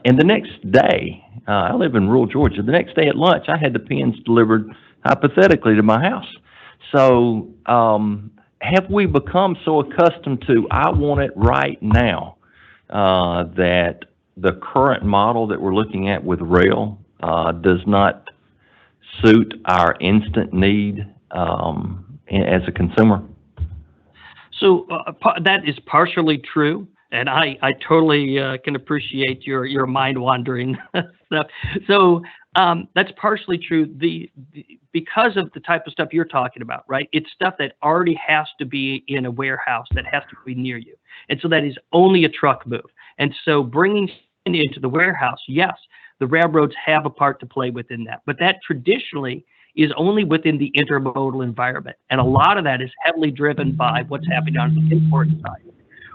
And the next day, I live in rural Georgia. The next day at lunch, I had the pens delivered hypothetically to my house. So, have we become so accustomed to, I want it right now, that the current model that we're looking at with rail does not suit our instant need as a consumer? So that is partially true, and I totally can appreciate your mind wandering stuff. So that's partially true. Because of the type of stuff you're talking about, right? It's stuff that already has to be in a warehouse, that has to be near you, and so that is only a truck move. And so bringing into the warehouse, yes, the railroads have a part to play within that, but that traditionally is only within the intermodal environment. And a lot of that is heavily driven by what's happening on the import side,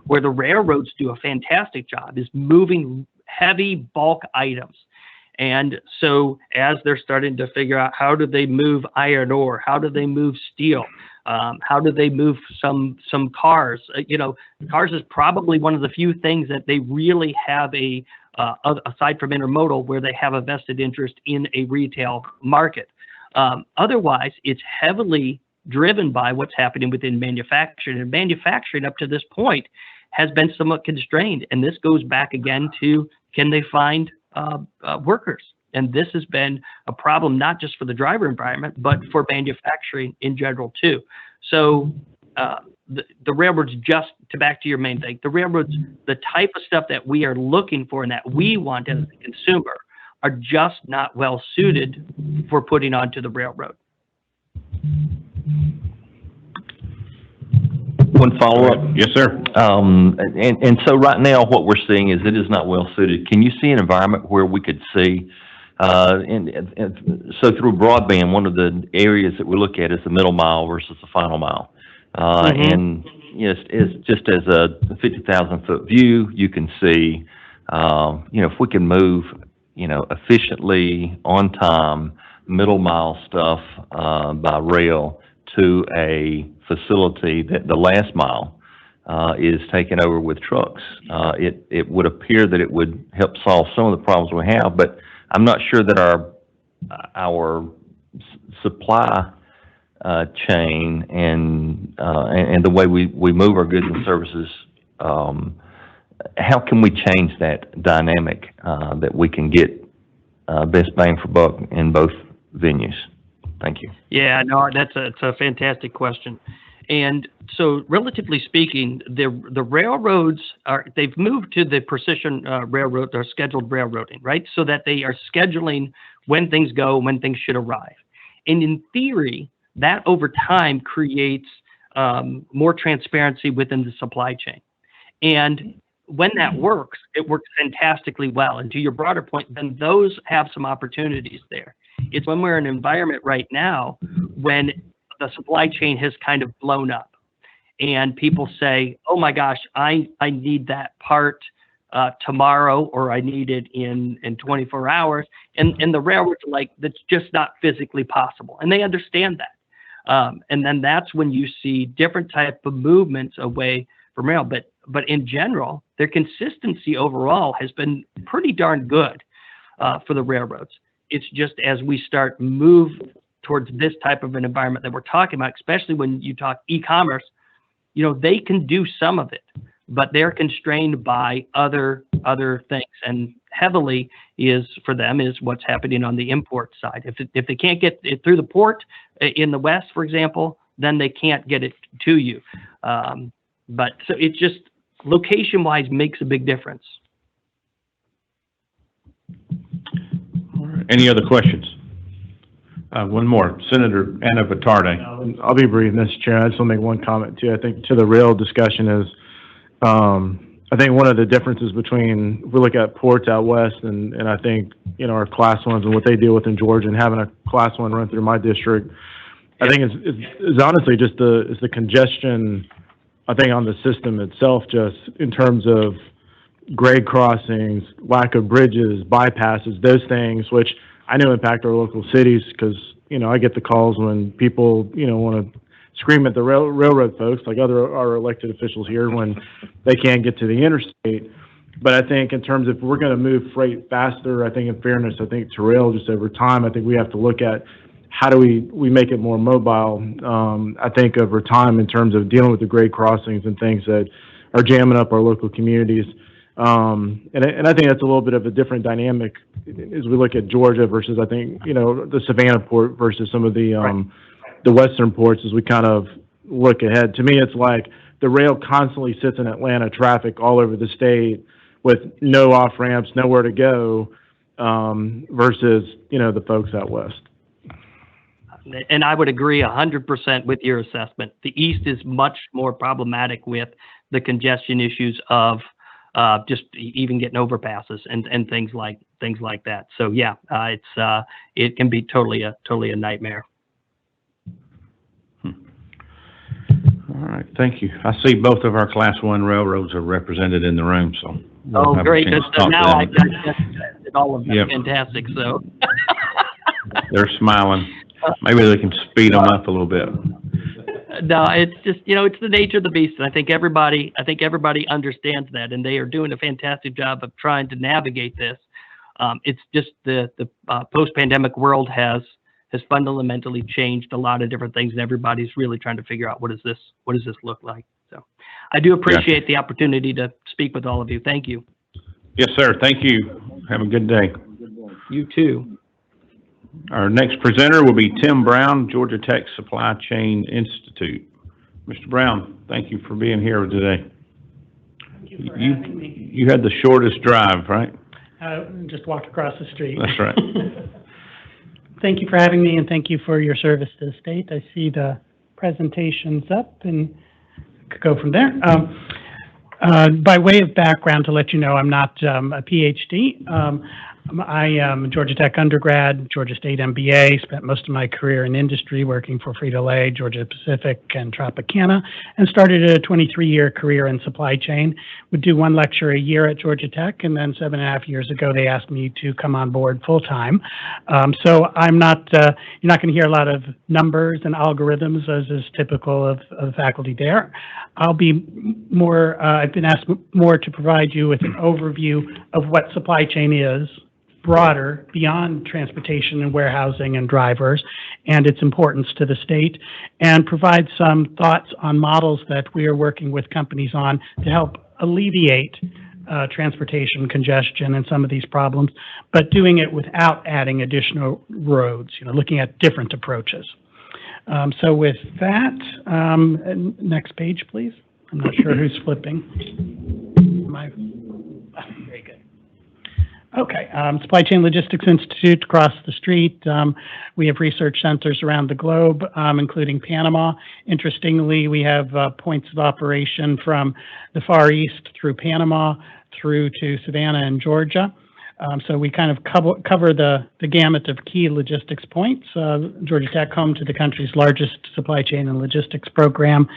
where the railroads do a fantastic job is moving heavy bulk items. And so as they're starting to figure out how do they move iron ore, how do they move steel, how do they move some cars, cars is probably one of the few things that they really have aside from intermodal, where they have a vested interest in a retail market. Otherwise, it's heavily driven by what's happening within manufacturing. And manufacturing up to this point has been somewhat constrained. And this goes back again to, can they find workers? And this has been a problem, not just for the driver environment, but for manufacturing in general too. So the railroads, just to back to your main thing, the railroads, the type of stuff that we are looking for and that we want as a consumer are just not well suited for putting onto the railroad. One follow-up? Yes, sir. And so right now, what we're seeing is it is not well suited. Can you see an environment where we could see, so through broadband, one of the areas that we look at is the middle mile versus the final mile. And yes, it's just as a 50,000-foot view, you can see, if we can move, efficiently, on time, middle mile stuff by rail to a facility that the last mile is taken over with trucks. It would appear that it would help solve some of the problems we have, but I'm not sure that our supply chain and the way we move our goods and services, how can we change that dynamic that we can get best bang for buck in both venues? Thank you. Yeah, no, it's a fantastic question. And so relatively speaking, the railroads they've moved to the precision railroad or scheduled railroading, right? So that they are scheduling when things go, when things should arrive. And in theory, that over time creates more transparency within the supply chain. And when that works, it works fantastically well. And to your broader point, then those have some opportunities there. It's when we're in an environment right now when the supply chain has kind of blown up and people say, oh my gosh, I need that part tomorrow, or I need it in 24 hours. And the railroads are like, that's just not physically possible. And they understand that. And then that's when you see different type of movements away from rail. But in general, their consistency overall has been pretty darn good for the railroads. It's just as we start move towards this type of an environment that we're talking about, especially when you talk e-commerce, they can do some of it, but they're constrained by other things. And heavily for them is what's happening on the import side. If they can't get it through the port in the West, for example, then they can't get it to you. But so it just location-wise makes a big difference. All right. Any other questions? One more. Senator Anna Vitardi. I'll be brief, Mr. Chair. I just want to make one comment too. I think to the rail discussion is, I think one of the differences between, if we look at ports out west and I think, our class ones and what they deal with in Georgia, and having a class one run through my district, I think it's honestly just the congestion, I think, on the system itself, just in terms of grade crossings, lack of bridges, bypasses, those things, which I know impact our local cities because, I get the calls when people, want to scream at the railroad folks, like our elected officials here, when they can't get to the interstate. But I think in terms of if we're going to move freight faster, I think in fairness, I think to rail just over time, I think we have to look at how do we make it more mobile. I think over time in terms of dealing with the grade crossings and things that are jamming up our local communities. And I think that's a little bit of a different dynamic as we look at Georgia versus, I think, the Savannah port versus some of the western ports as we kind of look ahead. To me, it's like the rail constantly sits in Atlanta traffic all over the state with no off ramps, nowhere to go, versus, the folks out west. And I would agree 100% with your assessment. The East is much more problematic with the congestion issues of just even getting overpasses and things like that. So yeah, it can be totally a nightmare. All right, thank you. I see both of our Class 1 railroads are represented in the room, so. we'll have a Great. chance to talk to Now them. I've got all of them. Yep. Fantastic. So. They're smiling. Maybe they can speed them up a little bit. No, it's just, it's the nature of the beast. And I think everybody understands that, and they are doing a fantastic job of trying to navigate this. It's just the post-pandemic world has has fundamentally changed a lot of different things, and everybody's really trying to figure out what does this look like. So I do appreciate the opportunity to speak with all of you. Thank you. Yes, sir. Thank you. Have a good day. You too. Our next presenter will be Tim Brown, Georgia Tech Supply Chain Institute. Mr. Brown, thank you for being here today. Thank you for having me. You had the shortest drive, right? Just walked across the street. That's right. Thank you for having me, and thank you for your service to the state. I see the presentation's up, and could go from there. By way of background, to let you know, I'm not a PhD. I am a Georgia Tech undergrad, Georgia State MBA, spent most of my career in industry working for Frito-Lay, Georgia Pacific, and Tropicana, and started a 23-year career in supply chain. Would do one lecture a year at Georgia Tech, and then 7.5 years ago, they asked me to come on board full-time. So I'm not, you're not going to hear a lot of numbers and algorithms, as is typical of the faculty there. I'll be more, I've been asked more to provide you with an overview of what supply chain is, broader, beyond transportation and warehousing and drivers, and its importance to the state, and provide some thoughts on models that we are working with companies on to help alleviate transportation congestion and some of these problems, but doing it without adding additional roads, looking at different approaches. So with that, next page, please. I'm not sure who's flipping. Very good. Okay, Supply Chain Logistics Institute across the street. We have research centers around the globe, including Panama. Interestingly, we have points of operation from the Far East through Panama through to Savannah and Georgia. So we kind of cover the gamut of key logistics points. Georgia Tech, home to the country's largest supply chain and logistics program,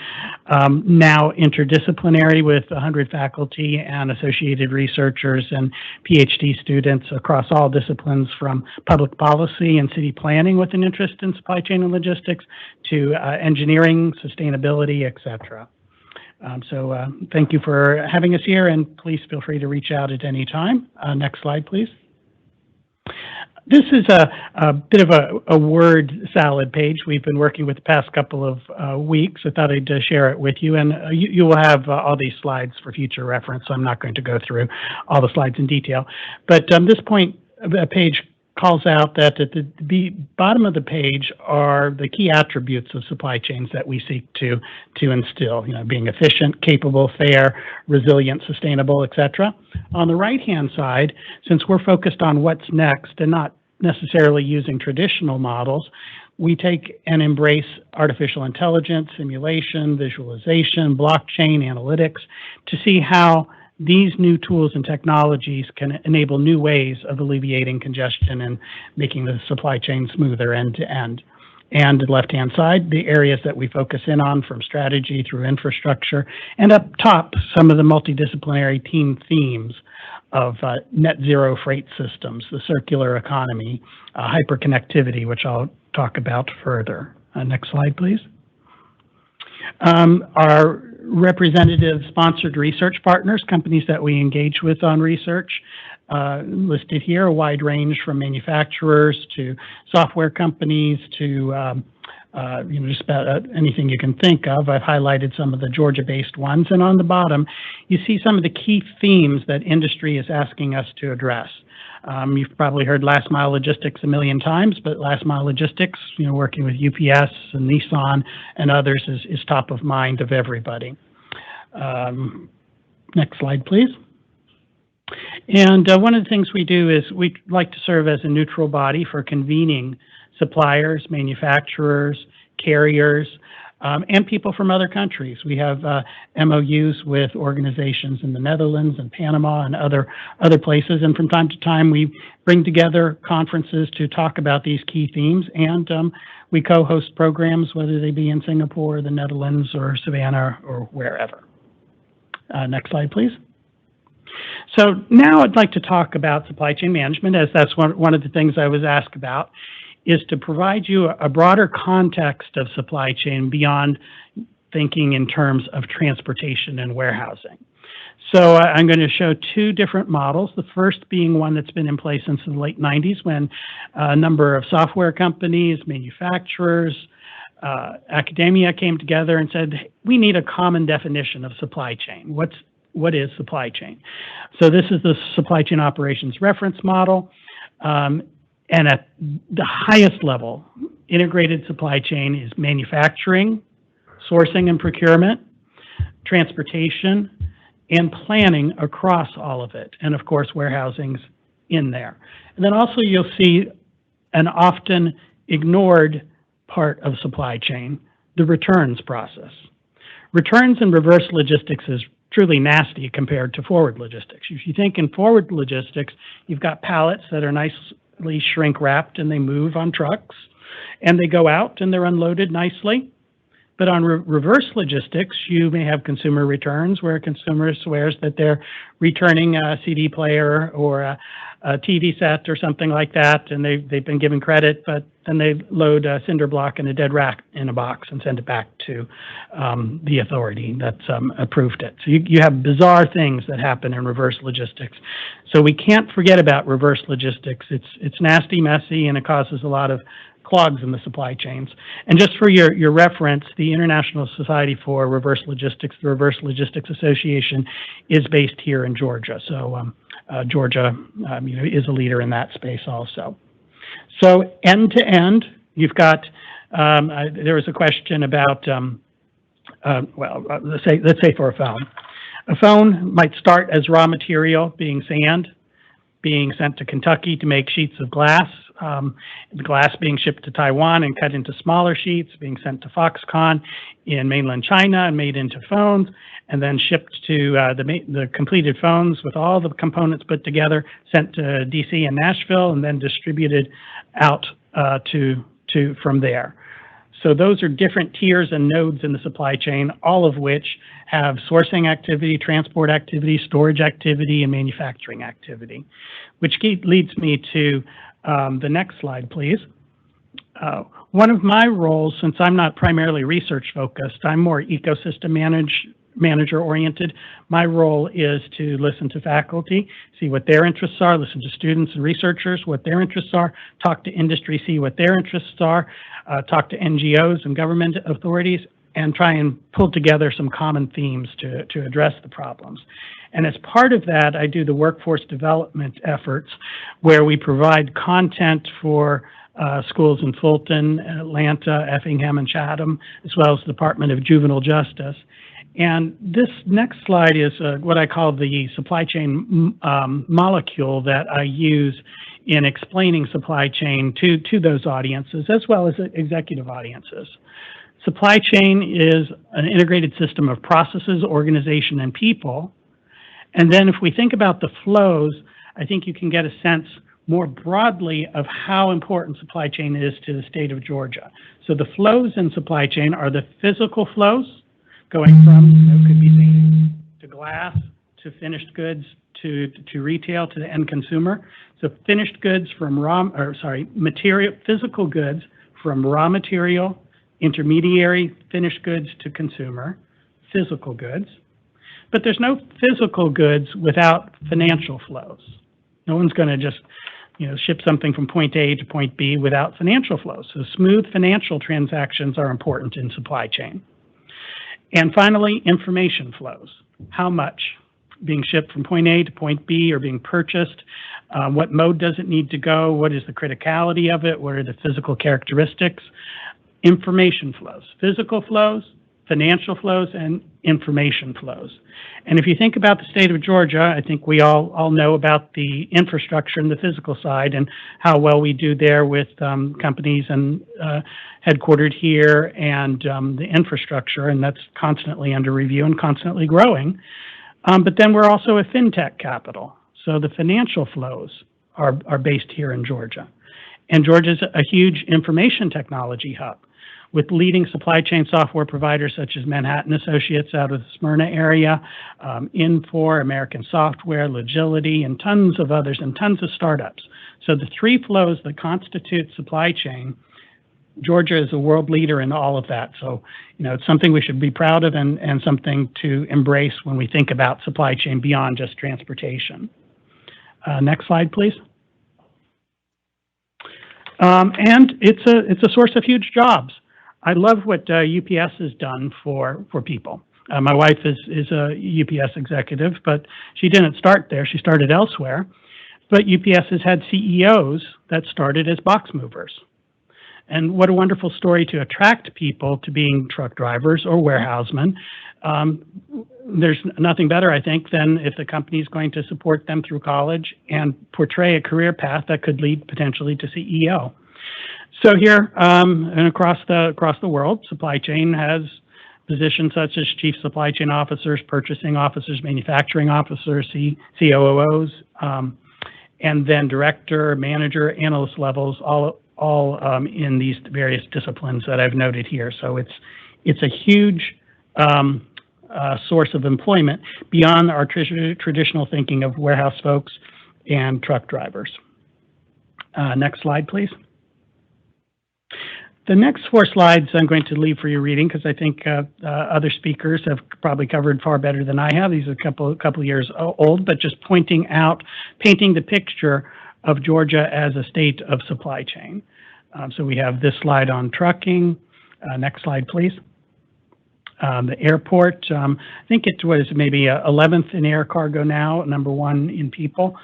now interdisciplinary with 100 faculty and associated researchers and PhD students across all disciplines, from public policy and city planning with an interest in supply chain and logistics to engineering, sustainability, et cetera. So thank you for having us here, and please feel free to reach out at any time. Next slide, please. This is a bit of a word salad page we've been working with the past couple of weeks. I thought I'd share it with you, and you will have all these slides for future reference, so I'm not going to go through all the slides in detail. But this page calls out that at the bottom of the page are the key attributes of supply chains that we seek to instill, being efficient, capable, fair, resilient, sustainable, et cetera. On the right-hand side, since we're focused on what's next and not necessarily using traditional models, we take and embrace artificial intelligence, simulation, visualization, blockchain, analytics to see how these new tools and technologies can enable new ways of alleviating congestion and making the supply chain smoother end to end. And the left-hand side, the areas that we focus in on, from strategy through infrastructure, and up top, some of the multidisciplinary team themes of net zero freight systems, the circular economy, hyperconnectivity, which I'll talk about further. Next slide, please. Our representative sponsored research partners, companies that we engage with on research, listed here, a wide range from manufacturers to software companies to just about anything you can think of. I've highlighted some of the Georgia-based ones, and on the bottom, you see some of the key themes that industry is asking us to address. You've probably heard last mile logistics a million times, but last mile logistics, working with UPS and Nissan and others is top of mind of everybody. Next slide, please. And one of the things we do is we like to serve as a neutral body for convening suppliers, manufacturers, carriers, and people from other countries. We have MOUs with organizations in the Netherlands and Panama and other places, and from time to time we bring together conferences to talk about these key themes, and we co-host programs, whether they be in Singapore, the Netherlands, or Savannah, or wherever. Next slide, please. So now I'd like to talk about supply chain management, as that's one of the things I was asked about, is to provide you a broader context of supply chain beyond thinking in terms of transportation and warehousing. So I'm going to show two different models, the first being one that's been in place since the late 90s when a number of software companies, manufacturers, academia came together and said, we need a common definition of supply chain. What is supply chain? So this is the supply chain operations reference model. And at the highest level, integrated supply chain is manufacturing, sourcing and procurement, transportation, and planning across all of it. And of course, warehousing's in there. And then also you'll see an often ignored part of supply chain, the returns process. Returns and reverse logistics is truly nasty compared to forward logistics. If you think in forward logistics, you've got pallets that are nicely shrink wrapped and they move on trucks and they go out and they're unloaded nicely. But on reverse logistics, you may have consumer returns where a consumer swears that they're returning a CD player or a TV set or something like that, and they've been given credit, but then they load a cinder block and a dead rat in a box and send it back to the authority that's approved it. So you have bizarre things that happen in reverse logistics. So we can't forget about reverse logistics. It's nasty, messy, and it causes a lot of clogs in the supply chains. And just for your reference, the International Society for Reverse Logistics, the Reverse Logistics Association, is based here in Georgia. So Georgia, is a leader in that space also. So end to end, you've got. There was a question about. Let's say for a phone. A phone might start as raw material, being sand, being sent to Kentucky to make sheets of glass. The glass being shipped to Taiwan and cut into smaller sheets, being sent to Foxconn in mainland China and made into phones, and then shipped to the completed phones with all the components put together, sent to DC and Nashville, and then distributed out from there. So those are different tiers and nodes in the supply chain, all of which have sourcing activity, transport activity, storage activity, and manufacturing activity, which leads me to the next slide, please. One of my roles, since I'm not primarily research focused, I'm more ecosystem manager oriented. My role is to listen to faculty, see what their interests are, listen to students and researchers, what their interests are, talk to industry, see what their interests are, talk to NGOs and government authorities, and try and pull together some common themes to address the problems. And as part of that, I do the workforce development efforts where we provide content for schools in Fulton, Atlanta, Effingham, and Chatham, as well as the Department of Juvenile Justice. And this next slide is what I call the supply chain molecule that I use in explaining supply chain to those audiences, as well as executive audiences. Supply chain is an integrated system of processes, organization, and people. And then if we think about the flows, I think you can get a sense more broadly of how important supply chain is to the state of Georgia. So the flows in supply chain are the physical flows going from, could be things to glass, to finished goods, to retail, to the end consumer. So finished goods from physical goods from raw material, intermediary, finished goods to consumer, physical goods. But there's no physical goods without financial flows. No one's going to just, ship something from point A to point B without financial flows. So smooth financial transactions are important in supply chain. And finally, information flows. How much being shipped from point A to point B or being purchased? What mode does it need to go? What is the criticality of it? What are the physical characteristics? Information flows, physical flows, financial flows, and information flows. And if you think about the state of Georgia, I think we all know about the infrastructure and the physical side and how well we do there with companies and headquartered here and the infrastructure, and that's constantly under review and constantly growing. But then we're also a fintech capital. So the financial flows are based here in Georgia. And Georgia's a huge information technology hub, with leading supply chain software providers such as Manhattan Associates out of the Smyrna area, Infor, American Software, Logility, and tons of others, and tons of startups. So the three flows that constitute supply chain Georgia is a world leader in all of that. So, it's something we should be proud of and something to embrace when we think about supply chain beyond just transportation. Next slide, please. And it's a source of huge jobs. I love what UPS has done for people. My wife is a UPS executive, but she didn't start there. She started elsewhere. But UPS has had CEOs that started as box movers. And what a wonderful story to attract people to being truck drivers or warehousemen. There's nothing better, I think, than if the company is going to support them through college and portray a career path that could lead potentially to CEO. So here and across the world, supply chain has positions such as chief supply chain officers, purchasing officers, manufacturing officers, COOs, and then director, manager, analyst levels, all in these various disciplines that I've noted here. So it's a huge source of employment beyond our traditional thinking of warehouse folks and truck drivers. Next slide, please. The next 4 slides I'm going to leave for your reading because I think other speakers have probably covered far better than I have. These are a couple years old, but just painting the picture of Georgia as a state of supply chain. So we have this slide on trucking. Next slide, please. The airport, I think it was maybe 11th in air cargo now, number 1 in people.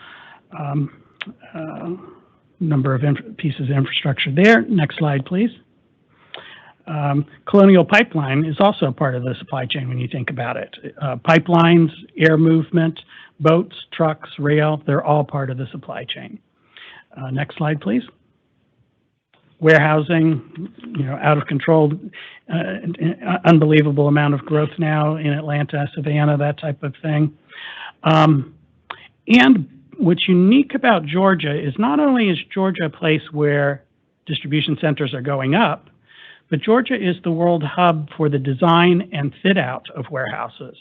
Number of pieces of infrastructure there. Next slide, please. Colonial Pipeline is also a part of the supply chain when you think about it. Pipelines, air movement, boats, trucks, rail, they're all part of the supply chain. Next slide, please. Warehousing, out of control, unbelievable amount of growth now in Atlanta, Savannah, that type of thing. And what's unique about Georgia is not only is Georgia a place where distribution centers are going up, but Georgia is the world hub for the design and fit out of warehouses.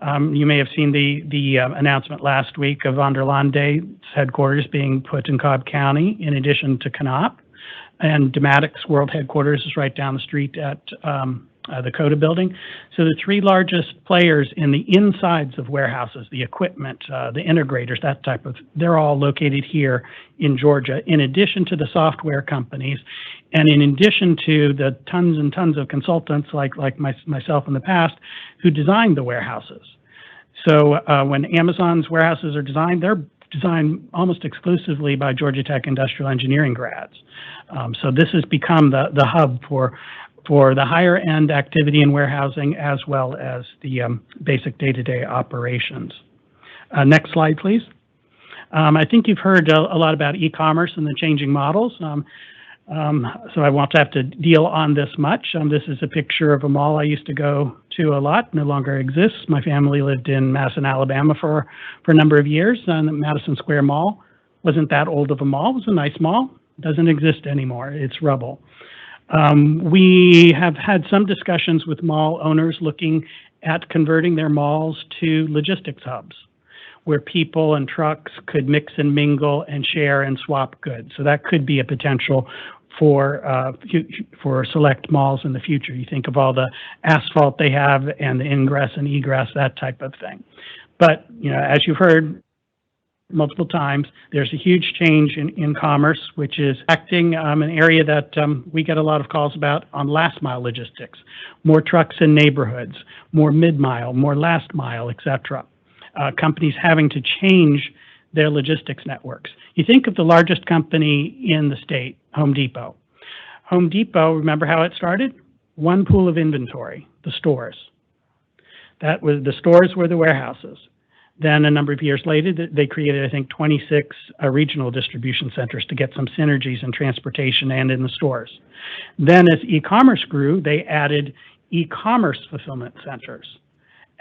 You may have seen the announcement last week of von der Lande's headquarters being put in Cobb County, in addition to Canop. And Dematic's world headquarters is right down the street at the Coda building. So the 3 largest players in the insides of warehouses, the equipment, the integrators, they're all located here in Georgia, in addition to the software companies, and in addition to the tons and tons of consultants like myself in the past who designed the warehouses. So when Amazon's warehouses are designed, they're designed almost exclusively by Georgia Tech industrial engineering grads. So this has become the hub for the higher end activity in warehousing as well as the basic day-to-day operations. Next slide, please. I think you've heard a lot about e-commerce and the changing models. So I won't have to deal on this much. This is a picture of a mall I used to go to a lot, no longer exists. My family lived in Madison, Alabama for a number of years, and the Madison Square Mall wasn't that old of a mall. It was a nice mall. It doesn't exist anymore. It's rubble. We have had some discussions with mall owners looking at converting their malls to logistics hubs, where people and trucks could mix and mingle and share and swap goods. So that could be a potential for select malls in the future. You think of all the asphalt they have and the ingress and egress, that type of thing. But, as you've heard multiple times, there's a huge change in commerce, which is acting an area that we get a lot of calls about on last mile logistics. More trucks in neighborhoods, more mid-mile, more last mile, et cetera. Companies having to change their logistics networks. You think of the largest company in the state, Home Depot. Home Depot, remember how it started? One pool of inventory, the stores. The stores were the warehouses. Then a number of years later, they created, I think, 26 regional distribution centers to get some synergies in transportation and in the stores. Then as e-commerce grew, they added e-commerce fulfillment centers.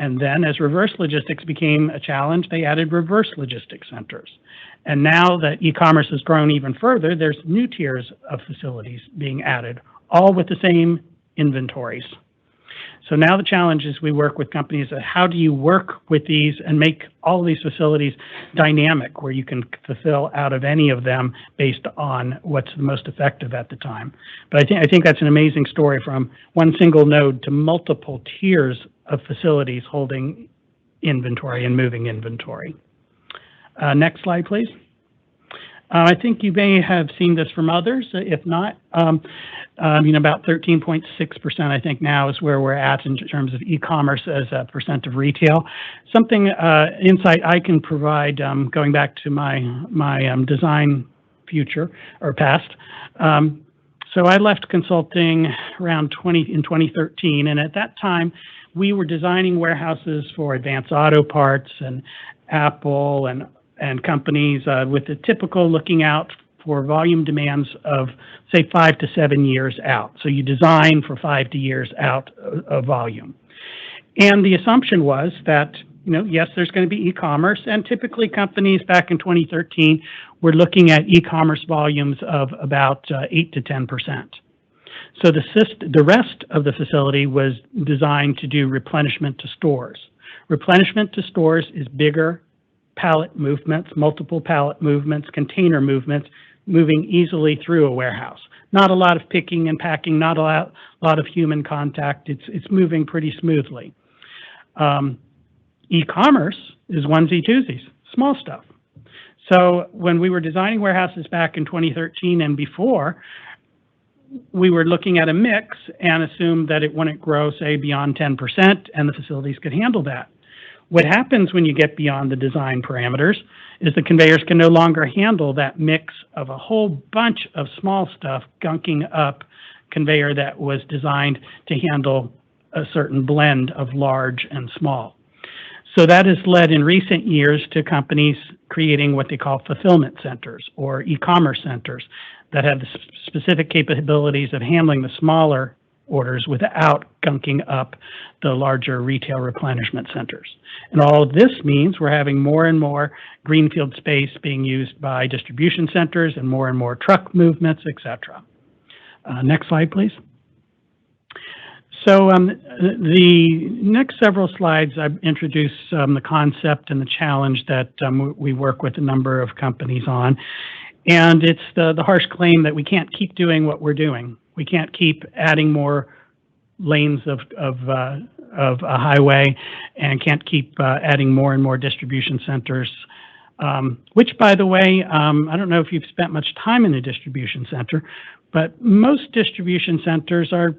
And then as reverse logistics became a challenge, they added reverse logistics centers. And now that e-commerce has grown even further, there's new tiers of facilities being added, all with the same inventories. So now the challenge is we work with companies that how do you work with these and make all of these facilities dynamic, where you can fulfill out of any of them based on what's the most effective at the time. But I think that's an amazing story, from one single node to multiple tiers of facilities holding inventory and moving inventory. Next slide, please. I think you may have seen this from others. If not, about 13.6%, I think now is where we're at in terms of e-commerce as a percent of retail. Something, insight I can provide, going back to my design future or past. So I left consulting around in 2013, and at that time, we were designing warehouses for Advance Auto Parts and Apple and companies with the typical looking out for volume demands of, say, 5 to 7 years out. So you design for 5 to years out of volume. And the assumption was that, yes, there's going to be e-commerce, and typically companies back in 2013 were looking at e-commerce volumes of about 8 to 10%. So the rest of the facility was designed to do replenishment to stores. Replenishment to stores is bigger pallet movements, multiple pallet movements, container movements, moving easily through a warehouse. Not a lot of picking and packing, not a lot of human contact. It's moving pretty smoothly. E-commerce is onesie-twosies, small stuff. So when we were designing warehouses back in 2013 and before, we were looking at a mix and assumed that it wouldn't grow, say, beyond 10%, and the facilities could handle that. What happens when you get beyond the design parameters is the conveyors can no longer handle that mix of a whole bunch of small stuff gunking up conveyor that was designed to handle a certain blend of large and small. So that has led in recent years to companies creating what they call fulfillment centers or e-commerce centers that have the specific capabilities of handling the smaller orders without gunking up the larger retail replenishment centers. And all of this means we're having more and more greenfield space being used by distribution centers and more truck movements, et cetera. Next slide, please. So the next several slides, I introduce the concept and the challenge that we work with a number of companies on. And it's the harsh claim that we can't keep doing what we're doing. We can't keep adding more lanes of a highway and can't keep adding more and more distribution centers, which, by the way, I don't know if you've spent much time in a distribution center, but most distribution centers are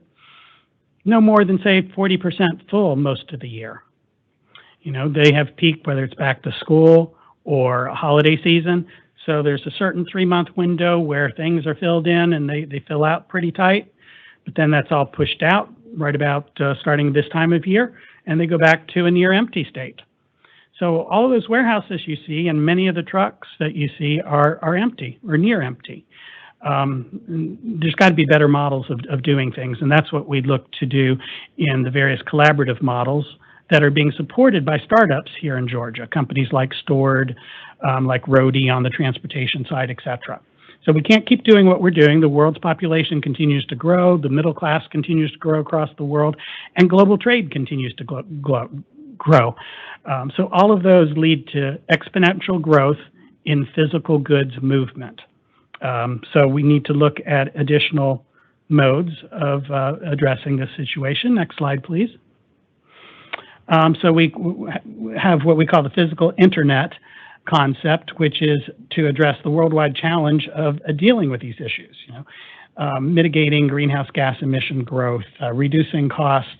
no more than, say, 40% full most of the year. They have peak, whether it's back to school or a holiday season. So there's a certain 3-month window where things are filled in and they fill out pretty tight, but then that's all pushed out right about starting this time of year, and they go back to a near empty state. So all of those warehouses you see and many of the trucks that you see are empty or near empty. There's got to be better models of doing things, and that's what we look to do in the various collaborative models that are being supported by startups here in Georgia, companies like Stored, like Roadie on the transportation side, et cetera. So we can't keep doing what we're doing. The world's population continues to grow, the middle class continues to grow across the world, and global trade continues to grow. So all of those lead to exponential growth in physical goods movement. So we need to look at additional modes of addressing this situation. Next slide, please. So we have what we call the physical internet concept, which is to address the worldwide challenge of dealing with these issues, mitigating greenhouse gas emission growth, reducing costs,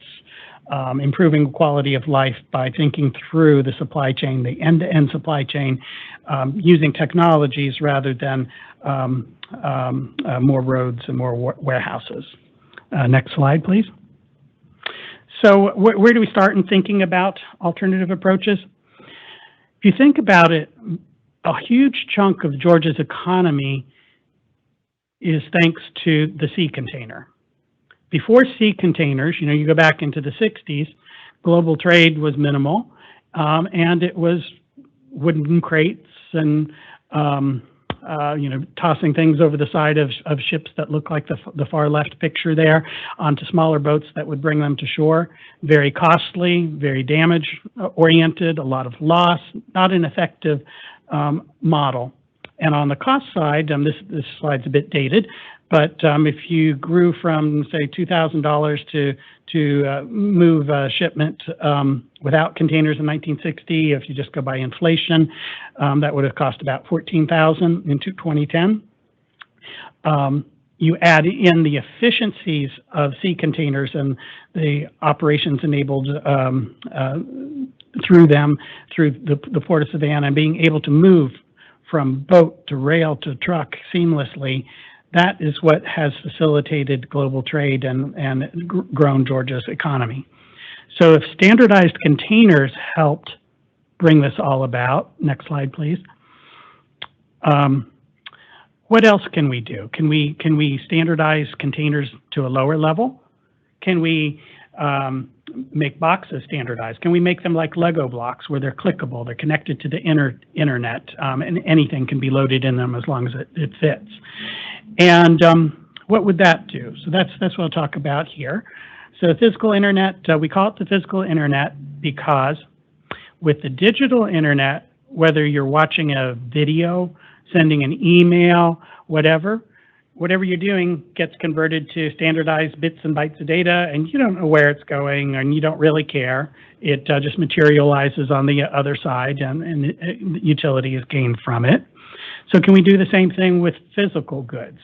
improving quality of life by thinking through the supply chain, the end-to-end supply chain, using technologies rather than more roads and more warehouses. Next slide, please. So where do we start in thinking about alternative approaches? If you think about it, a huge chunk of Georgia's economy is thanks to the sea container. Before sea containers, you go back into the 60s, global trade was minimal, and it was wooden crates and tossing things over the side of ships that look like the far left picture there onto smaller boats that would bring them to shore. Very costly, very damage oriented, a lot of loss, not an effective model. And on the cost side, this slide's a bit dated, but if you grew from, say, $2,000 to move a shipment without containers in 1960, if you just go by inflation, that would have cost about $14,000 in 2010. You add in the efficiencies of sea containers and the operations enabled through them, through the Port of Savannah, and being able to move from boat to rail to truck seamlessly. That is what has facilitated global trade and grown Georgia's economy. So if standardized containers helped bring this all about, next slide, please. What else can we do? Can we standardize containers to a lower level? Can we make boxes standardized? Can we make them like Lego blocks where they're clickable, they're connected to the internet, and anything can be loaded in them as long as it fits? And what would that do? So that's what I'll talk about here. So the physical internet, we call it the physical internet because with the digital internet, whether you're watching a video, sending an email, whatever you're doing gets converted to standardized bits and bytes of data, and you don't know where it's going, and you don't really care. It just materializes on the other side, and utility is gained from it. So can we do the same thing with physical goods?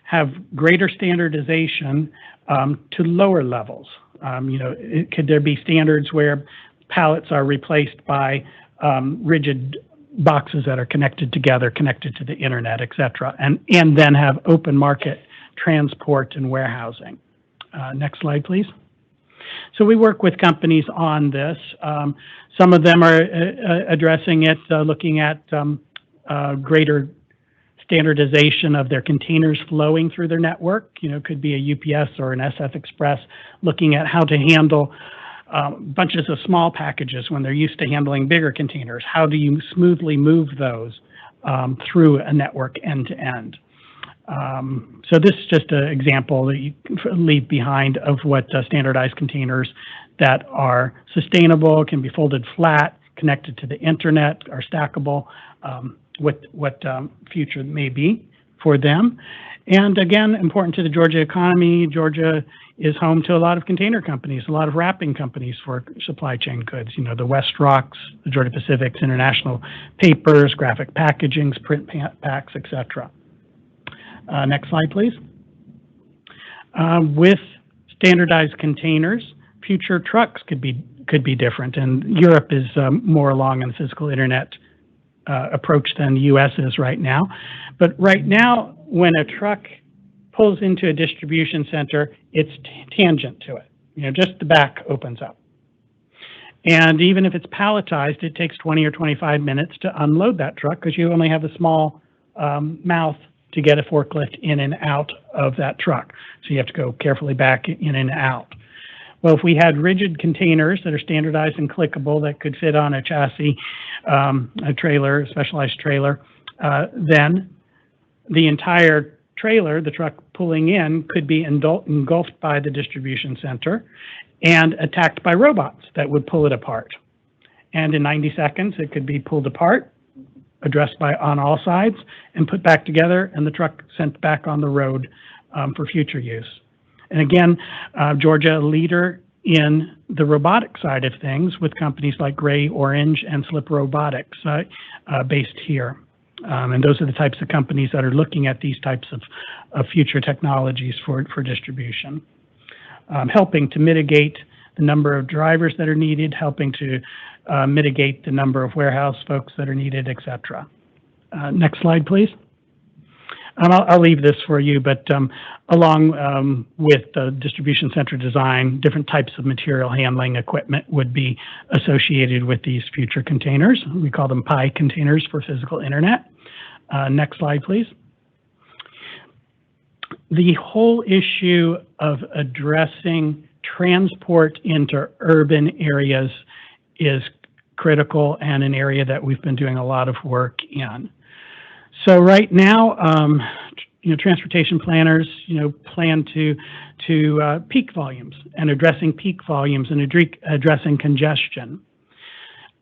Have greater standardization to lower levels? Could there be standards where pallets are replaced by rigid boxes that are connected together, connected to the internet, et cetera, and then have open market transport and warehousing? Next slide, please. So we work with companies on this. Some of them are addressing it, looking at greater standardization of their containers flowing through their network. Could be a UPS or an SF Express, looking at how to handle bunches of small packages when they're used to handling bigger containers. How do you smoothly move those through a network end to end? So this is just an example that you can leave behind of what standardized containers that are sustainable, can be folded flat, connected to the internet, are stackable, what future may be for them. And again, important to the Georgia economy. Georgia is home to a lot of container companies, a lot of wrapping companies for supply chain goods. The West Rocks, the Georgia Pacifics, International Papers, Graphic Packagings, Print Packs, etc. Next slide, please. With standardized containers, future trucks could be different, and Europe is more along in the physical internet approach than the U.S. is right now. But right now, when a truck pulls into a distribution center, it's tangent to it. Just the back opens up. And even if it's palletized, it takes 20 or 25 minutes to unload that truck because you only have a small mouth to get a forklift in and out of that truck. So you have to go carefully back in and out. Well, if we had rigid containers that are standardized and clickable that could fit on a chassis, a trailer, a specialized trailer, then the entire trailer, the truck pulling in, could be engulfed by the distribution center and attacked by robots that would pull it apart. And in 90 seconds, it could be pulled apart, addressed on all sides, and put back together, and the truck sent back on the road for future use. And again, Georgia, a leader in the robotic side of things with companies like Gray, Orange, and Slip Robotics based here. And those are the types of companies that are looking at these types of future technologies for distribution. Helping to mitigate the number of drivers that are needed, helping to mitigate the number of warehouse folks that are needed, et cetera. Next slide, please. I'll leave this for you, but along with the distribution center design, different types of material handling equipment would be associated with these future containers. We call them PI containers for physical internet. Next slide, please. The whole issue of addressing transport into urban areas is critical and an area that we've been doing a lot of work in. So right now, transportation planners, plan to peak volumes and addressing peak volumes and addressing congestion.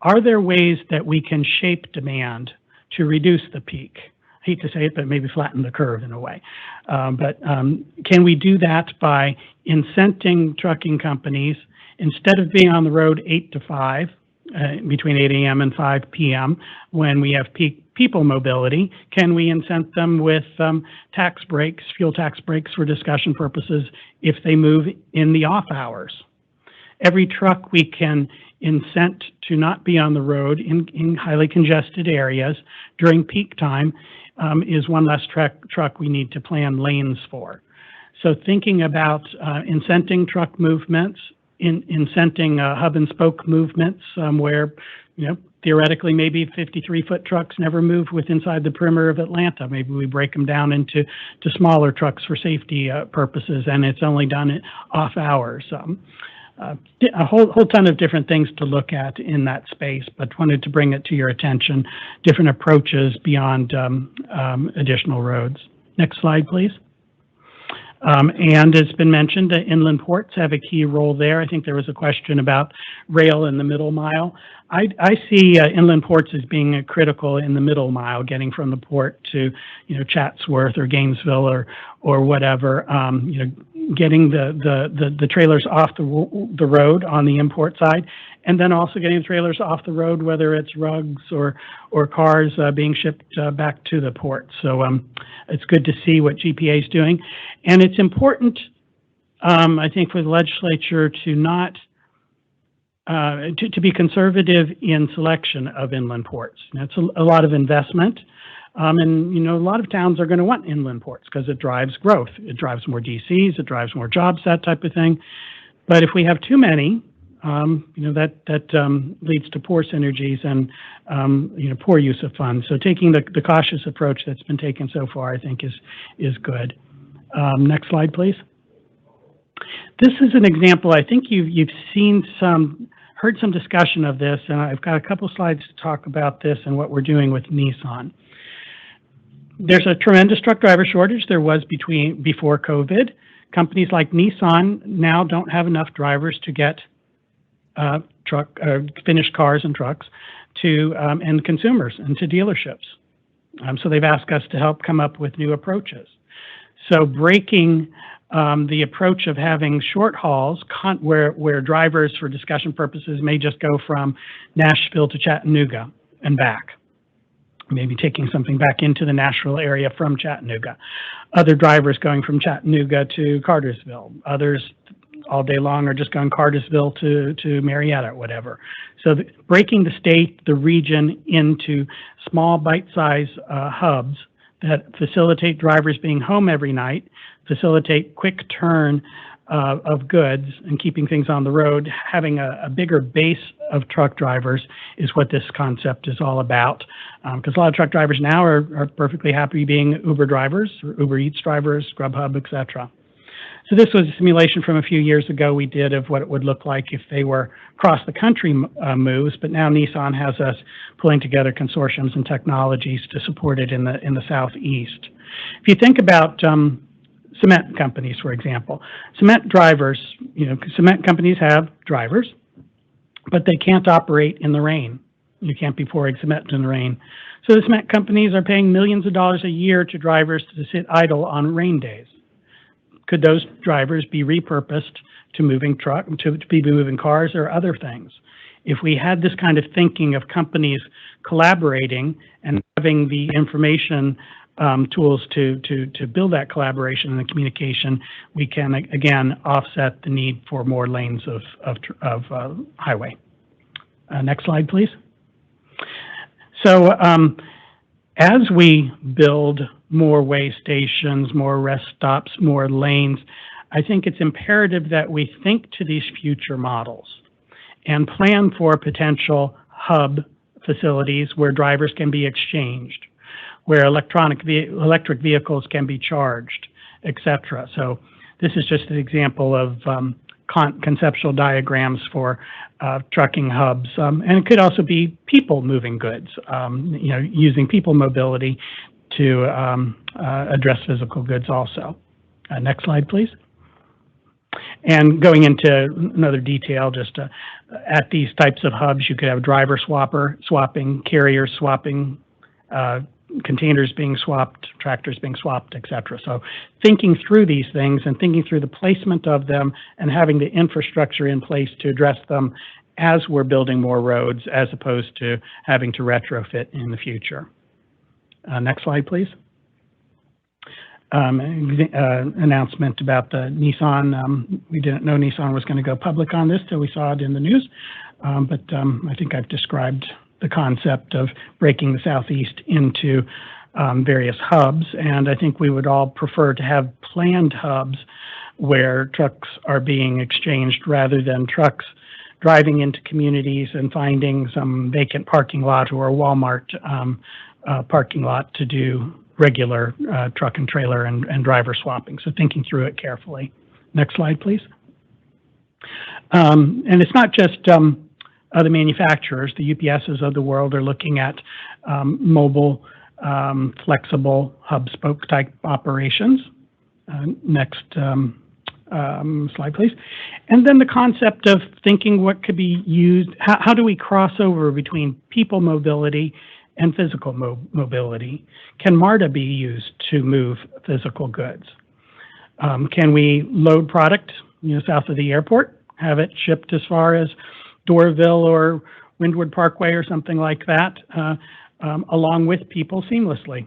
Are there ways that we can shape demand to reduce the peak? I hate to say it, but maybe flatten the curve in a way. But can we do that by incenting trucking companies, instead of being on the road 8 to 5, between 8 a.m. and 5 p.m., when we have peak people mobility, can we incent them with tax breaks, fuel tax breaks for discussion purposes if they move in the off hours? Every truck we can incent to not be on the road in highly congested areas during peak time is one less truck we need to plan lanes for. So thinking about incenting truck movements, incenting hub and spoke movements where, theoretically maybe 53-foot trucks never move inside the perimeter of Atlanta. Maybe we break them down into smaller trucks for safety purposes, and it's only done off hours. A whole ton of different things to look at in that space, but wanted to bring it to your attention, different approaches beyond additional roads. Next slide, please. And it's been mentioned that inland ports have a key role there. I think there was a question about rail in the middle mile. I see inland ports as being critical in the middle mile, getting from the port to, Chatsworth or Gainesville or whatever, getting the trailers off the road on the import side, and then also getting the trailers off the road, whether it's rugs or cars being shipped back to the port. So it's good to see what GPA is doing. And it's important, I think, for the legislature to not to be conservative in selection of inland ports. That's a lot of investment. And, a lot of towns are going to want inland ports because it drives growth. It drives more DCs, it drives more jobs, that type of thing. But if we have too many, that leads to poor synergies and, poor use of funds. So taking the cautious approach that's been taken so far, I think is good. Next slide, please. This is an example. I think you've heard some discussion of this, and I've got a couple slides to talk about this and what we're doing with Nissan. There's a tremendous truck driver shortage. There was before COVID. Companies like Nissan now don't have enough drivers to get finished cars and trucks to end consumers and to dealerships. So they've asked us to help come up with new approaches. So breaking the approach of having short hauls where drivers, for discussion purposes, may just go from Nashville to Chattanooga and back. Maybe taking something back into the Nashville area from Chattanooga. Other drivers going from Chattanooga to Cartersville. Others all day long are just going Cartersville to Marietta or whatever. So breaking the state, the region into small bite-sized hubs that facilitate drivers being home every night, facilitate quick turn of goods and keeping things on the road, having a bigger base of truck drivers is what this concept is all about. Because a lot of truck drivers now are perfectly happy being Uber drivers, or Uber Eats drivers, Grubhub, etc. So this was a simulation from a few years ago we did of what it would look like if they were cross-the-country moves, but now Nissan has us pulling together consortiums and technologies to support it in the Southeast. If you think about cement companies, for example, cement drivers, cement companies have drivers, but they can't operate in the rain. You can't be pouring cement in the rain. So the cement companies are paying millions of dollars a year to drivers to sit idle on rain days. Could those drivers be repurposed to be moving cars or other things? If we had this kind of thinking of companies collaborating and having the information tools to build that collaboration and the communication, we can again offset the need for more lanes of highway. Next slide, please. So as we build more way stations, more rest stops, more lanes, I think it's imperative that we think to these future models and plan for potential hub facilities where drivers can be exchanged, where electric vehicles can be charged, etc. So this is just an example of conceptual diagrams for trucking hubs, and it could also be people moving goods, using people mobility to address physical goods also. Next slide, please. And going into another detail, just at these types of hubs, you could have driver swapping, carriers swapping, containers being swapped, tractors being swapped, et cetera. So thinking through these things and thinking through the placement of them and having the infrastructure in place to address them as we're building more roads, as opposed to having to retrofit in the future. Next slide, please. Announcement about the Nissan. We didn't know Nissan was going to go public on this till we saw it in the news, but I think I've described the concept of breaking the Southeast into various hubs, and I think we would all prefer to have planned hubs where trucks are being exchanged rather than trucks driving into communities and finding some vacant parking lot or a Walmart parking lot to do regular truck and trailer and driver swapping. So thinking through it carefully. Next slide, please. And it's not just the manufacturers. The UPSs of the world are looking at mobile, flexible hub-spoke type operations. Next slide, please. And then the concept of thinking what could be used, how do we cross over between people mobility and physical mobility? Can MARTA be used to move physical goods? Can we load product, south of the airport, have it shipped as far as Doraville or Windward Parkway or something like that, along with people seamlessly?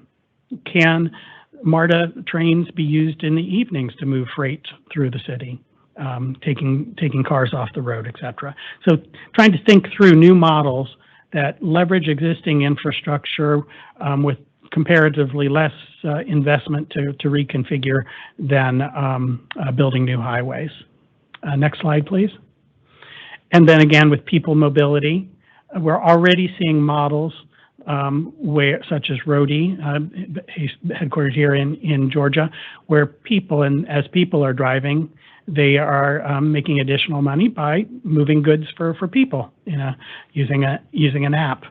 Can MARTA trains be used in the evenings to move freight through the city, taking cars off the road, et cetera? So trying to think through new models that leverage existing infrastructure with comparatively less investment to reconfigure than building new highways. Next slide, please. And then again, with people mobility, we're already seeing models such as Rhodey, headquartered here in Georgia, where as people are driving, they are making additional money by moving goods for people, using an app.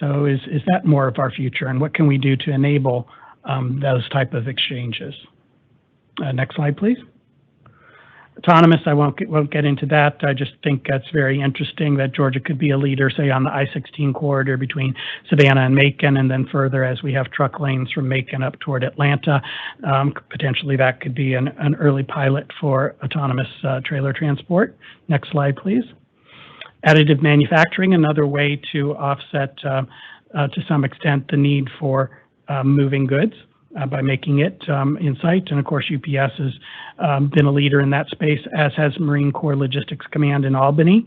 So is that more of our future, and what can we do to enable those type of exchanges? Next slide, please. Autonomous, I won't get into that. I just think that's very interesting that Georgia could be a leader, say, on the I-16 corridor between Savannah and Macon, and then further as we have truck lanes from Macon up toward Atlanta. Potentially that could be an early pilot for autonomous trailer transport. Next slide, please. Additive manufacturing, another way to offset, to some extent, the need for moving goods. By making it in sight. And of course, UPS has been a leader in that space, as has Marine Corps Logistics Command in Albany.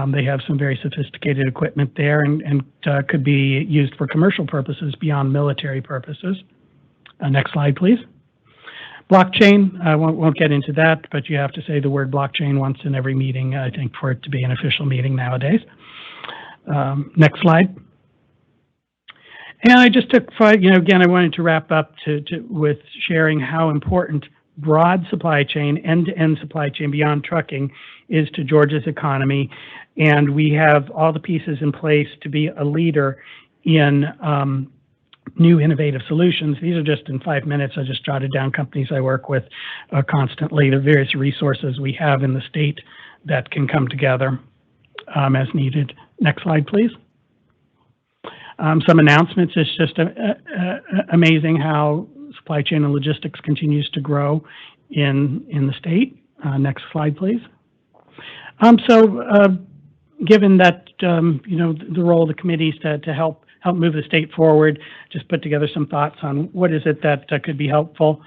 They have some very sophisticated equipment there and could be used for commercial purposes beyond military purposes. Next slide, please. Blockchain, I won't get into that, but you have to say the word blockchain once in every meeting, I think, for it to be an official meeting nowadays. Next slide. And I just took again, I wanted to wrap up with sharing how important broad supply chain, end-to-end supply chain beyond trucking is to Georgia's economy. And we have all the pieces in place to be a leader in new innovative solutions. These are just in 5 minutes. I just jotted down companies I work with constantly, the various resources we have in the state that can come together as needed. Next slide, please. Some announcements. It's just amazing how supply chain and logistics continues to grow in the state. Next slide, please. Given that the role of the committees to help move the state forward, just put together some thoughts on what is it that could be helpful.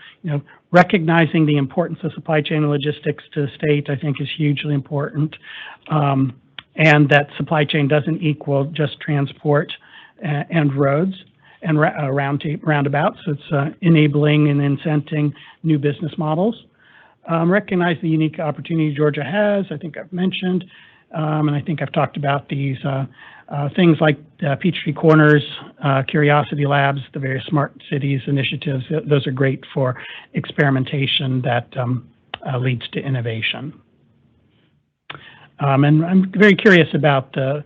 Recognizing the importance of supply chain and logistics to the state, I think, is hugely important, and that supply chain doesn't equal just transport and roads and roundabouts. It's enabling and incenting new business models. Recognize the unique opportunity Georgia has, I think I've mentioned, and I think I've talked about these things like Peachtree Corners, Curiosity Labs, the various smart cities initiatives. Those are great for experimentation that leads to innovation. And I'm very curious about the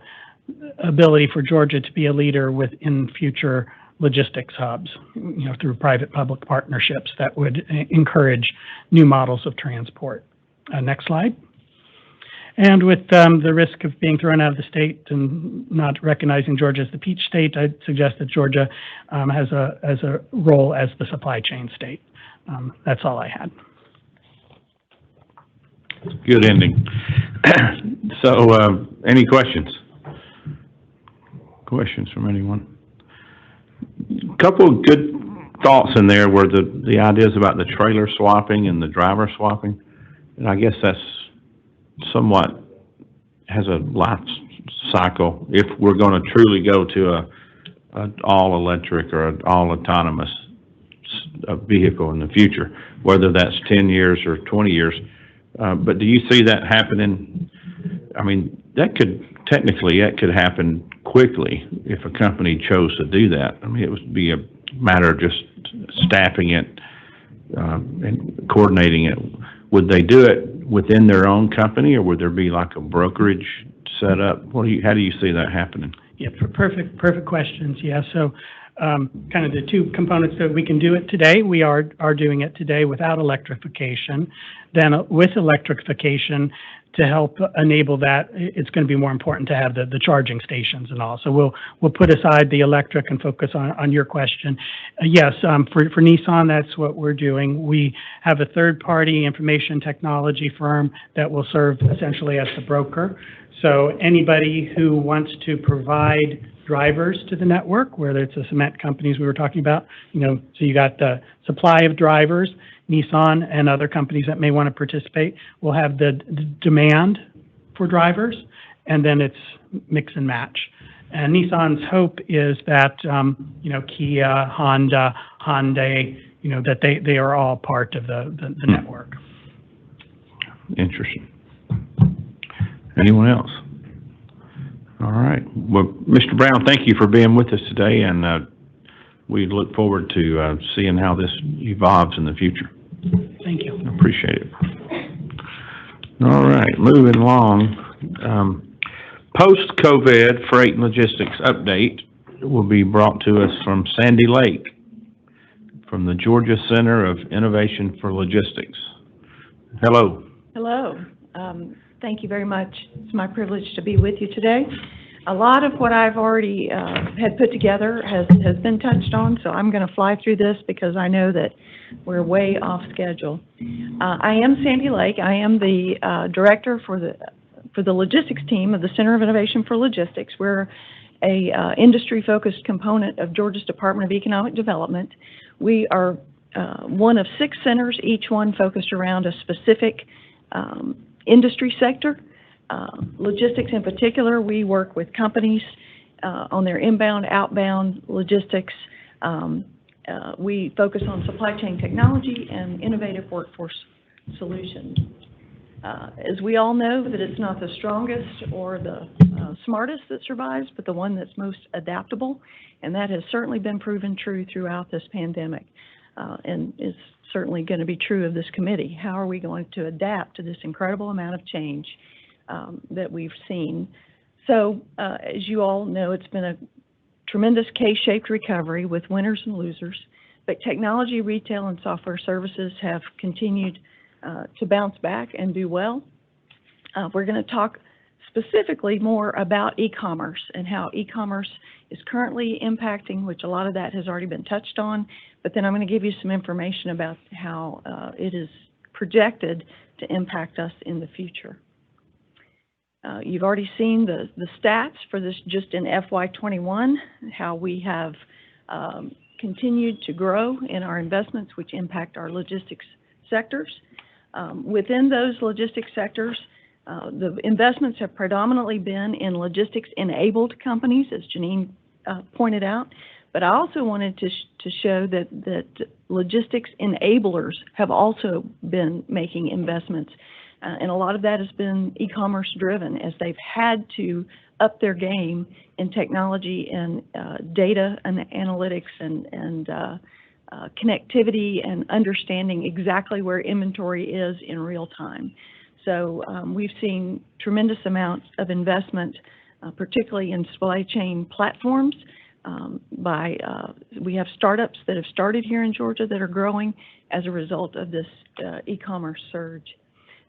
ability for Georgia to be a leader in future logistics hubs, through private-public partnerships that would encourage new models of transport. Next slide. And with the risk of being thrown out of the state and not recognizing Georgia as the peach state, I'd suggest that Georgia has a role as the supply chain state. That's all I had. Good ending. So, any questions? Questions from anyone? A couple of good thoughts in there were the ideas about the trailer swapping and the driver swapping. And I guess that's somewhat has a life cycle if we're going to truly go to a all-electric or an all-autonomous vehicle in the future, whether that's 10 years or 20 years. But do you see that happening? I mean, that could happen quickly if a company chose to do that. I mean, it would be a matter of just staffing it and coordinating it. Would they do it within their own company, or would there be like a brokerage set up? How do you see that happening? Yeah, perfect questions. Yeah, so kind of the two components that we can do it today. We are doing it today without electrification. Then with electrification, to help enable that, it's going to be more important to have the charging stations and all. So we'll put aside the electric and focus on your question. Yes, for Nissan, that's what we're doing. We have a third-party information technology firm that will serve essentially as the broker. So anybody who wants to provide drivers to the network, whether it's the cement companies we were talking about, so you got the supply of drivers, Nissan and other companies that may want to participate will have the demand for drivers, and then it's mix and match. And Nissan's hope is that, Kia, Honda, Hyundai, that they are all part of the network. Interesting. Anyone else? All right. Well, Mr. Brown, thank you for being with us today, and we look forward to seeing how this evolves in the future. Thank you. I appreciate it. All right, moving along. Post-COVID freight and logistics update will be brought to us from Sandy Lake, from the Georgia Center of Innovation for Logistics. Hello. Hello. Thank you very much. It's my privilege to be with you today. A lot of what I've already had put together has been touched on, so I'm going to fly through this because I know that we're way off schedule. I am Sandy Lake. I am the director for the logistics team of the Center of Innovation for Logistics. We're a industry-focused component of Georgia's Department of Economic Development. We are one of 6 centers, each one focused around a specific industry sector. Logistics in particular, we work with companies on their inbound, outbound logistics. We focus on supply chain technology and innovative workforce solutions. As we all know, that it's not the strongest or the smartest that survives, but the one that's most adaptable, and that has certainly been proven true throughout this pandemic, and is certainly going to be true of this committee. How are we going to adapt to this incredible amount of change that we've seen? So, as you all know, it's been a tremendous K-shaped recovery with winners and losers, but technology, retail, and software services have continued to bounce back and do well. We're going to talk specifically more about e-commerce and how e-commerce is currently impacting, which a lot of that has already been touched on, but then I'm going to give you some information about how it is projected to impact us in the future. You've already seen the stats for this just in FY21, how we have continued to grow in our investments, which impact our logistics sectors. Within those logistics sectors, the investments have predominantly been in logistics-enabled companies, as Janine pointed out, but I also wanted to show that logistics enablers have also been making investments, and a lot of that has been e-commerce driven, as they've had to up their game in technology and data and analytics and connectivity and understanding exactly where inventory is in real time. So we've seen tremendous amounts of investment, particularly in supply chain platforms we have startups that have started here in Georgia that are growing as a result of this e-commerce surge.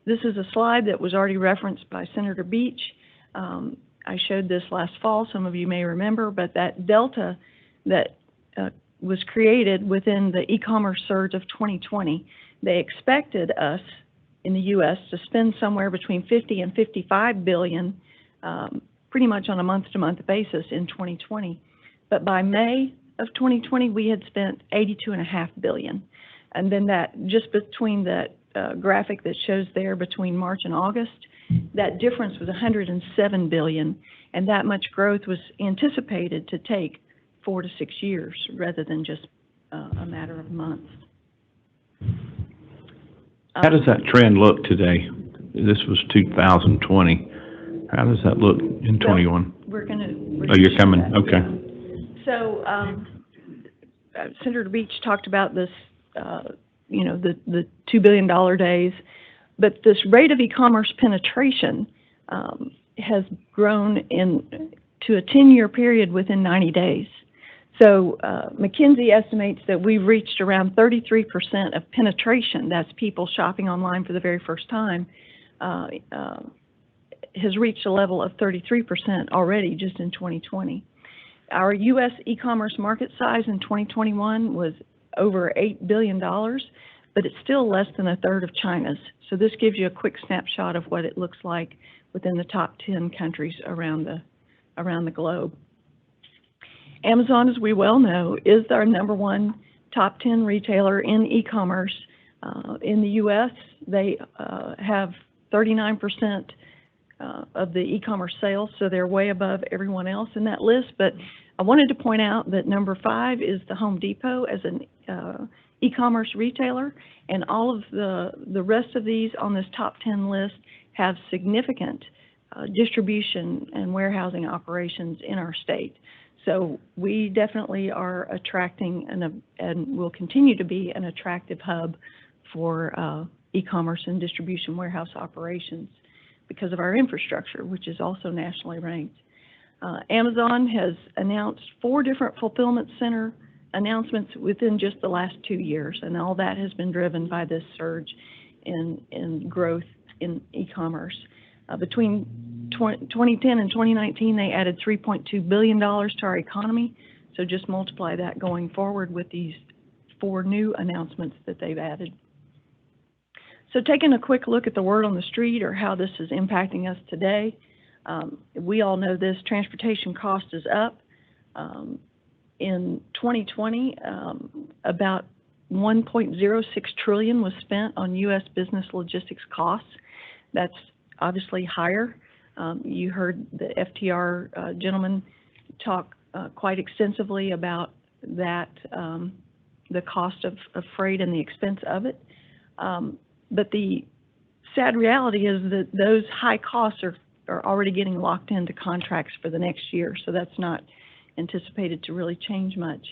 This is a slide that was already referenced by Senator Beach. I showed this last fall, some of you may remember, but that delta that was created within the e-commerce surge of 2020, they expected us in the U.S. to spend somewhere between 50 and 55 billion, pretty much on a month-to-month basis in 2020. But by May of 2020, we had spent 82.5 billion. And then that, just between that graphic that shows there between March and August, that difference was 107 billion, and that much growth was anticipated to take 4 to 6 years rather than just a matter of months. How does that trend look today? This was 2020. How does that look in 21? We're going to... Oh, you're coming, okay. Yeah. So, Senator Beach talked about this, you know, the $2 billion days, but this rate of e-commerce penetration has grown to a 10-year period within 90 days. So McKinsey estimates that we've reached around 33% of penetration, that's people shopping online for the very first time, has reached a level of 33% already just in 2020. Our U.S. e-commerce market size in 2021 was over $8 billion, but it's still less than a third of China's. So this gives you a quick snapshot of what it looks like within the top 10 countries around the globe. Amazon, as we well know, is our #1 top 10 retailer in e-commerce. In the U.S., they have 39% of the e-commerce sales, so they're way above everyone else in that list. But I wanted to point out that #5 is the Home Depot as an e-commerce retailer, and all of the rest of these on this top 10 list have significant distribution and warehousing operations in our state. So we definitely are attracting and will continue to be an attractive hub for e-commerce and distribution warehouse operations because of our infrastructure, which is also nationally ranked. Amazon has announced 4 different fulfillment center announcements within just the last 2 years, and all that has been driven by this surge in growth in e-commerce. Between 2010 and 2019, they added $3.2 billion to our economy, so just multiply that going forward with these 4 new announcements that they've added. So taking a quick look at the word on the street or how this is impacting us today, we all know this, transportation cost is up. In 2020, about $1.06 trillion was spent on U.S. business logistics costs. That's obviously higher. You heard the FTR gentleman talk quite extensively about that, the cost of freight and the expense of it. But the sad reality is that those high costs are already getting locked into contracts for the next year, so that's not anticipated to really change much.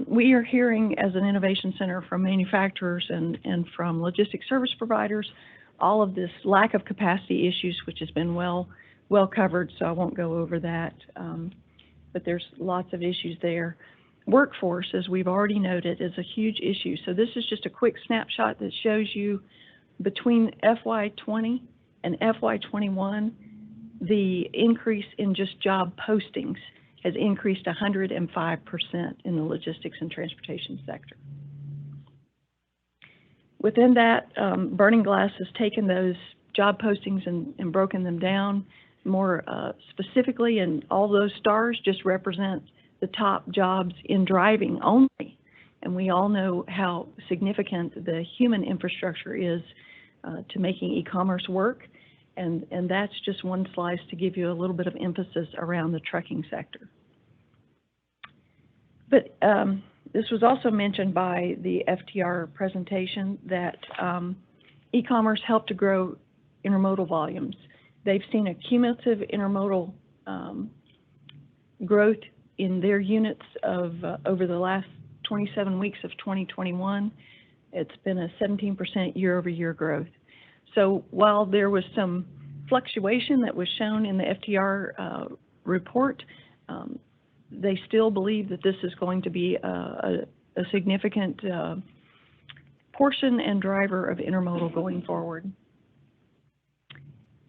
We are hearing as an innovation center from manufacturers and from logistics service providers all of this lack of capacity issues, which has been well covered, so I won't go over that, but there's lots of issues there. Workforce, as we've already noted, is a huge issue. So this is just a quick snapshot that shows you between FY20 and FY21, the increase in just job postings has increased 105% in the logistics and transportation sector. Within that, Burning Glass has taken those job postings and broken them down more specifically, and all those stars just represent the top jobs in driving only. And we all know how significant the human infrastructure is to making e-commerce work. And that's just one slice to give you a little bit of emphasis around the trucking sector. But this was also mentioned by the FTR presentation that e-commerce helped to grow intermodal volumes. They've seen a cumulative intermodal growth in their units of over the last 27 weeks of 2021. It's been a 17% year-over-year growth. So while there was some fluctuation that was shown in the FTR report, they still believe that this is going to be a significant portion and driver of intermodal going forward.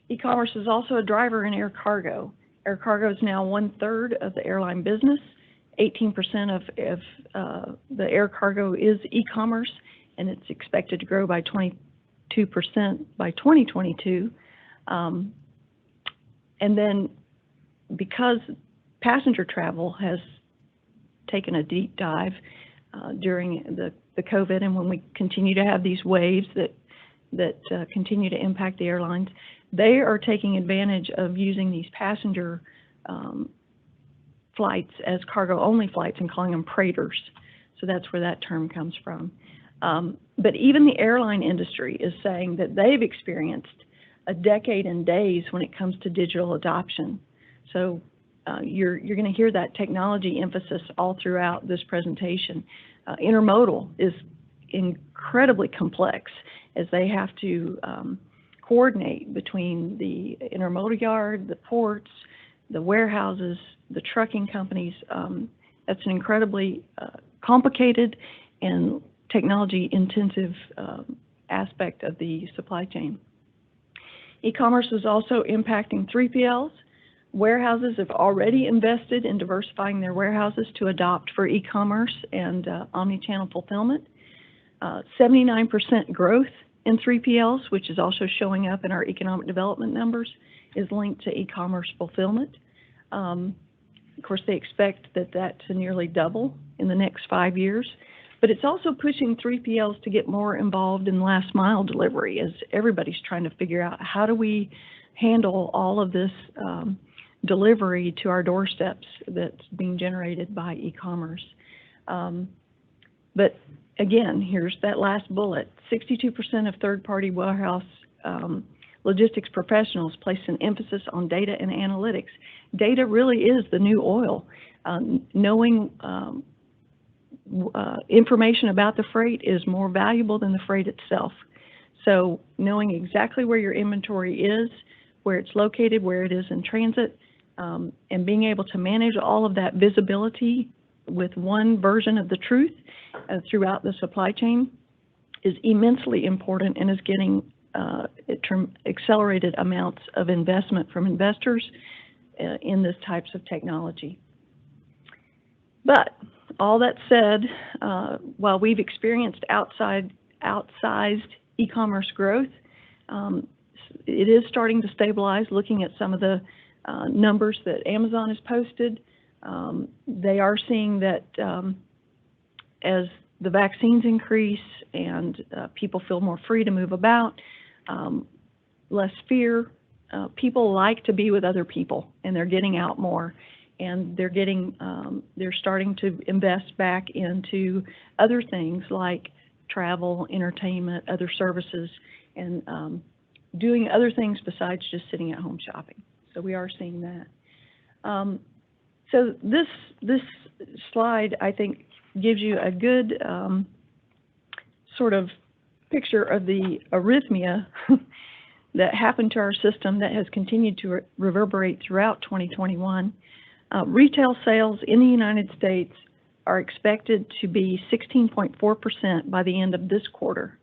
E-commerce is also a driver in air cargo. Air cargo is now 1/3 of the airline business. 18% of the air cargo is e-commerce, and it's expected to grow by 22% by 2022. And then because passenger travel has taken a deep dive during the COVID, and when we continue to have these waves that continue to impact the airlines, they are taking advantage of using these passenger flights as cargo-only flights and calling them freighters. So that's where that term comes from. But even the airline industry is saying that they've experienced a decade in days when it comes to digital adoption. So you're going to hear that technology emphasis all throughout this presentation. Intermodal is incredibly complex as they have to coordinate between the intermodal yard, the ports, the warehouses, the trucking companies. That's an incredibly complicated and technology-intensive aspect of the supply chain. E-commerce is also impacting 3PLs. Warehouses have already invested in diversifying their warehouses to adopt for e-commerce and omni-channel fulfillment. 79% growth in 3PLs, which is also showing up in our economic development numbers, is linked to e-commerce fulfillment. Of course, they expect that to nearly double in the next 5 years. But it's also pushing 3PLs to get more involved in last mile delivery, as everybody's trying to figure out how do we handle all of this delivery to our doorsteps that's being generated by e-commerce. But again, here's that last bullet. 62% of third-party warehouse logistics professionals place an emphasis on data and analytics. Data really is the new oil. Knowing information about the freight is more valuable than the freight itself. So knowing exactly where your inventory is, where it's located, where it is in transit, and being able to manage all of that visibility with one version of the truth throughout the supply chain is immensely important and is getting accelerated amounts of investment from investors in this types of technology. But all that said, while we've experienced outsized e-commerce growth, it is starting to stabilize. Looking at some of the numbers that Amazon has posted, they are seeing that as the vaccines increase and people feel more free to move about, less fear, people like to be with other people, and they're getting out more. And they're starting to invest back into other things like travel, entertainment, other services, and doing other things besides just sitting at home shopping. So we are seeing that. So this slide, I think, gives you a good sort of picture of the arrhythmia that happened to our system that has continued to reverberate throughout 2021. Retail sales in the United States are expected to be 16.4% by the end of this quarter.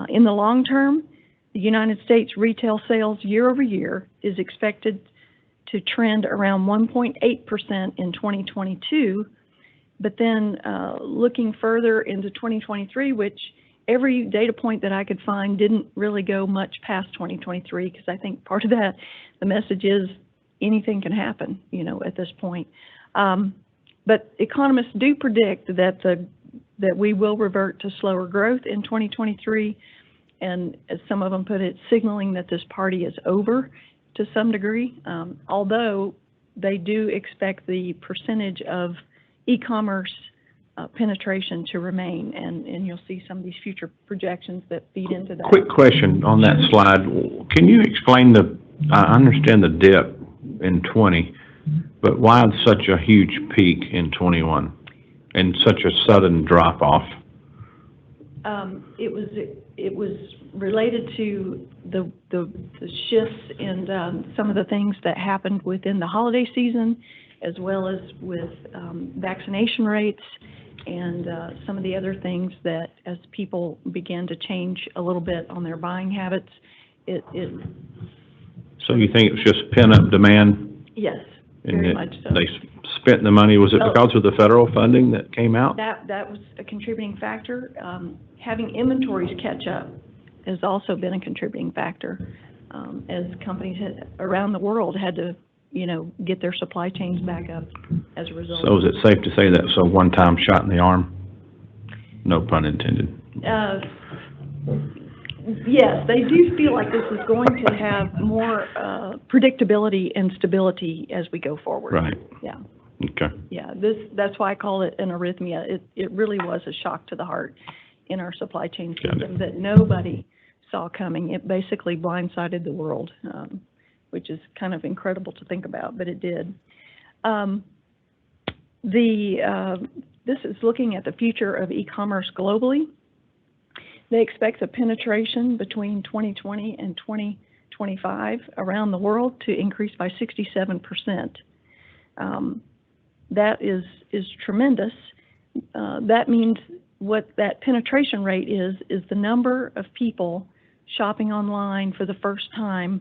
In the long term, the United States retail sales year over year is expected to trend around 1.8% in 2022, but then looking further into 2023, which every data point that I could find didn't really go much past 2023, because I think part of that, the message is anything can happen, at this point. But economists do predict that we will revert to slower growth in 2023, and as some of them put it, signaling that this party is over to some degree, although they do expect the percentage of e-commerce penetration to remain, and you'll see some of these future projections that feed into that. Quick question on that slide. Can you explain I understand the dip in 20, but why such a huge peak in 21 and such a sudden drop off? It was related to the shifts and some of the things that happened within the holiday season, as well as with vaccination rates and some of the other things that as people began to change a little bit on their buying habits, it So you think it was just pent-up demand? yes, and very that much so. They spent the money, was it Oh. because of the federal funding that came out? That was a contributing factor. Having inventories catch up has also been a contributing factor, as companies around the world had to, get their supply chains back up as a result. So is it safe to say that's a one-time shot in the arm? No pun intended. Yes, they do feel like this is going to have more predictability and stability as we go forward. Right. Yeah. Okay. Yeah, that's why I call it an arrhythmia. It really was a shock to the heart in our supply chain system that nobody saw coming. It basically blindsided the world, which is kind of incredible to think about, but it did. This is looking at the future of e-commerce globally. They expect the penetration between 2020 and 2025 around the world to increase by 67%. That is tremendous. That means what that penetration rate is the number of people shopping online for the first time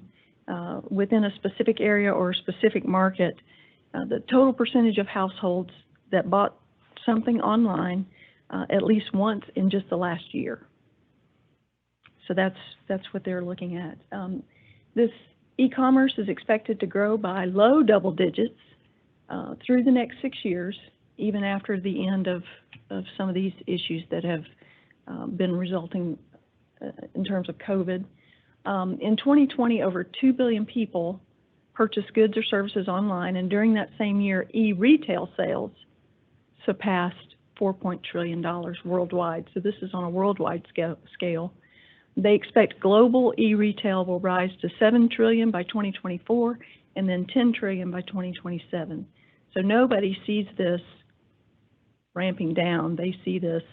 within a specific area or a specific market, the total percentage of households that bought something online at least once in just the last year. So that's what they're looking at. This e-commerce is expected to grow by low double digits through the next 6 years, even after the end of some of these issues that have been resulting in terms of COVID. In 2020, over 2 billion people purchased goods or services online, and during that same year, e-retail sales surpassed $4 trillion worldwide. So this is on a worldwide scale. They expect global e-retail will rise to $7 trillion by 2024 and then $10 trillion by 2027. So nobody sees this ramping down. They see this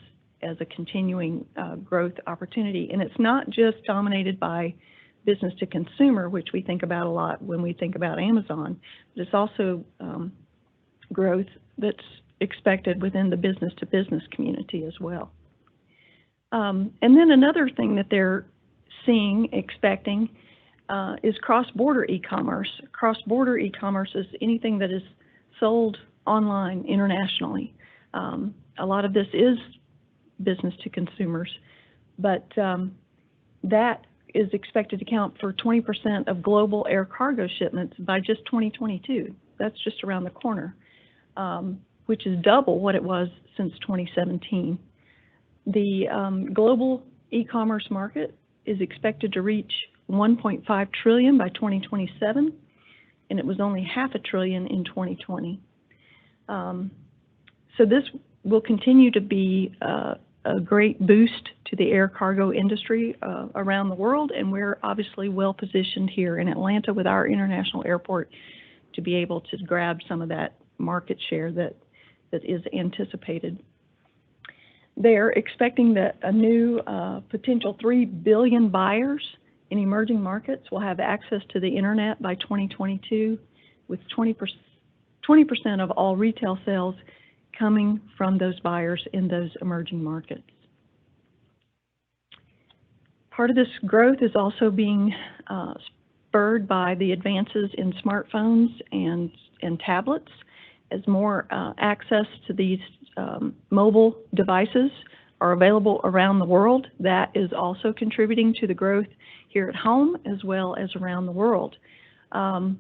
as a continuing growth opportunity. And it's not just dominated by business to consumer, which we think about a lot when we think about Amazon, but it's also growth that's expected within the business to business community as well. And then another thing that they're expecting is cross-border e-commerce. Cross-border e-commerce is anything that is sold online internationally. A lot of this is business to consumers, but that is expected to count for 20% of global air cargo shipments by just 2022. That's just around the corner, which is double what it was since 2017. The global e-commerce market is expected to reach $1.5 trillion by 2027, and it was only $0.5 trillion in 2020. So this will continue to be a great boost to the air cargo industry around the world, and we're obviously well positioned here in Atlanta with our international airport to be able to grab some of that market share that is anticipated. They're expecting that a new potential 3 billion buyers in emerging markets will have access to the internet by 2022, with 20% of all retail sales coming from those buyers in those emerging markets. Part of this growth is also being spurred by the advances in smartphones and tablets. As more access to these mobile devices are available around the world, that is also contributing to the growth here at home as well as around the world. 96%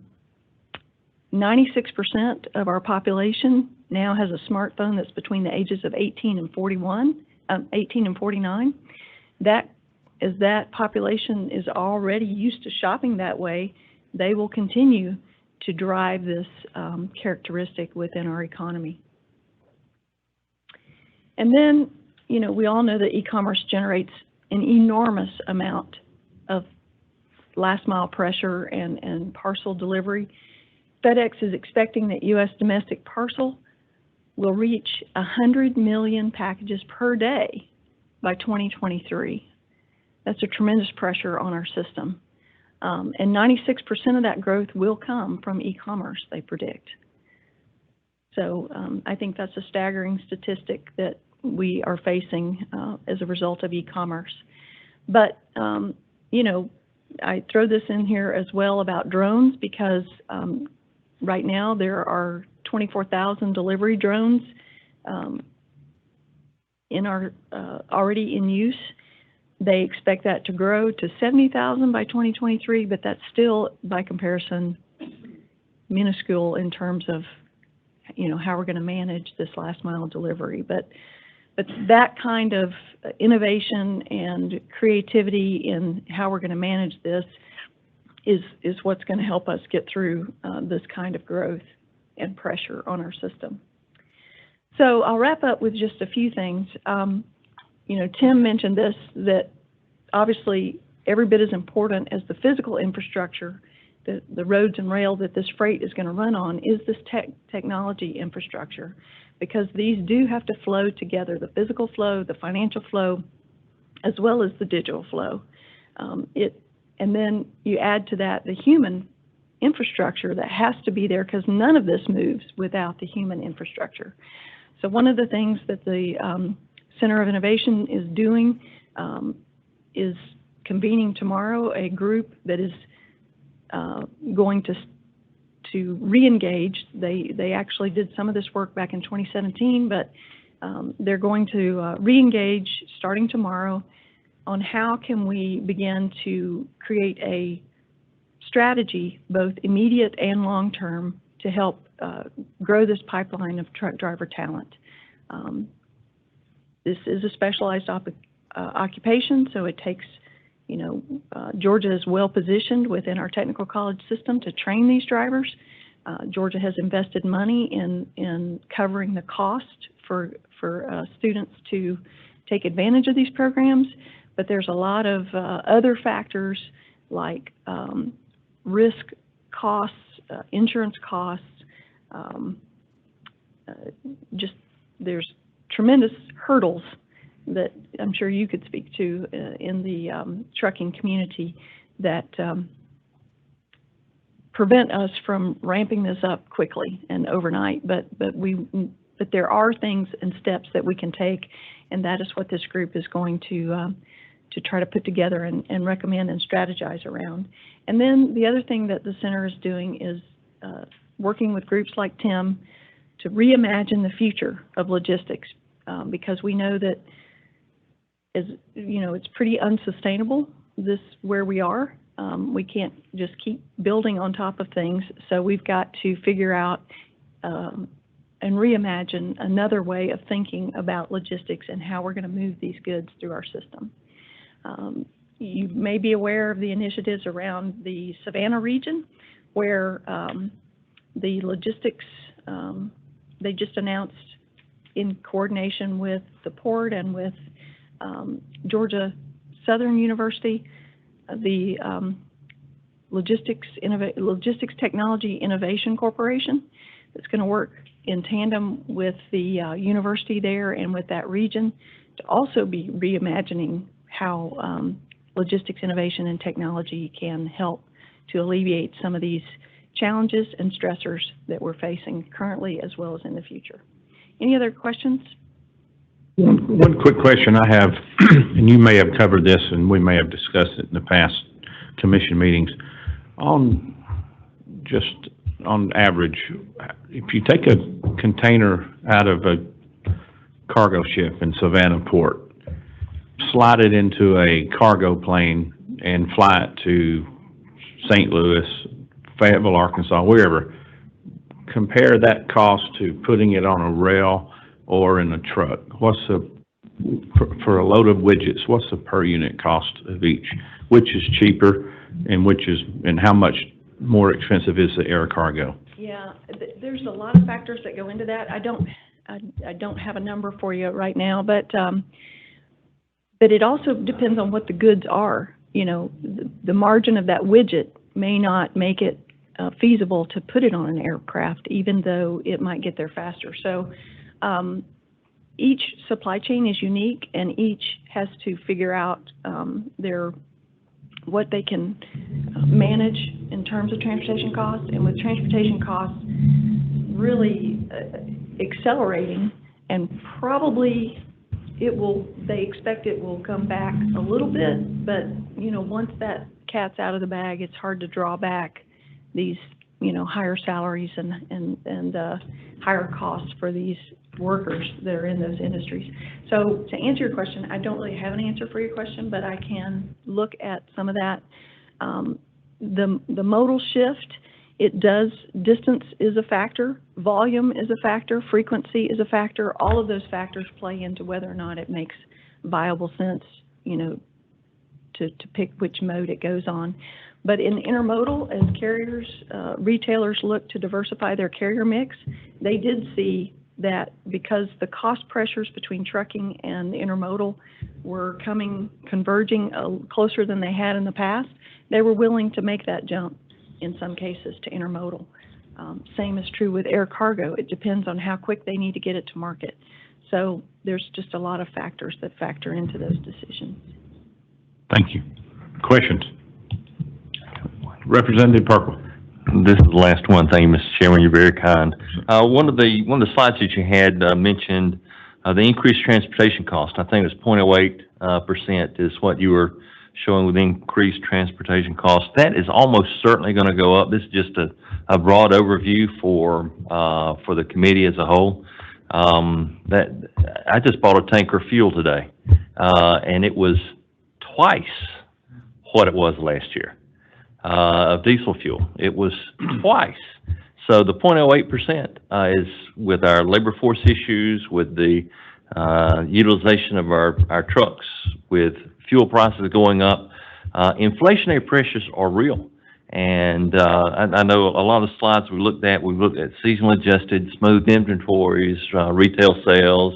of our population now has a smartphone that's between the ages of 18 and 49. As that population is already used to shopping that way, they will continue to drive this characteristic within our economy. And then, we all know that e-commerce generates an enormous amount of last mile pressure and parcel delivery. FedEx is expecting that U.S. domestic parcel will reach 100 million packages per day by 2023. That's a tremendous pressure on our system. And 96% of that growth will come from e-commerce, they predict. So I think that's a staggering statistic that we are facing as a result of e-commerce. But, you know, I throw this in here as well about drones because right now there are 24,000 delivery drones already in use. They expect that to grow to 70,000 by 2023, but that's still, by comparison, minuscule in terms of, you know, how we're going to manage this last mile delivery. But that kind of innovation and creativity in how we're going to manage this is what's going to help us get through this kind of growth and pressure on our system. So I'll wrap up with just a few things. You know, Tim mentioned this, that obviously every bit as important as the physical infrastructure, the roads and rail that this freight is going to run on, is this technology infrastructure, because these do have to flow together, the physical flow, the financial flow, as well as the digital flow. And then you add to that the human infrastructure that has to be there, because none of this moves without the human infrastructure. So one of the things that the Center of Innovation is doing is convening tomorrow a group that is going to re-engage. They actually did some of this work back in 2017, but they're going to re-engage starting tomorrow on how can we begin to create a strategy, both immediate and long-term, to help grow this pipeline of truck driver talent. This is a specialized occupation, so it takes, you know, Georgia is well positioned within our technical college system to train these drivers. Georgia has invested money in covering the cost for students to take advantage of these programs, but there's a lot of other factors like risk costs, insurance costs, just there's tremendous hurdles that I'm sure you could speak to in the trucking community that prevent us from ramping this up quickly and overnight. But there are things and steps that we can take, and that is what this group is going to try to put together and recommend and strategize around. And then the other thing that the center is doing is working with groups like Tim to reimagine the future of logistics, because we know that, as you know, it's pretty unsustainable where we are. We can't just keep building on top of things, so we've got to figure out and reimagine another way of thinking about logistics and how we're going to move these goods through our system. You may be aware of the initiatives around the Savannah region, where the logistics, they just announced, in coordination with the port and with Georgia Southern University, the Logistics Technology Innovation Corporation, that's going to work in tandem with the university there and with that region to also be reimagining how logistics innovation and technology can help to alleviate some of these challenges and stressors that we're facing currently as well as in the future. Any other questions? One quick question I have, and you may have covered this and we may have discussed it in the past commission meetings. On average, if you take a container out of a cargo ship in Savannah Port, slide it into a cargo plane and fly it to St. Louis, Fayetteville, Arkansas, wherever, compare that cost to putting it on a rail or in a truck. What's for a load of widgets, what's the per unit cost of each? Which is cheaper and how much more expensive is the air cargo? Yeah, there's a lot of factors that go into that. I don't have a number for you right now, but it also depends on what the goods are. You know, the margin of that widget may not make it feasible to put it on an aircraft, even though it might get there faster. So each supply chain is unique, and each has to figure out what they can manage in terms of transportation costs. And with transportation costs really accelerating, and probably they expect it will come back a little bit, but, once that cat's out of the bag, it's hard to draw back these, higher salaries and higher costs for these workers that are in those industries. So to answer your question, I don't really have an answer for your question, but I can look at some of that. The modal shift, distance is a factor, volume is a factor, frequency is a factor. All of those factors play into whether or not it makes viable sense, to pick which mode it goes on. But in intermodal, as carriers, retailers look to diversify their carrier mix, they did see that because the cost pressures between trucking and intermodal were converging closer than they had in the past, they were willing to make that jump in some cases to intermodal. Same is true with air cargo. It depends on how quick they need to get it to market. So there's just a lot of factors that factor into those decisions. Thank you. Questions? Representative Parkwood. This is the last one. Thank you, Mr. Chairman. You're very kind. One of the slides that you had mentioned the increased transportation cost. I think it was 0.08% is what you were showing with increased transportation costs. That is almost certainly going to go up. This is just a broad overview for the committee as a whole. That I just bought a tanker of fuel today, and it was twice what it was last year of diesel fuel. It was twice. So the 0.08% is with our labor force issues, with the utilization of our trucks, with fuel prices going up. Inflationary pressures are real. And I know a lot of the slides we looked at seasonal adjusted, smooth inventories, retail sales,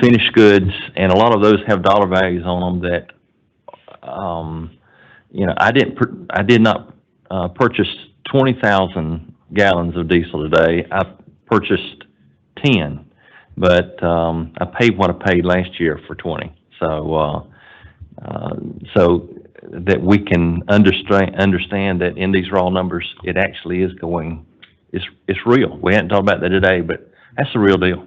finished goods, and a lot of those have dollar values on them that, I did not purchase 20,000 gallons of diesel today. I purchased 10, but I paid what I paid last year for 20. So that we can understand that in these raw numbers, it actually is it's real. We hadn't talked about that today, but that's the real deal.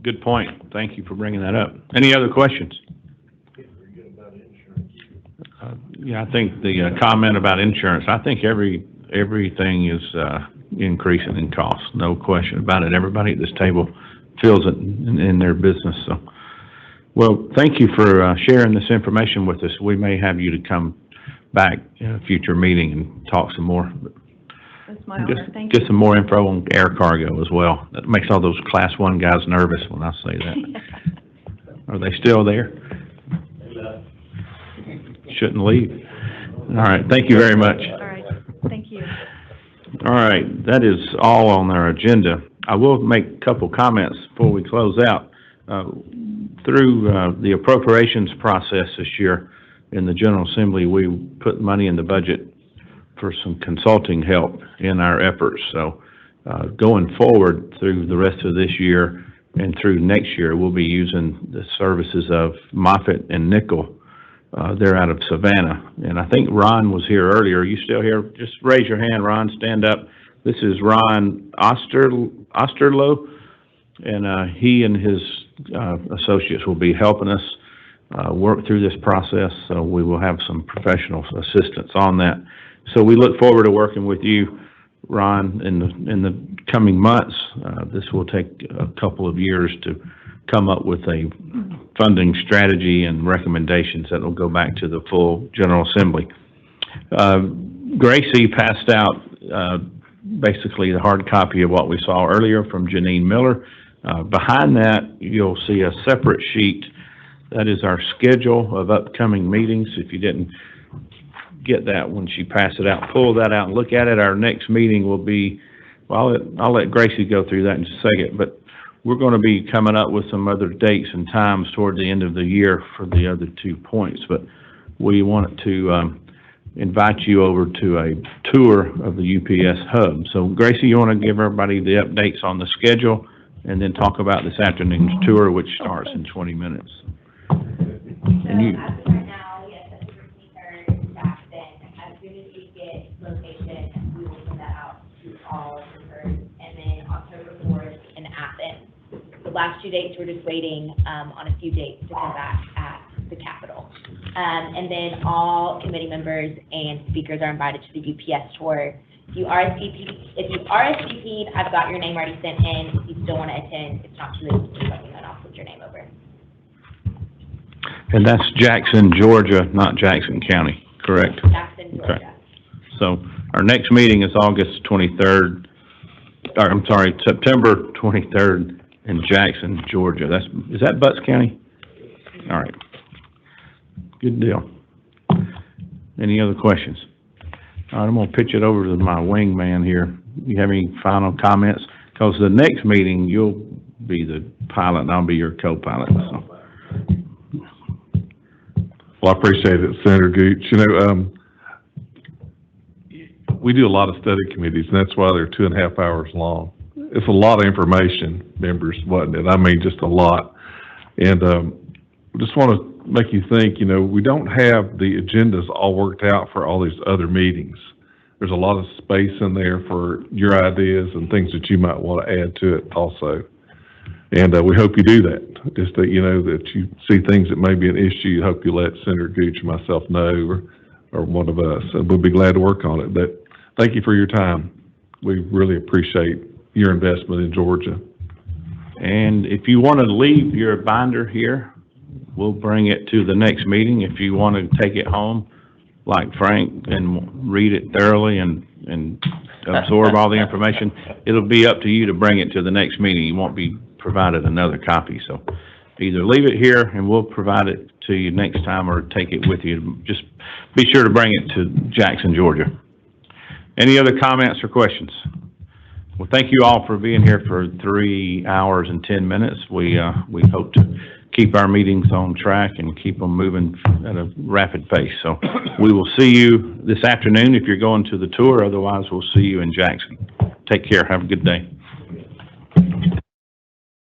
Good point. Thank you for bringing that up. Any other questions? Yeah, I think the comment about insurance, I think everything is increasing in cost. No question about it. Everybody at this table feels it in their business. So, well, thank you for sharing this information with us. We may have you to come back in a future meeting and talk some more. That's my honor. Thank you. Get some more info on air cargo as well. That makes all those Class 1 guys nervous when I say that. Are they still there? Shouldn't leave. All right. Thank you very much. All right. Thank you. All right. That is all on our agenda. I will make a couple comments before we close out. Through the appropriations process this year in the General Assembly, we put money in the budget for some consulting help in our efforts. So going forward through the rest of this year and through next year, we'll be using the services of Moffitt and Nickel. They're out of Savannah. And I think Ron was here earlier. Are you still here? Just raise your hand, Ron. Stand up. This is Ron Osterloh, and he and his associates will be helping us work through this process. So we will have some professional assistance on that. So we look forward to working with you, Ron, in the coming months. This will take a couple of years to come up with a funding strategy and recommendations that will go back to the full General Assembly. Gracie passed out basically the hard copy of what we saw earlier from Janine Miller. Behind that, you'll see a separate sheet. That is our schedule of upcoming meetings. If you didn't get that when she passed it out, pull that out and look at it. Our next meeting will be, well, I'll let Gracie go through that in just a second, but we're going to be coming up with some other dates and times toward the end of the year for the other 2 points, but we wanted to invite you over to a tour of the UPS hub. So Gracie, you want to give everybody the updates on the schedule and then talk about this afternoon's tour, which starts in 20 minutes. And you. Right now, yes, that's the 23rd back then. As soon as last 2 dates, we're just waiting, on a few dates to come back at the Capitol. And then all committee members and speakers are invited to the UPS tour. If you RSVP'd, I've got your name already sent in. If you still want to attend, it's not too late, just let me know and I'll put your name over. And that's Jackson, Georgia, not Jackson County, correct? Jackson, Georgia. Okay. So our next meeting is August 23rd, or I'm sorry, September 23rd in Jackson, Georgia. Is that Butts County? All right. Good deal. Any other questions? All right, I'm gonna pitch it over to my wingman here. You have any final comments? Because the next meeting, you'll be the pilot and I'll be your co-pilot, so. Well, I appreciate it, Senator Gooch. You know, we do a lot of study committees, and that's why they're 2.5 hours long. It's a lot of information, members, wasn't it? I mean, just a lot. And just want to make you think, you know, we don't have the agendas all worked out for all these other meetings. There's a lot of space in there for your ideas and things that you might want to add to it also. And we hope you do that. Just that, you know, that you see things that may be an issue, hope you let Senator Gooch or myself know, or one of us, and we'll be glad to work on it. But thank you for your time. We really appreciate your investment in Georgia. And if you want to leave your binder here, we'll bring it to the next meeting. If you want to take it home, like Frank, and read it thoroughly and absorb all the information, it'll be up to you to bring it to the next meeting. You won't be provided another copy. So either leave it here and we'll provide it to you next time, or take it with you. Just be sure to bring it to Jackson, Georgia. Any other comments or questions? Well, thank you all for being here for 3 hours and 10 minutes. We hope to keep our meetings on track and keep them moving at a rapid pace. So we will see you this afternoon if you're going to the tour. Otherwise, we'll see you in Jackson. Take care. Have a good day.